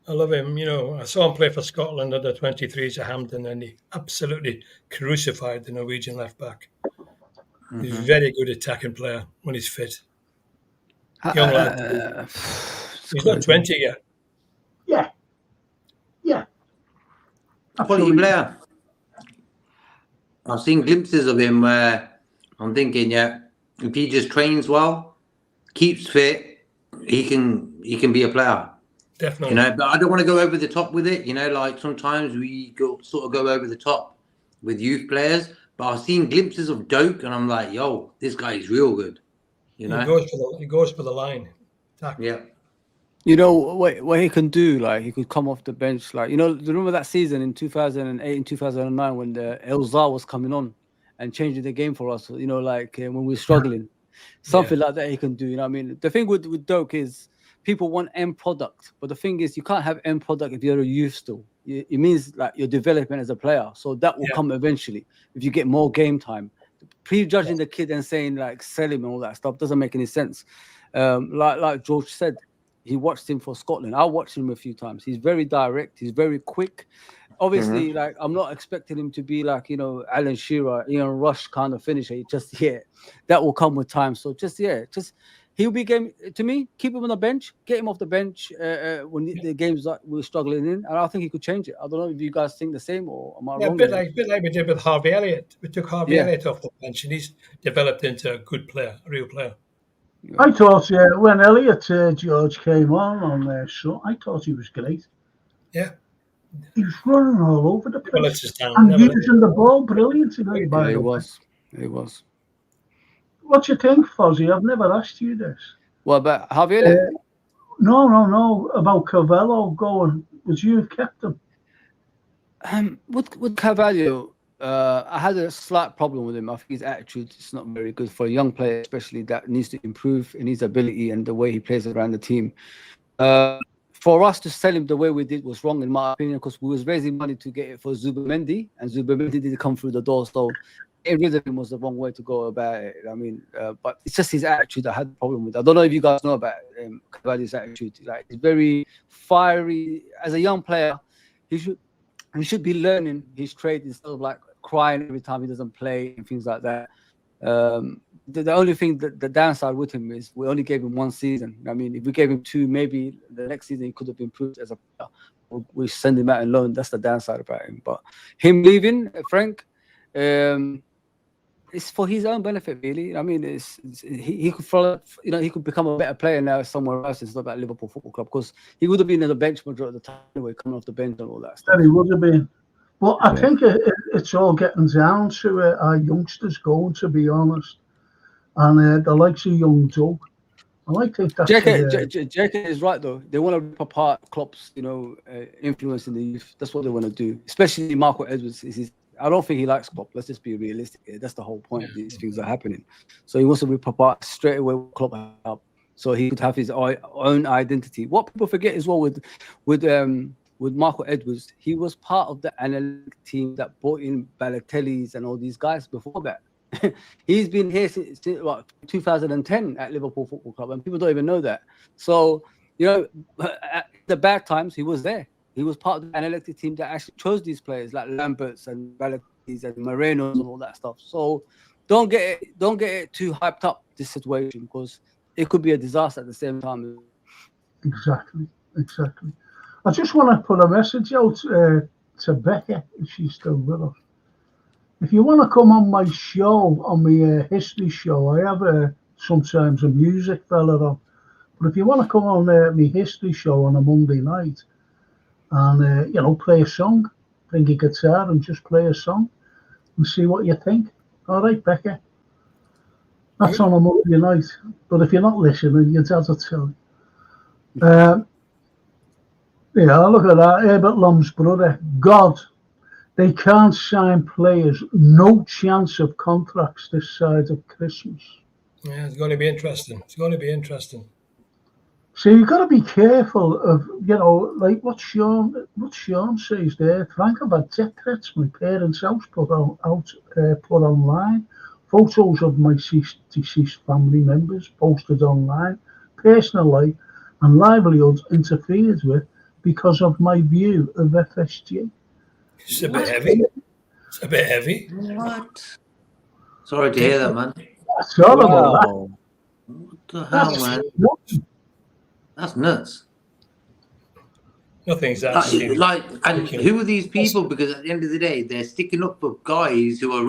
I love him. You know, I saw him play for Scotland under 23s at Hampden, and he absolutely crucified the Norwegian left back. He's a very good attacking player when he's fit. Young lad. He's not 20 yet. Yeah. Quality player. I've seen glimpses of him where I'm thinking, if he just trains well, keeps fit, he can be a player. Definitely. But I don't want to go over the top with it. Like sometimes we go over the top with youth players. But I've seen glimpses of Doak, and I'm like, yo, this guy is real good. You know, he goes for the line. Tackle. yeah. You know what he can do? Like he could come off the bench. Like remember that season in 2008 and 2009 when the Elzar was coming on and changing the game for us. Like when we were struggling, something like that he can do. You know what I mean? The thing with Doak is people want end product, but the thing is you can't have end product if you're a youth still. It means like your development as a player. So that will come eventually if you get more game time. Prejudging the kid and saying like sell him and all that stuff doesn't make any sense. Like George said. He watched him for Scotland. I watched him a few times. He's very direct. He's very quick. Obviously, like I'm not expecting him to be like Alan Shearer, Rush kind of finisher just yet. That will come with time. So just he'll be game to me. Keep him on the bench. Get him off the bench when the games that we're struggling in, and I think he could change it. I don't know if you guys think the same or am I wrong? A bit like we did with Harvey Elliott. We took Harvey Elliott off the bench, and he's developed into a good player, a real player. I thought when Elliot George came on there, so I thought he was great. Yeah, he was running all over the place and using the ball brilliantly. He was. What do you think, Fozzie? I've never asked you this. What about Javier? No. About Carvalho going. Would you have kept him? With Carvalho, I had a slight problem with him. I think his attitude is not very good for a young player, especially that needs to improve in his ability and the way he plays around the team. For us to sell him the way we did was wrong, in my opinion, because we was raising money to get it for Zubimendi, and Zubimendi didn't come through the door. So getting rid of him was the wrong way to go about it. I mean, but it's just his attitude I had a problem with. I don't know if you guys know about Carvalho's attitude. Like, he's very fiery. As a young player, he should be learning his trade instead of like crying every time he doesn't play and things like that. The only thing that the downside with him is we only gave him 1 season. I mean, if we gave him 2, maybe the next season he could have improved as a player. We send him out on loan. That's the downside about him. But him leaving, Frank, it's for his own benefit, really. I mean, he could follow. He could become a better player now somewhere else. It's not about Liverpool Football Club, because he would have been in the bench majority of the time anyway, coming off the bench and all that stuff. Yeah, he would have been. Well, I think it's all getting down to our youngsters going, to be honest, and the likes of young Doug. I think that's JK is right though. They want to rip apart Klopp's, influence in the youth. That's what they want to do. Especially Marco Edwards. I don't think he likes Klopp. Let's just be realistic here. That's the whole point. These things are happening. So he wants to rip apart straight away what Klopp up, so he could have his own identity. What people forget as well with Marco Edwards, he was part of the analytic team that brought in Balotelli's and all these guys before that. He's been here since 2010 at Liverpool Football Club, and people don't even know that. So, at the bad times, he was there. He was part of the analytic team that actually chose these players like Lamberts and Balotelli's and Morenos and all that stuff. So, don't get it too hyped up, this situation, because it could be a disaster at the same time. Exactly. I just want to put a message out to Becca, if she's still with us. If you want to come on my show, on my history show, I have sometimes a music fella on. But if you want to come on my history show on a Monday night and, play a song, bring a guitar and just play a song and see what you think. All right, Becca? That's on a Monday night. But if you're not listening, your dad will tell you. Look at that. Herbert Lom's brother. God. They can't sign players. No chance of contracts this side of Christmas. Yeah, it's going to be interesting. So you've got to be careful of, like what Sean says there. Frank, about death threats my parents' house put online. Photos of my deceased family members posted online. Personal life and livelihoods interfered with because of my view of FSG. It's a bit heavy. What? Sorry to hear that, man. That's all about that. What the hell, man? That's nuts. Nothing's that and who are these people? Because at the end of the day, they're sticking up for guys who are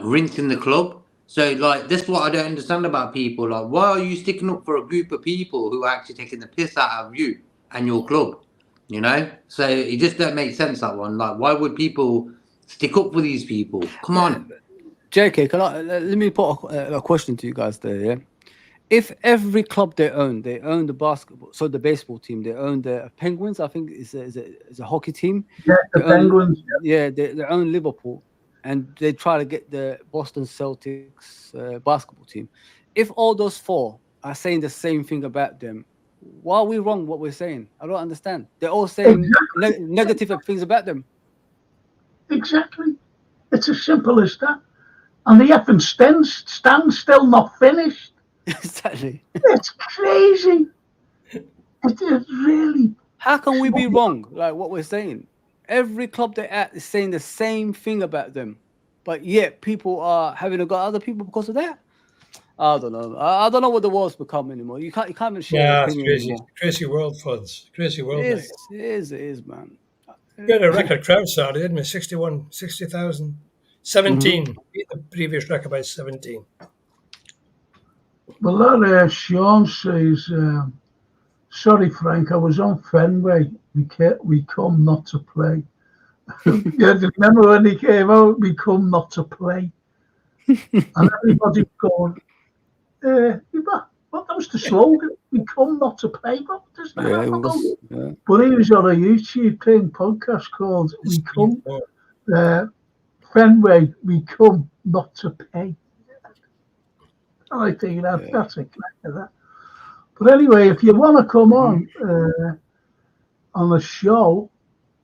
rinsing the club. So, this is what I don't understand about people. Like, why are you sticking up for a group of people who are actually taking the piss out of you and your club? So it just don't make sense, that one. Like, why would people stick up for these people? Come on. JK, let me put a question to you guys there, yeah? If every club they own the basketball, so the baseball team, they own the Penguins. I think is a hockey team. Yeah, the They own, Penguins. yeah, they own Liverpool, and they try to get the Boston Celtics basketball team. If all those four are saying the same thing about them, why are we wrong? What we're saying, I don't understand. They're all saying negative things about them. Exactly. It's as simple as that. And the effing stand still not finished. Exactly. It's crazy. It is really. How can we be wrong? Like what we're saying, every club they're at is saying the same thing about them, but yet people are having to go other people because of that. I don't know. I don't know what the world's become anymore. You can't even share your It's opinion crazy. anymore. Crazy world, Fuds. Crazy world. It is, man. We had a record crowd Saturday, didn't we? 60,000. 17. Beat the previous record by 17. Well, that Sean says, sorry, Frank, I was on Fenway. We come not to play. Yeah, do you remember when he came out? We come not to play. And everybody going, what? That was the slogan. We come not to play. What does that Yeah, it have to was. do? Yeah. But he was on a YouTube thing, podcast called We Come Fenway, we come not to pay. And I think that's a crack of that. But anyway, if you want to come on the show,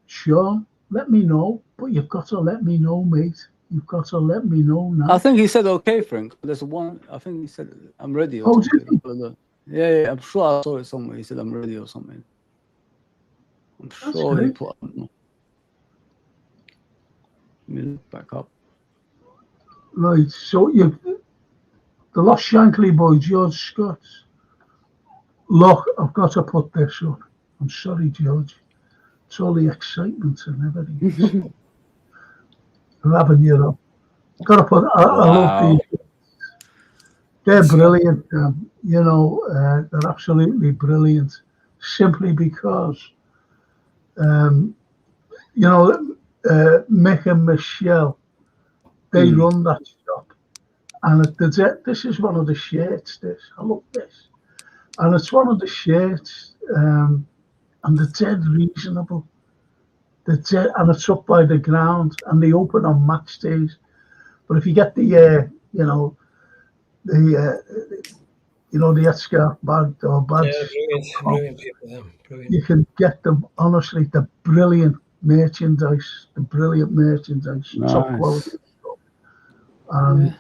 Sean, let me know. But you've got to let me know, mate. You've got to let me know now. I think he said okay, Frank. There's one. I think he said I'm ready or something. Yeah, I'm sure I saw it somewhere. He said I'm ready or something. I'm sure he put. Let me look back up. Right, so the Lost Shankly boy, George Scott. Look, I've got to put this up. I'm sorry, George. It's all the excitement and everything. I'm having you up. Got to put. I love these. They're brilliant. They're absolutely brilliant. Simply because, Mick and Michelle, they run that shop, and this is one of the shirts. I love this, and it's one of the shirts, and they're dead reasonable. And it's up by the ground, and they open on match days. But if you get the headscarf bag or bags, brilliant people. Brilliant. You can get them. Honestly, the brilliant merchandise, Nice. top quality stuff. And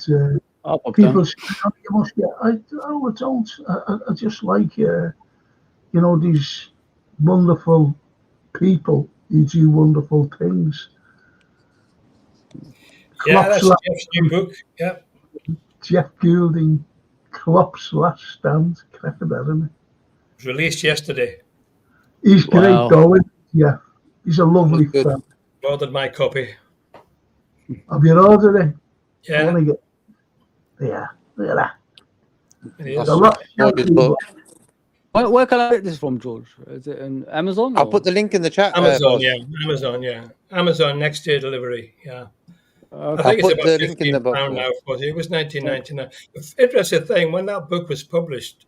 people say, "Oh, you must get." I don't. I just like these wonderful people who do wonderful things. Yeah, that's Jeff's new book. Yeah. Jeff Goulding, Klopp's Last Stand. Correct about him. It was released yesterday. He's great, though. Yeah, he's a lovely friend. Ordered my copy. Have you ordered it? Yeah. I want to get. Yeah, look at that. Where can I get this from, George? Is it on Amazon? I'll put the link in the chat. Amazon, Amazon next day delivery. Yeah. I think it's about £15 now. It was $19.99. The interesting thing, when that book was published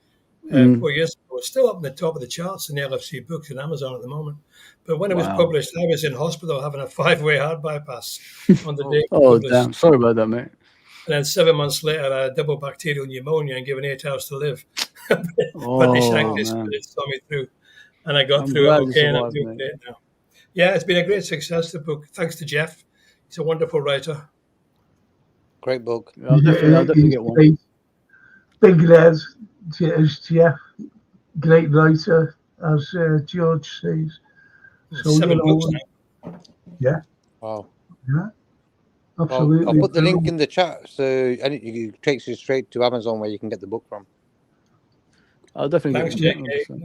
4 years ago, it's still up in the top of the charts in the LFC books in Amazon at the moment. But when it was published, I was in hospital having a 5-way heart bypass on the day. Oh, damn! Sorry about that, mate. And then 7 months later, I had double bacterial pneumonia and given 8 hours to live. But they shanked this, but it saw me through, and I got through it okay, and I'm doing great now. Yeah, it's been a great success, the book. Thanks to Jeff. He's a wonderful writer. Great book. I'll definitely get one. Big Les, Jeff, great writer, as George says. So, 7 books now. Yeah. Wow. Yeah. Absolutely. I'll put the link in the chat, so it takes you straight to Amazon where you can get the book from. I'll definitely get one.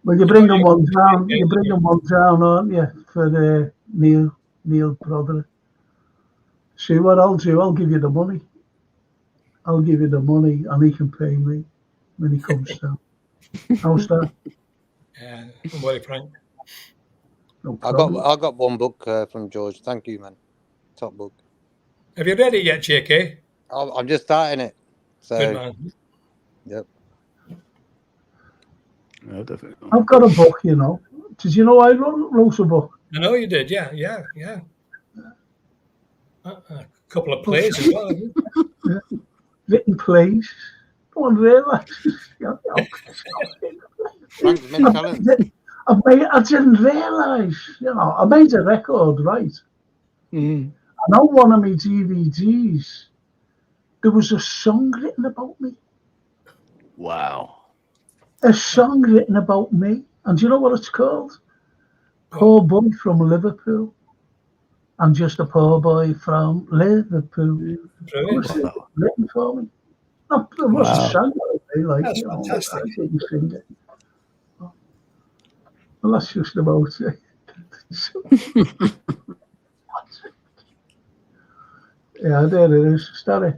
Well, you bring them one down. You bring them one down, aren't you, for Neil Broderick? See what I'll do? I'll give you the money. And he can pay me when he comes down. How's that? Yeah, don't worry, Frank. No I got one book from George. Thank you, man. Top book. Have you read it yet, JK? I'm just starting it. So good man. Yep. Yeah, definitely. I've got a book, you know. Did you know I wrote a book? I know you did. Yeah. A couple of plays as well. Haven't you? Written plays. No one realises. Frank's many talents. I didn't realise, you know, I made a record, right? Mm. And on one of my DVDs, there was a song written about me. Wow. A song written about me. And do you know what it's called? Poor Boy from Liverpool. I'm just a poor boy from Liverpool. Brilliant. Honestly, written for me. No, it wasn't Wow. sung by me, like, That's you know, fantastic. I didn't sing it. Well, that's just about it. Yeah, there it is. Starry.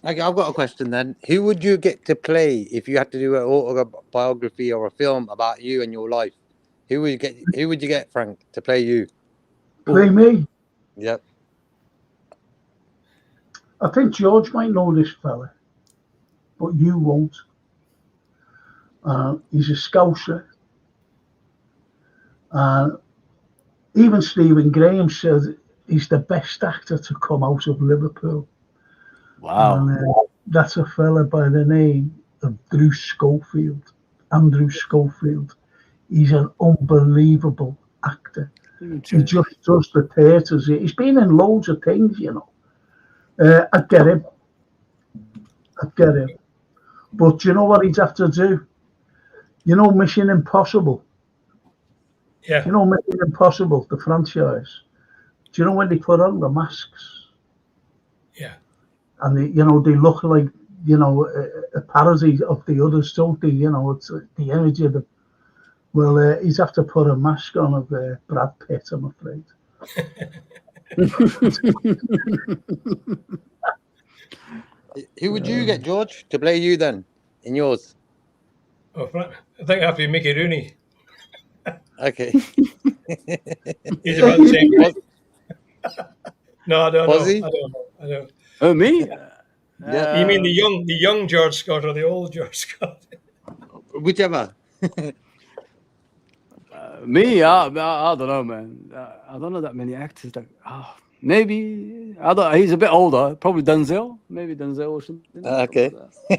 Okay, I've got a question then. Who would you get to play if you had to do an autobiography or a film about you and your life? Who would you get, Frank, to play you? Play me. Yep. I think George might know this fella, but you won't. He's a Scouser. Even Stephen Graham said he's the best actor to come out of Liverpool. Wow. And that's a fella by the name of Andrew Schofield. He's an unbelievable actor. He just does the theatres. He's been in loads of things, you know. I get him. But do you know what he'd have to do? You know Mission Impossible? Yeah. You know Mission Impossible, the franchise? Do you know when they put on the masks? Yeah. And they look like, a parody of the others, don't they? You know, it's the image of them. Well, he'd have to put a mask on of Brad Pitt, I'm afraid. Who would you get, George, to play you then in yours? Oh, Frank, I think I have to be Mickey Rooney. Okay. He's about the same height. No, I don't know. Fozzie? I don't. Oh, me? Yeah. You mean the young George Scott or the old George Scott? Whichever. Me? I don't know, man. I don't know that many actors. Maybe he's a bit older. Probably Denzel. Maybe Denzel or something. Okay.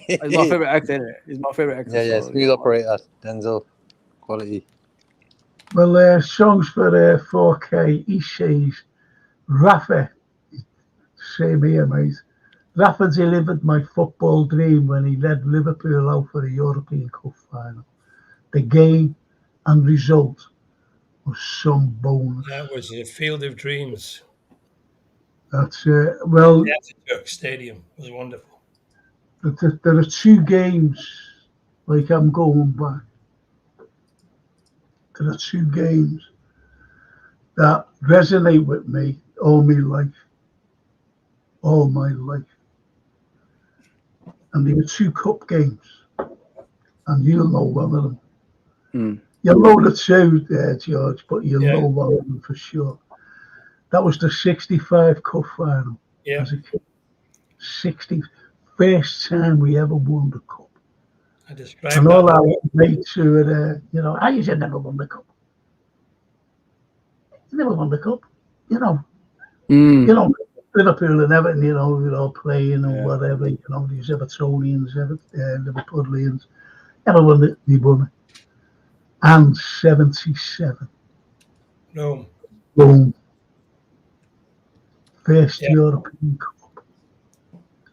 He's my favorite actor. He's my favorite actor. Yeah, so, smooth operator, Denzel, quality. Well, songs for 4K, he says, Rafa, same here, mate. Rafa delivered my football dream when he led Liverpool out for the European Cup final. The game and result was some bonus. That was a field of dreams. That's well. The Atatürk Stadium was wonderful. There are two games, like I'm going back. There are two games that resonate with me all my life. And they were two cup games, and you'll know one of them. You'll know the two there, George, but you'll know one of them for sure. That was the 65 cup final. Yeah. As a kid. 60, first time we ever won the cup. I described and all that. our mates who were there, I said never won the cup. Never won the cup. Liverpool and Everton, we were all playing or whatever, these Evertonians, Liverpudlians. Never won it, they won it. And 77. No. Boom. First European Cup.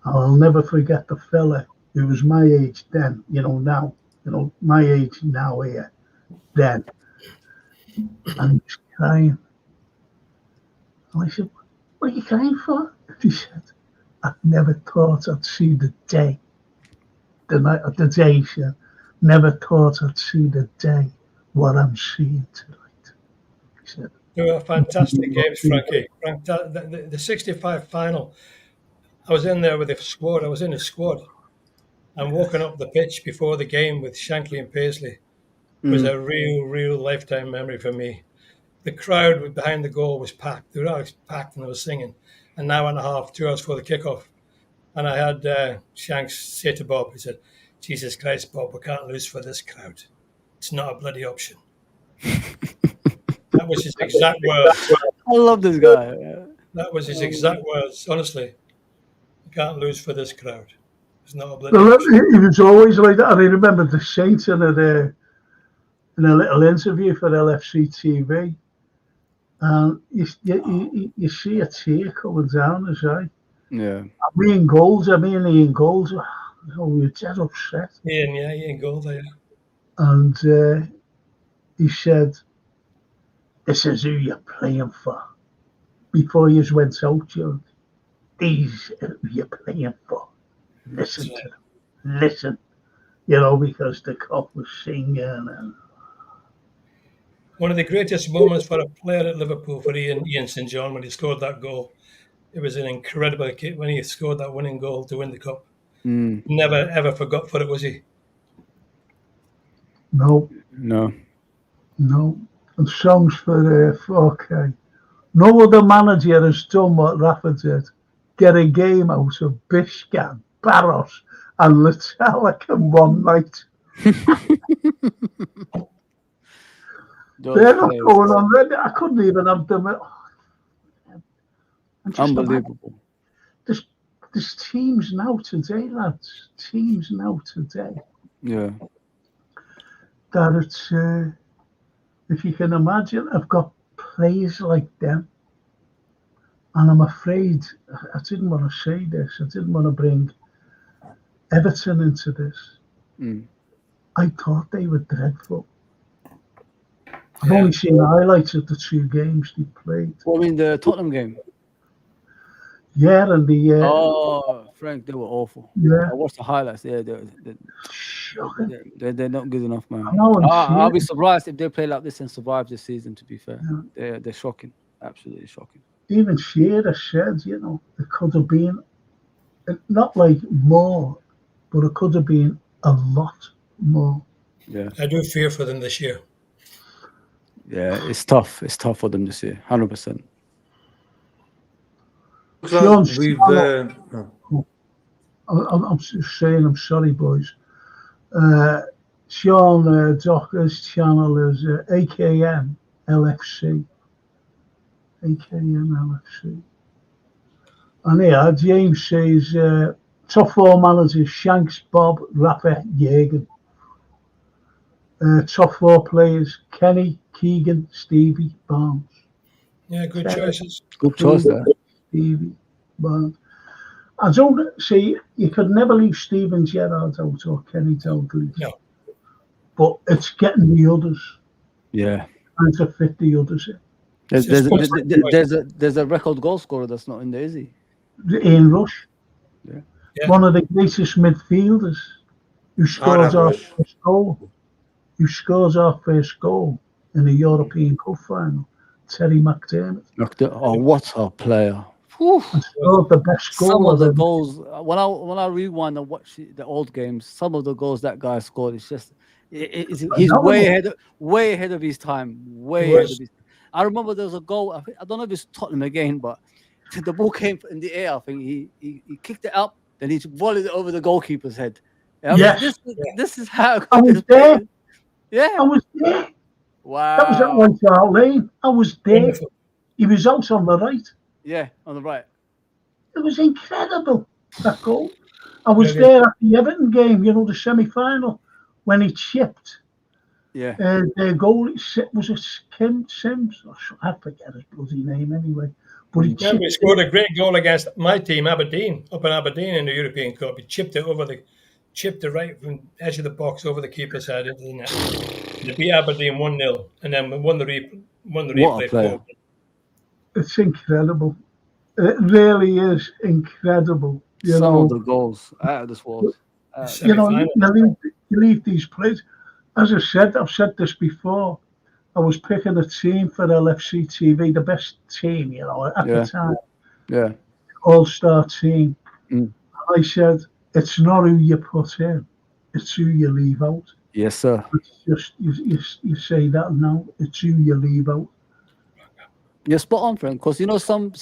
I'll never forget the fella who was my age then, now. My age now here, then. And he was crying. And I said, what are you crying for? He said, I never thought I'd see the day. The day, he said, never thought I'd see the day what I'm seeing tonight. He said, They were fantastic games, Frankie. Frank, the 65 final, I was in there with the squad. I was in a squad. And walking up the pitch before the game with Shankly and Paisley was a real lifetime memory for me. The crowd behind the goal was packed. They were always packed and they were singing. An hour and a half, 2 hours before the kickoff. And I had Shanks say to Bob, he said, "Jesus Christ, Bob, we can't lose for this crowd. It's not a bloody option." That was his exact words. I love this guy. That was his exact words. Honestly, we can't lose for this crowd. It's not a bloody Well, option. he was always like that. And I remember the Saints in a little interview for LFC TV. And you see a tear coming down his eye. Yeah. Me and goals, Ian Goals, we were dead upset. Ian Gold there. And he said, "This is who you're playing for." Before you went out, Joe, these are who you're playing for. Listen to them. Listen. Because the cop was singing. And One of the greatest moments for a player at Liverpool for Ian St. John when he scored that goal. It was an incredible kick when he scored that winning goal to win the cup. Never ever forgot for it, was he? No. And songs for 4K. No other manager has done what Rafa did. Get a game out of Bishkan, Barros, and Metallica in one night. They're not going on. I couldn't even have them. Unbelievable. There's teams now today, lads. Teams now today. Yeah. That it's, if you can imagine, I've got players like them. And I'm afraid, I didn't want to say this, I didn't want to bring Everton into this. I thought they were dreadful. I've only seen highlights of the 2 games they played. Well, I mean, the Tottenham game. Yeah, and the... oh, Frank, they were awful. Yeah. I watched the highlights. Yeah, they're not good enough, man. No, I'll be surprised if they play like this and survive this season, to be fair. Yeah. They're shocking. Absolutely shocking. Even Shearer said, it could have been, not like more, but it could have been a lot more. Yeah. I do fear for them this year. Yeah, it's tough. It's tough for them this year, 100%. I'm saying, I'm sorry, boys. Sean Docker's channel is AKM LFC. AKM LFC. And here, James says, top 4 managers, Shanks, Bob, Rafa, Jürgen. Top 4 players, Kenny, Keegan, Stevie, Barnes. Yeah, good choices. Good choice there. Stevie, Barnes. I don't see, you could never leave Steven Gerrard out or Kenny Dalglish. No. But it's getting the others. Yeah. Trying to fit the others in. There's a record goal scorer that's not in there, is he? Ian Rush. Yeah. One of the greatest midfielders who scores our first goal. Who scores our first goal in the European Cup final. Terry McDermott. Oh, what a player. The best goal. Some of the goals, when I rewind and watch the old games, some of the goals that guy scored, it's just he's way ahead of his time. Way ahead of his time. I remember there was a goal. I don't know if it's Tottenham again, but the ball came in the air. I think he kicked it up, then he volleyed it over the goalkeeper's head. Yes. This is how I was there. Yeah, I was there. Wow. That was at White Hart Lane. I was there. Wonderful. He was out on the right. Yeah, on the right. It was incredible, that goal. I was there at the Everton game, the semi-final, when he chipped. Yeah. Their goal was it Kim Sims? I forget his bloody name anyway. But he scored a great goal against my team, Aberdeen, up in Aberdeen in the European Cup. He chipped it right from the edge of the box over the keeper's head into the net. They beat Aberdeen 1-0, and then won the replay. It's incredible. It really is incredible. Some of the goals out of this world. You leave these players. As I said, I've said this before. I was picking a team for LFC TV, the best team, at the time. Yeah. All-star team. I said, it's not who you put in, it's who you leave out. Yes, sir. It's just you say that now. It's who you leave out. You're spot on, friend. Because some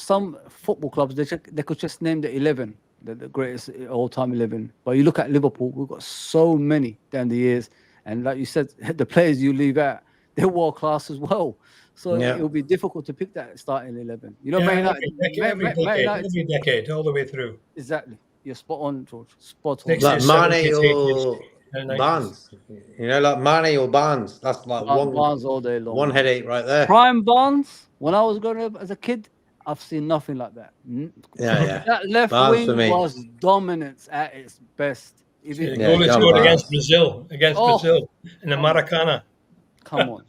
football clubs they could just name the 11, the greatest all-time 11. But you look at Liverpool, we've got so many down the years, and like you said, the players you leave out, they're world class as well. So Yeah. it will be difficult to pick that starting 11. You know, Yeah, Man every United, every decade, all the way through. exactly. You're spot on, George. Spot on. 60s, Like Mane 70s, 80s, or and 90s. Barnes, you know, like Mane or Barnes. That's like Barnes all day long. one headache right there. Prime Barnes. When I was growing up as a kid, I've seen nothing like that. Yeah. That left Barnes for wing me. was dominance at its best. The Even goal he John scored Barnes. against Brazil in the Maracana. come on.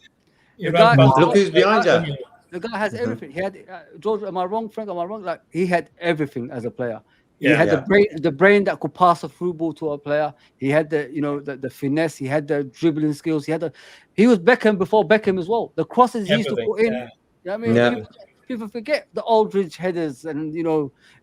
He The ran guy- past Look who's behind you. The guy has everything. He had George. Am I wrong, Frank? Am I wrong? Like he had everything as a player. He Yeah. had Yeah. the brain that could pass a through ball to a player. He had the finesse. He had the dribbling skills. He was Beckham before Beckham as well. The crosses he used to Everything, put in. yeah. You know what I mean? Yeah. People forget the Aldridge headers and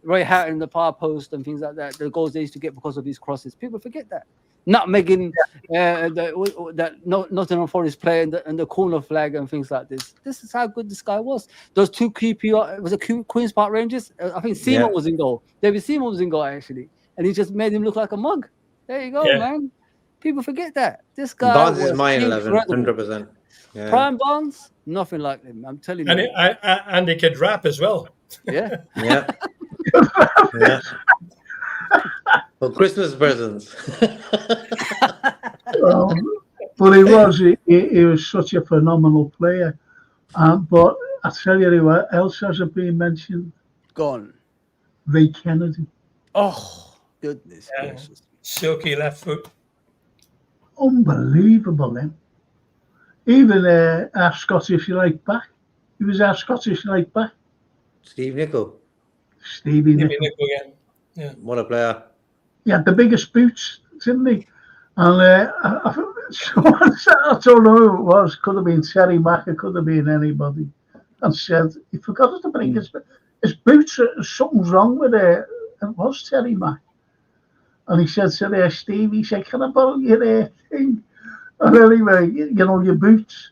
Ray Hatton in the power post and things like that. The goals they used to get because of these crosses. People forget that. Nutmegging that Nottingham Forest player and the corner flag and things like this. This is how good this guy was. Those two QPR, was it Queen's Park Rangers? I think Seaman was in goal. David Seaman was in goal actually, and he just made him look like a mug. There you go, Yeah. man. People forget that this guy Barnes is was my 11, incredible. 100%. Yeah. Prime Barnes, nothing like him. I'm telling you. And he could rap as well. Yeah. Yeah. Yeah. For Christmas presents. But he was such a phenomenal player. But I tell you what else hasn't been mentioned. Gone. Ray Kennedy. Oh, goodness Yeah. gracious. Silky left foot. Unbelievable, him. Even our Scottish right back. He was our Scottish right back. Steve Nicol. Stevie Maybe Nicol. Nickel, yeah. What a player. He had the biggest boots, didn't he? And I don't know who it was. Could have been Terry Mack. It could have been anybody. And said he forgot to bring his boots. Something's wrong with it. It was Terry Mack. And he said to Steve, he said, "Can I borrow your thing?" And anyway, your boots.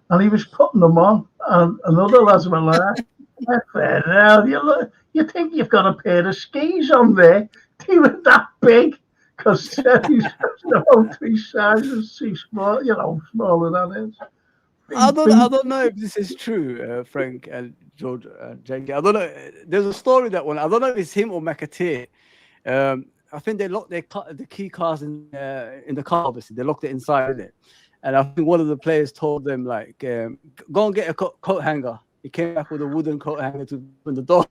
And he was putting them on. And another lads were like, "Now you think you've got a pair of skis on there? They were that big." Because he's about 3 sizes too small, smaller than his. I don't know if this is true, Frank and George and Jackie. I don't know. There's a story that one. I don't know if it's him or McAteer. I think they locked the key cards in the car. Obviously, they locked it inside it, and I think one of the players told them like, "Go and get a coat hanger." He came back with a wooden coat hanger to open the door.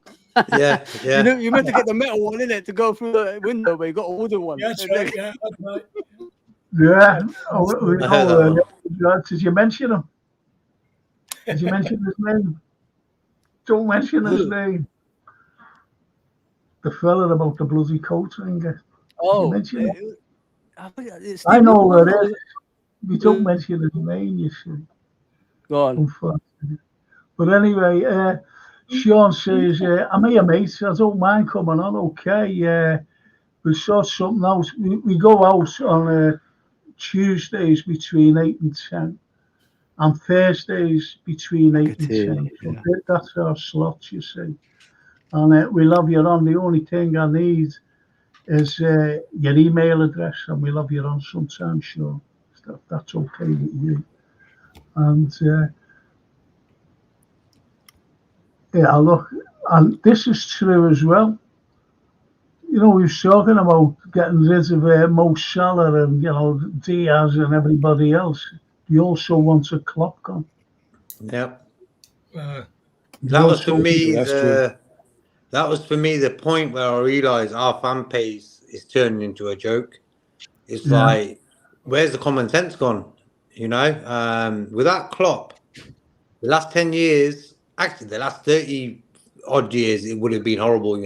Yeah, yeah. You meant to get the metal one in it to go through the window, but you got a wooden one. Yeah, that's right. Yeah, that's right. Yeah. Did you mention him? Did you mention his name? Don't mention his name. The fella about the bloody coat hanger. Oh, I know where it is. You don't mention his name, you see. Go on. Unfortunately. But anyway, Sean says, I'm here, mate. I don't mind coming on. Okay. We sort something out. We go out on Tuesdays between 8 and 10. And Thursdays between 8 and 10. So that's our slots, you see. And we'll have you on. The only thing I need is your email address, and we'll have you on sometime, sure. If that's okay with you. And look, and this is true as well. We were talking about getting rid of Mo Salah and Diaz and everybody else. You also want a Klopp gone. Yeah. Uh, That was for me. That was for me the point where I realised our fan page is turning into a joke. It's like, where's the common sense gone? Without Klopp, the last 10 years, actually the last 30 odd years, it would have been horrible.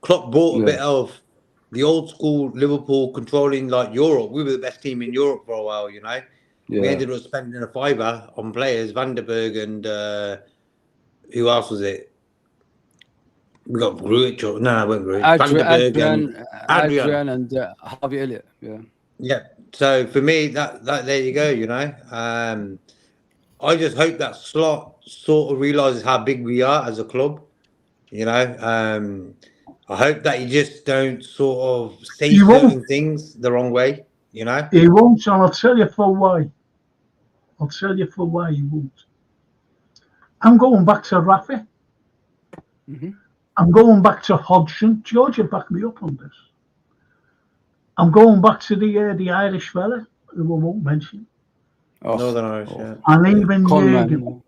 Klopp brought a bit of the old school Liverpool controlling like Europe. We were the best team in Europe for a while. We ended up spending a fiver on players, Van der Berg and who else was it? We got Gruitch. No, it wasn't Gruitch. Adrian and Harvey Elliott. Yeah. So for me, that there you go. I just hope that Slot sort of realizes how big we are as a club. I I hope that you just don't sort of say He won't. certain things the wrong way, you know? He won't, and I'll tell you for why. I'll tell you for why he won't. I'm going back to Rafi. Mm-hmm. I'm going back to Hodgson. Georgia, back me up on this. I'm going back to the Irish fella who I won't mention. Oh, Northern Irish, yeah. And even Conman. Jürgen.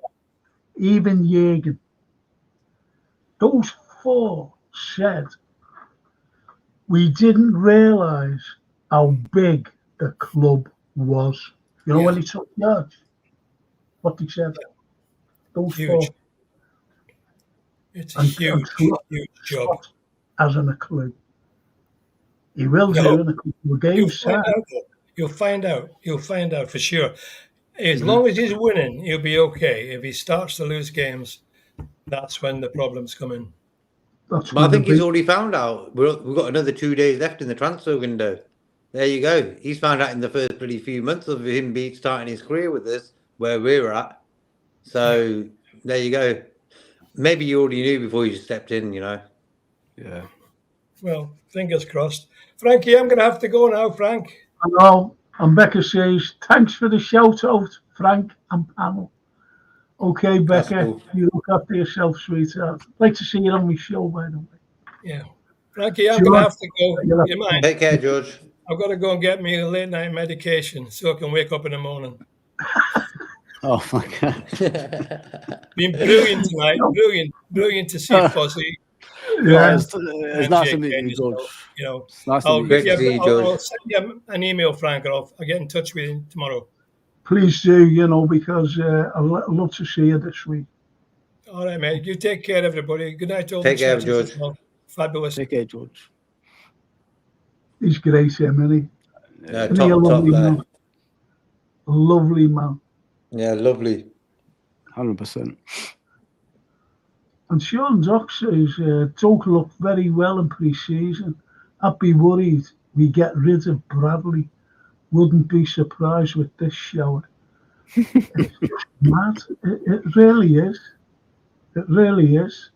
Even Jürgen. Those four said we didn't realise how big the club was. You know, Yeah. when he took charge, what he said. Those Huge. four. It's a And huge job. Scott hasn't a clue. He will do in a couple of games. You'll find out. You'll find out for sure. As long as he's winning, he'll be okay. If he starts to lose games, that's when the problems come in. That's But I think the he's big- already found out. We've got another 2 days left in the transfer window. There you go. He's found out in the first pretty few months of him starting his career with us, where we're at. So there you go. Maybe you already knew before you stepped in, you know. Yeah. Well, fingers crossed. Frankie, I'm going to have to go now, Frank. I know. And Becca says, thanks for the shout out, Frank and panel. Okay, That's Becca, cool. you look after yourself, sweetheart. Like to see you on my show, by the way. Yeah. Frankie, I'm Sure. going to have to go. You mind? Take care, George. I've got to go and get me a late night medication so I can wake up in the morning. Oh my God. Been brilliant tonight. Brilliant to see Fozzie. Yeah. It's nice to meet you, George. You know, It's nice to I'll meet Great you. to see you, I'll George. send you an email, Frank, and I'll get in touch with you tomorrow. Please do, you know, because I'd love to see you this week. All right, mate. You take care, everybody. Good night to all Take the care, chat. George. Fabulous. Take care, George. He's great, him, isn't he? Yeah, Isn't he a top lovely there. man? A lovely man. Yeah, lovely. 100%. And Sean Dock says, don't look very well in pre-season. I'd be worried we get rid of Bradley. Wouldn't be surprised with this shower. It's just mad. It really is. It really is.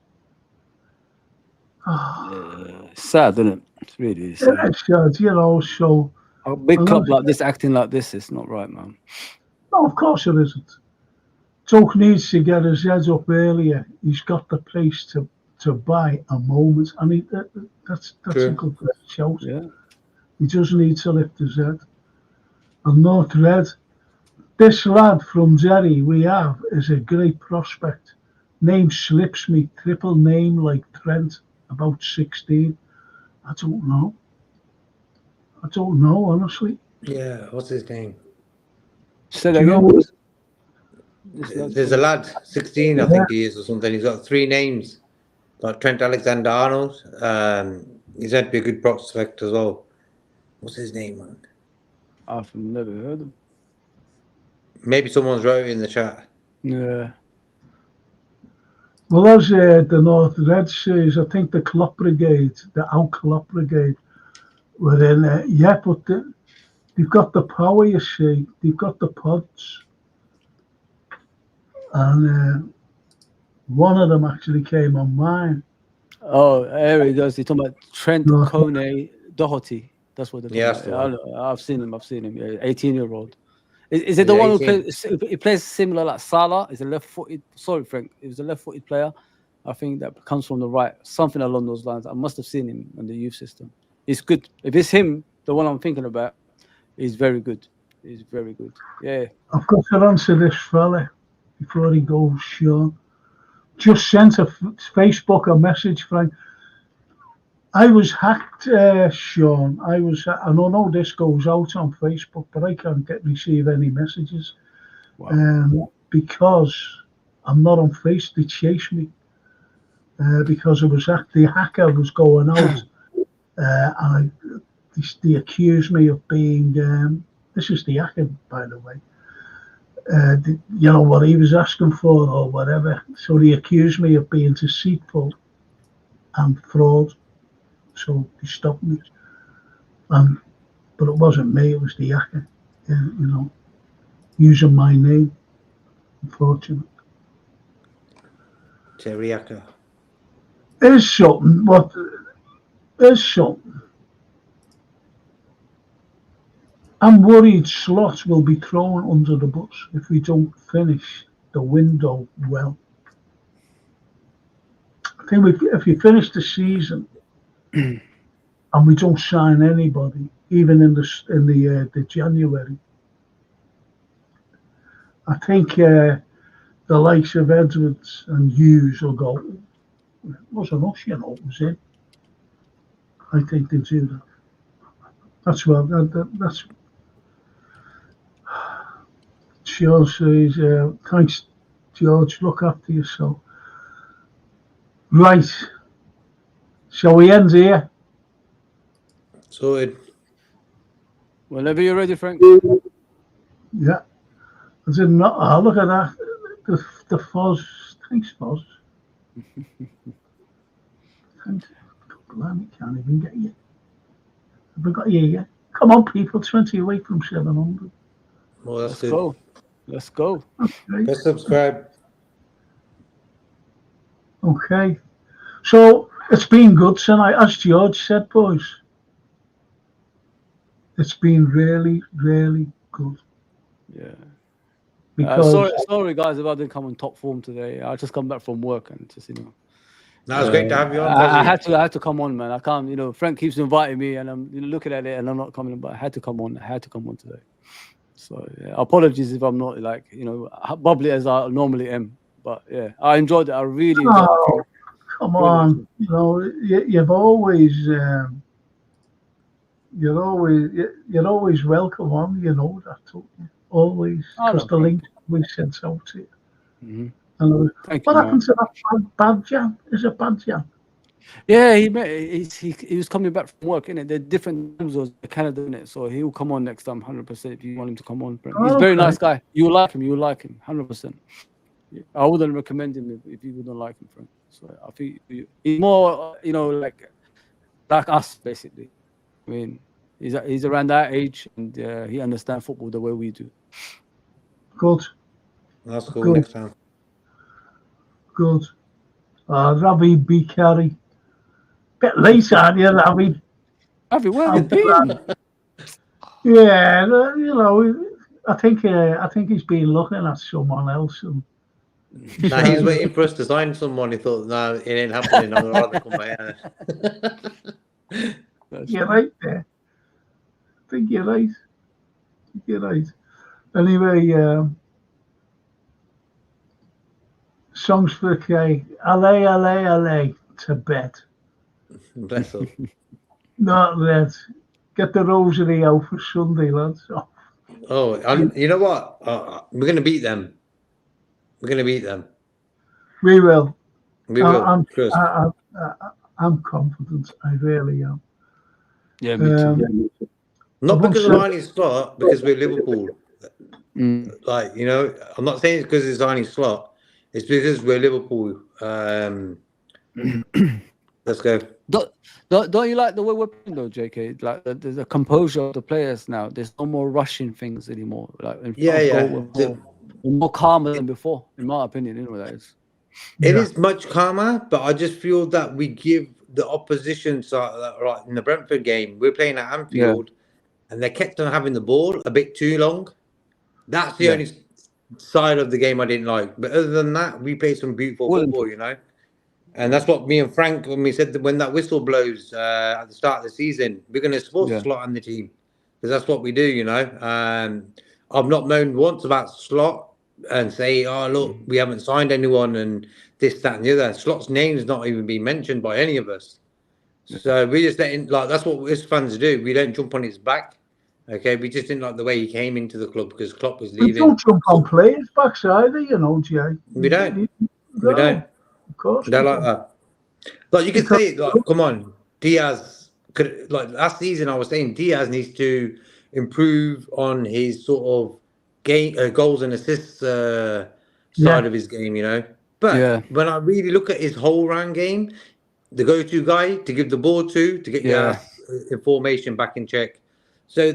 Sad, isn't it? It's really sad. It's sad, you know, so... A big club like this acting like this is not right, man. No, of course it isn't. Doak needs to get his head up earlier. He's got the place to buy a moment. I mean, that's a good shout. Yeah. He does need to lift his head. And not Red. This lad from Derry we have is a great prospect. Name slips me, triple name like Trent, about 16. I don't know, honestly. Yeah, what's his name? Say Do that you know again. what- There's a lad, 16, I think he is, or something. He's got 3 names. Like Trent Alexander-Arnold. He's meant to be a good prospect as well. What's his name, man? I've never heard of. Maybe someone's wrote it in the chat. Yeah. Well, as the North Red says, I think the Klopp Brigade, the Al Klopp Brigade, were in there. Yeah, but they've got the power, you see. They've got the pods. And one of them actually came on mine. Oh, there he goes. He's talking about Trent No. Kone Doherty. That's what they're talking Yeah, about. that's the Yeah, I've seen him. Yeah, 18-year-old. Is it the Yeah, one 18. he plays similar like Salah? Is a left-footed? Sorry, Frank. He was a left-footed player. I think that comes from the right, something along those lines. I must have seen him in the youth system. He's good. If it's him, the one I'm thinking about, he's very good. He's very good. Yeah. I've got to answer this fella before he goes, Sean. Just sent a Facebook a message, Frank. I was hacked, Sean. I know this goes out on Facebook, but I can't receive any messages. Wow. Because I'm not on Facebook. They chase me because it was the hacker was going out, and they accused me of being. This is the hacker, by the way. You know what he was asking for or whatever. So they accused me of being deceitful and fraud. So they stopped me. But it wasn't me, it was the hacker, you know, using my name, unfortunately. Teriyaka. It is something, but There's something. I'm worried Slot will be thrown under the bus if we don't finish the window well. I think if you finish the season and we don't sign anybody, even in the January, I think the likes of Edwards and Hughes will go, it wasn't us, it was him. I think they do that. That's what that's. George says, thanks, George. Look after yourself. Right. Shall we end here? Sorted. Whenever you're ready, Frank. Yeah. I did not. Oh, look at that. The fuzz. Thanks, fuzz. Thanks. Blimey, can't even get you. Have we got you yet? Come on, people. 20 away from 700. Well, that's Let's good. go. Let's go. Okay. Press subscribe. Okay. So it's been good tonight, as George said, boys. It's been really, really good. Yeah. Because sorry, guys, if I didn't come on top form today. I just come back from work and just No, it's great to have you on. I had to come on, man. I can't. Frank keeps inviting me, and I'm looking at it, and I'm not coming. But I had to come on. Today. So yeah, apologies if I'm not bubbly as I normally am. But yeah, I enjoyed it. I really enjoyed it. Come on, you've always you're always welcome on. You know that, don't you? Always, because the link we sent out to you. Mm-hmm. What happened to that bad jam? Is it bad jam? Yeah, he was coming back from work, innit? They're different times was Canada, innit? So he'll come on next time, 100%. If you want him to come on, Frank. He's a very nice guy. You like him, 100%. I wouldn't recommend him if you wouldn't like him, Frank. So I think he's more, like us, basically. I mean, he's around that age, and he understands football the way we do. Good. That's cool. Next time. Good. Ravi Bikari. Bit late, aren't you, Ravi? Ravi, where have you been? Yeah, I think he's been looking at someone else. And nah, he's waiting for us to sign someone. He thought, no, it ain't happening. I'd rather come here. You're right there. I think you're right. Anyway, songs for the K. Allez, to bed. Bless him. Not that. Get the rosary out for Sunday, lads. Oh, you know what? We're going to beat them. We will. I'm confident. I really am. Yeah, me too. Not because of Arnie Slot, because we're Liverpool. Like, I'm not saying it's because it's Arnie Slot. It's because we're Liverpool. Let's go. Don't you like the way we're playing though, JK? Like there's a composure of the players now. There's no more rushing things anymore. Like we're more calmer than before, in my opinion. That is. It is much calmer, but I just feel that we give the opposition side, right in the Brentford game, we're playing at Anfield, and they kept on having the ball a bit too long. That's the only side of the game I didn't like. But other than that, we play some beautiful football, And that's what me and Frank, when we said that when that whistle blows at the start of the season, we're going to support Slot and the team. Because that's what we do, I've not moaned once about Slot and say, oh, look, we haven't signed anyone and this, that, and the other. Slot's name's not even been mentioned by any of us. So we're just letting, that's what us fans do. We don't jump on his back. Okay, we just didn't like the way he came into the club because Klopp was leaving. We don't jump on players' backs either, Jay. We don't. We don't. Of course. Don't like that. Like you could say it, come on, Diaz could last season I was saying Diaz needs to improve on his sort of game goals and assists side of his game, But when I really look at his whole round game, the go-to guy to give the ball to get your formation back in check. So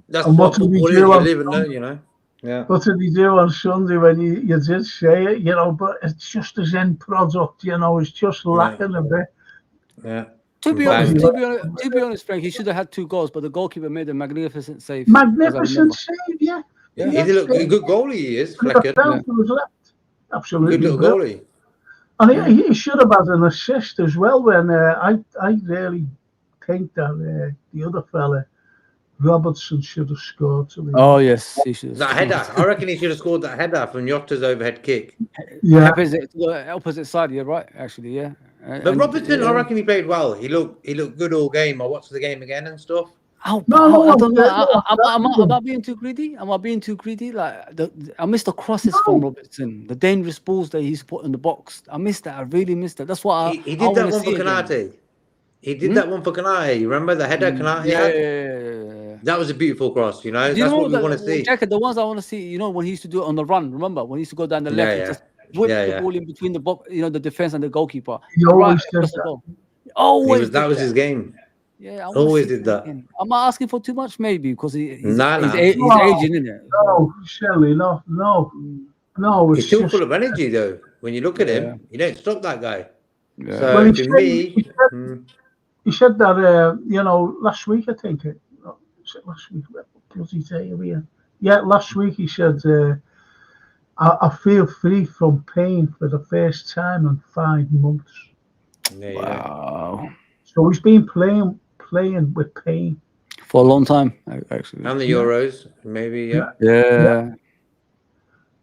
that's what football is. You live and learn, Yeah. What did he do on Sunday when you did say it, but it's just his end product, it's just lacking a bit. Yeah. To be Bang. honest, to be honest, Frank, he should have had 2 goals, but the goalkeeper made a magnificent save. Magnificent save, yeah. Yeah, he's a good goalie. He is Flecker. Down to his left. Absolutely. Good little brilliant. goalie. And he should have had an assist as well. When I really think that the other fella, Robertson, should have scored. Oh yes, he should have. That header, I reckon he should have scored that header from Yotta's overhead kick. Yeah, opposite side. You're right, actually. Yeah. But Robertson, I reckon he played well. He looked good all game. I watched the game again and stuff. I don't know. Am I being too greedy? Am I being too greedy? Like I missed the crosses from Robertson, the dangerous balls that he's put in the box. I missed that. I really missed that. That's what he did that one for Canate. He did that one for Canate. You remember the header Canate had? Yeah. That was a beautiful cross. That's what we want to see. Jacket, the ones I want to see. When he used to do it on the run. Remember when he used to go down the left and just whip the ball in between the box, the defense and the goalkeeper. He always did that. Always. That was his game. Yeah, always did that. Am I asking for too much? Maybe because he's aging, isn't it? No, Shelley, no. He's still full of energy, though. When you look at him, you don't stop that guy. Yeah. So Well, he said that last week, I think. Last week, bloody day of here. Yeah, last week he said, I feel free from pain for the first time in 5 months. Yeah, wow. So he's been playing with pain for a long time, actually. And the Euros, maybe, Yeah.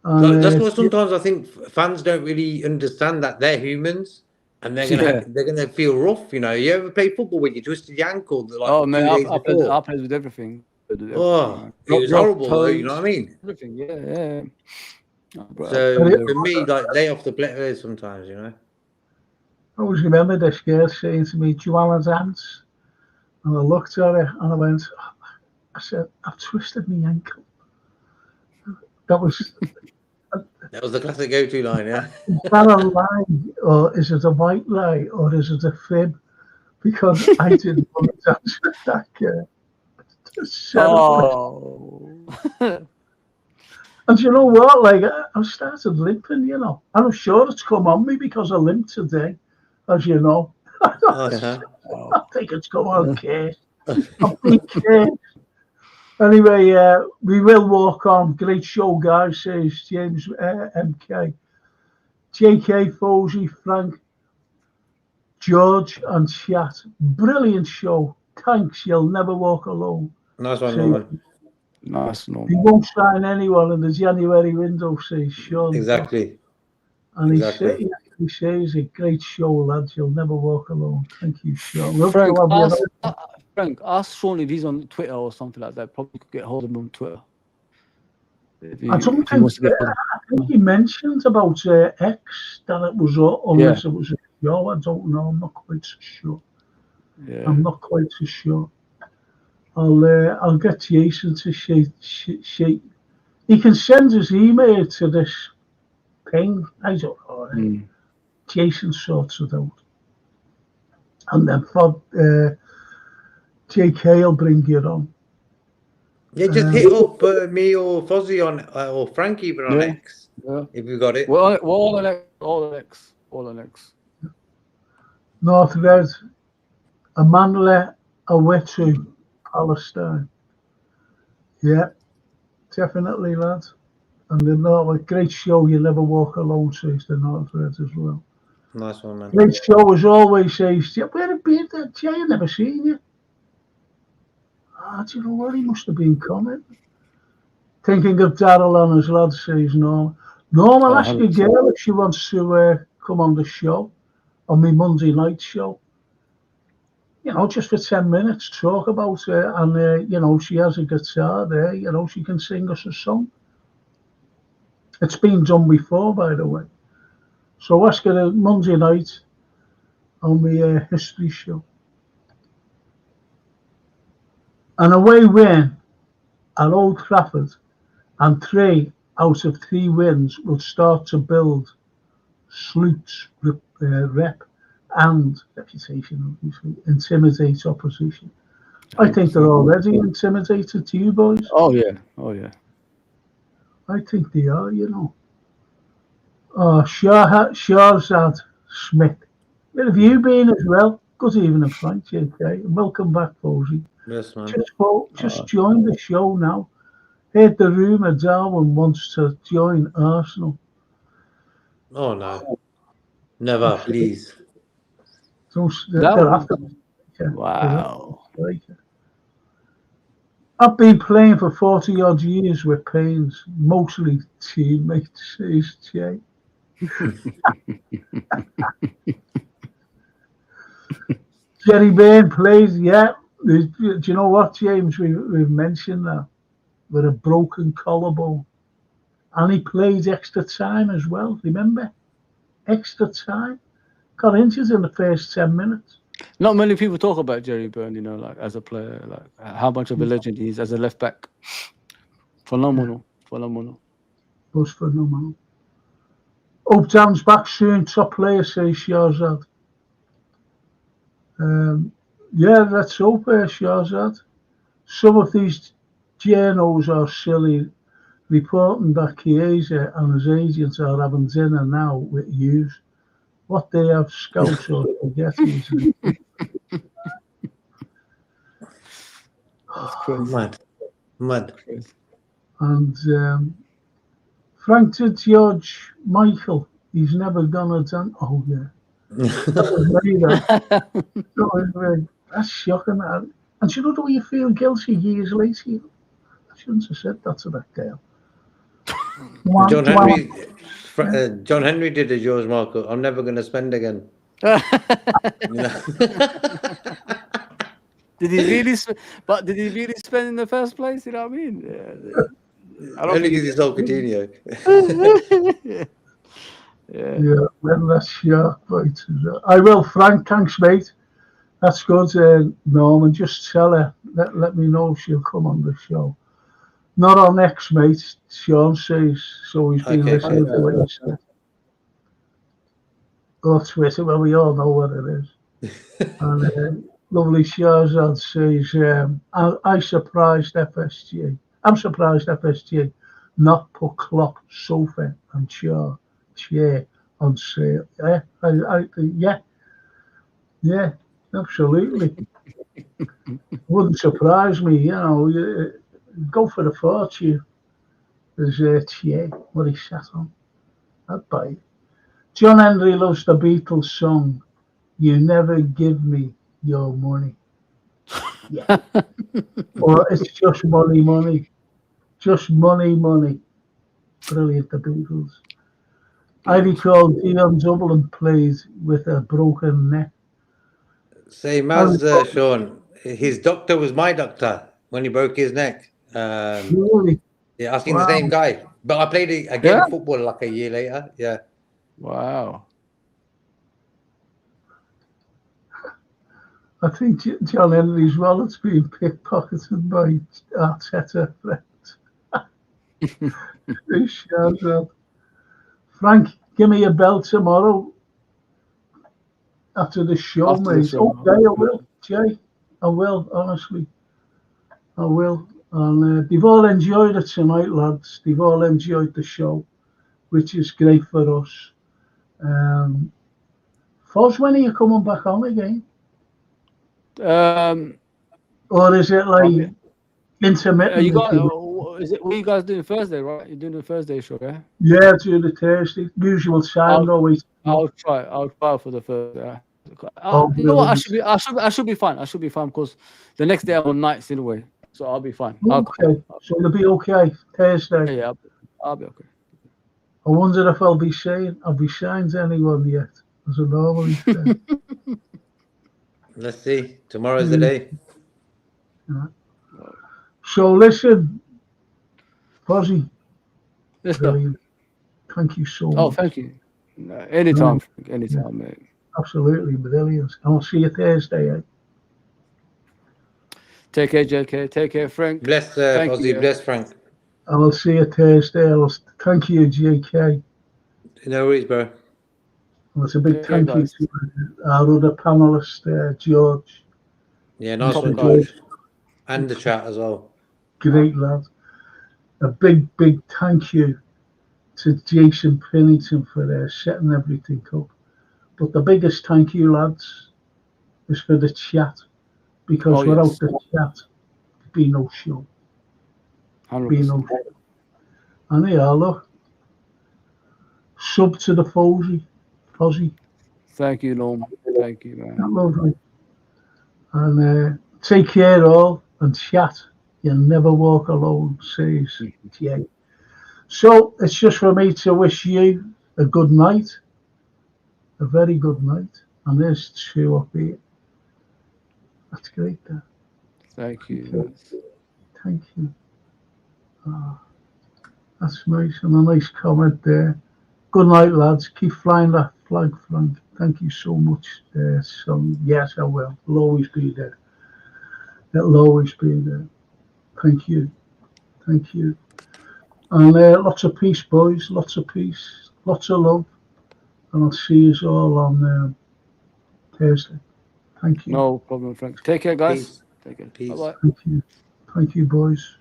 That's why sometimes I think fans don't really understand that they're humans and they're gonna feel rough. You ever play football when you twisted your ankle? Man, I played with everything. It was horrible, though, you know what I mean? Everything, yeah. So for me, lay off the players sometimes, I always remember this girl saying to me, "Do you want a dance?" And I looked at her and I said, "I've twisted my ankle." That was the classic go-to line, yeah. Is that a lie, or is it a white lie, or is it a fib? Because I didn't want to dance with that girl. And you know what? I started limping, and I'm sure it's come on me because I limped today, as you know. I think it's come on, okay. Anyway, we will walk on. Great show, guys, says James MK. JK, Fozy, Frank, George, and chat. Brilliant show. Thanks. You'll never walk alone. Nice one, Norman. Nice, Norman. He won't sign anyone in the January window, says Sean. Exactly. And he says, a great show, lads. You'll never walk alone. Thank you, Sean. Frank, ask Sean if he's on Twitter or something like that. Probably could get hold of him on Twitter. I think he mentioned about X, that it was unless it was a show. I don't know. I'm not quite so sure. Yeah. I'm not quite so sure. I'll get Jason to shake. He can send his email to this thing. I don't know. Jason sorts it out. And then for JK will bring you on. Yeah, just hit up me or Fozzie on or Frank even on X if you got it. We're all on X. North Red, Amanle Awetu, Palestine. Yeah, definitely, lad. And a great show. You never walk alone, says the North Red as well. Nice one, man. Great show as always, says. Where have you been, Jay? I never seen you. Do you know what? He must have been coming. Thinking of Daryl and his lad, says Norm. Norm, I'll ask your girl if she wants to come on the show, on my Monday night show. Just for 10 minutes, talk about it. And, she has a guitar there. She can sing us a song. It's been done before, by the way. So ask her Monday night on the history show. An away win at Old Trafford and 3 out of 3 wins will start to build Sloot's rep and reputation, intimidate opposition. I think they're already intimidated to you boys. Oh yeah. I think they are, Oh, Shahzad Smith. Where have you been as well? Good evening, Frank, JK. Welcome back, Posey. Yes, man. Just joined the show now. Heard the rumour Darwin wants to join Arsenal. Oh no, never, please. They'll have to. Wow. I've been playing for 40 odd years with Pains, mostly teammates, says Jay. Jerry Bain plays, yeah. Do you know what, James? We've mentioned that with a broken collarbone. And he played extra time as well, remember? Extra time. Got injured in the first 10 minutes. Not many people talk about Jerry Byrne, you know, like as a player, like how much of a legend he is as a left back. Phenomenal. Was phenomenal. Hope Dan's back soon, top player, says Shahzad. Yeah, let's hope, Shahzad. Some of these journos are silly, reporting that Chiesa and his agents are having dinner now with Hughes. What they have scouts or forgettings. That's crazy. Mad. And Frank to George Michael, he's never gonna done. Oh yeah, that was me. That was me. That's shocking. And you know the way you feel guilty years later. I shouldn't have said that to that girl. John Henry did a George Michael. I'm never going to spend again. You know? Did he really? But did he really spend in the first place? You know what I mean? I don't Only because he's so Coutinho. Yeah, well, that's sharp, right? I will, Frank. Thanks, mate. That's good, Norman. Just tell her. Let me know if she'll come on the show. Not on X, mate. Sean says so. He's been listening to what you said. Or Twitter. Well, we all know what it is. And lovely Shahzad says, I surprised FSG. I'm surprised FSG not put Klopp, sofa and chair on sale. Yeah, absolutely. Wouldn't surprise me, you know. Go for the fortune. There's a chair what he sat on. I'd buy it. John Henry loves the Beatles song, You Never Give Me Your Money. Yeah. Or it's just money. Just money. Brilliant, the Beatles. I recall Dion Dublin played with a broken neck. Same as Sean. His doctor was my doctor when he broke his neck. Really? Yeah, I've seen the same guy. But I played again football like a year later. Yeah. Wow. I think John Henry's wallet's been pickpocketed by Arteta friends. Frank, give me a bell tomorrow after the show, mate. Okay, I will, Jay. I will, honestly. I will. And they've all enjoyed it tonight, lads. They've all enjoyed the show, which is great for us. Foz, when are you coming back on again? Or is it like intermittent? What are you guys doing Thursday, right? You're doing the Thursday show, yeah? Yeah, do the Thursday. Usual time, always. I'll try for the Thursday. You know what? I should be fine. I should be fine because the next day I'm on nights anyway, so I'll be fine. Okay, so you'll be okay Thursday. Yeah, I'll be okay. I wonder if I'll be signed to anyone yet, as I normally say. Let's see. Tomorrow's the day. Yeah. So listen, Fozzie. Thank you so much. Oh, thank you. Anytime, mate. Absolutely brilliant. And I'll see you Thursday. Eh? Take care, JK. Take care, Frank. Bless Fozzie. Bless Frank. I will see you Thursday. Thank you, JK. No worries, bro. Well, it's a big thank you to our other panelist, George. Yeah, nice one, George. And the chat as well. Great lad. A big thank you to Jason Pennington for setting everything up. But the biggest thank you, lads, is for the chat, because Oh, without yes. the chat, there'd be no show. Be 100%. no show. And yeah, look, sub to the Fozzie. Thank you, Norm. Thank you, man. Lovely. And take care all, and chat. You'll never walk alone, says Jay. So it's just for me to wish you a good night, a very good night. And there's two up here. That's great, there. Thank you. Thank you. That's nice, and a nice comment there. Good night, lads. Keep flying that flag, Frank. Thank you so much. So yes, I will. It'll always be there. It'll always be there. Thank you. Thank you. And lots of peace, boys. Lots of peace. Lots of love. And I'll see you all on Thursday. Thank you. No problem, Frank. Take care, guys. Peace. Take care. Peace. Bye-bye. Thank you. Thank you, boys.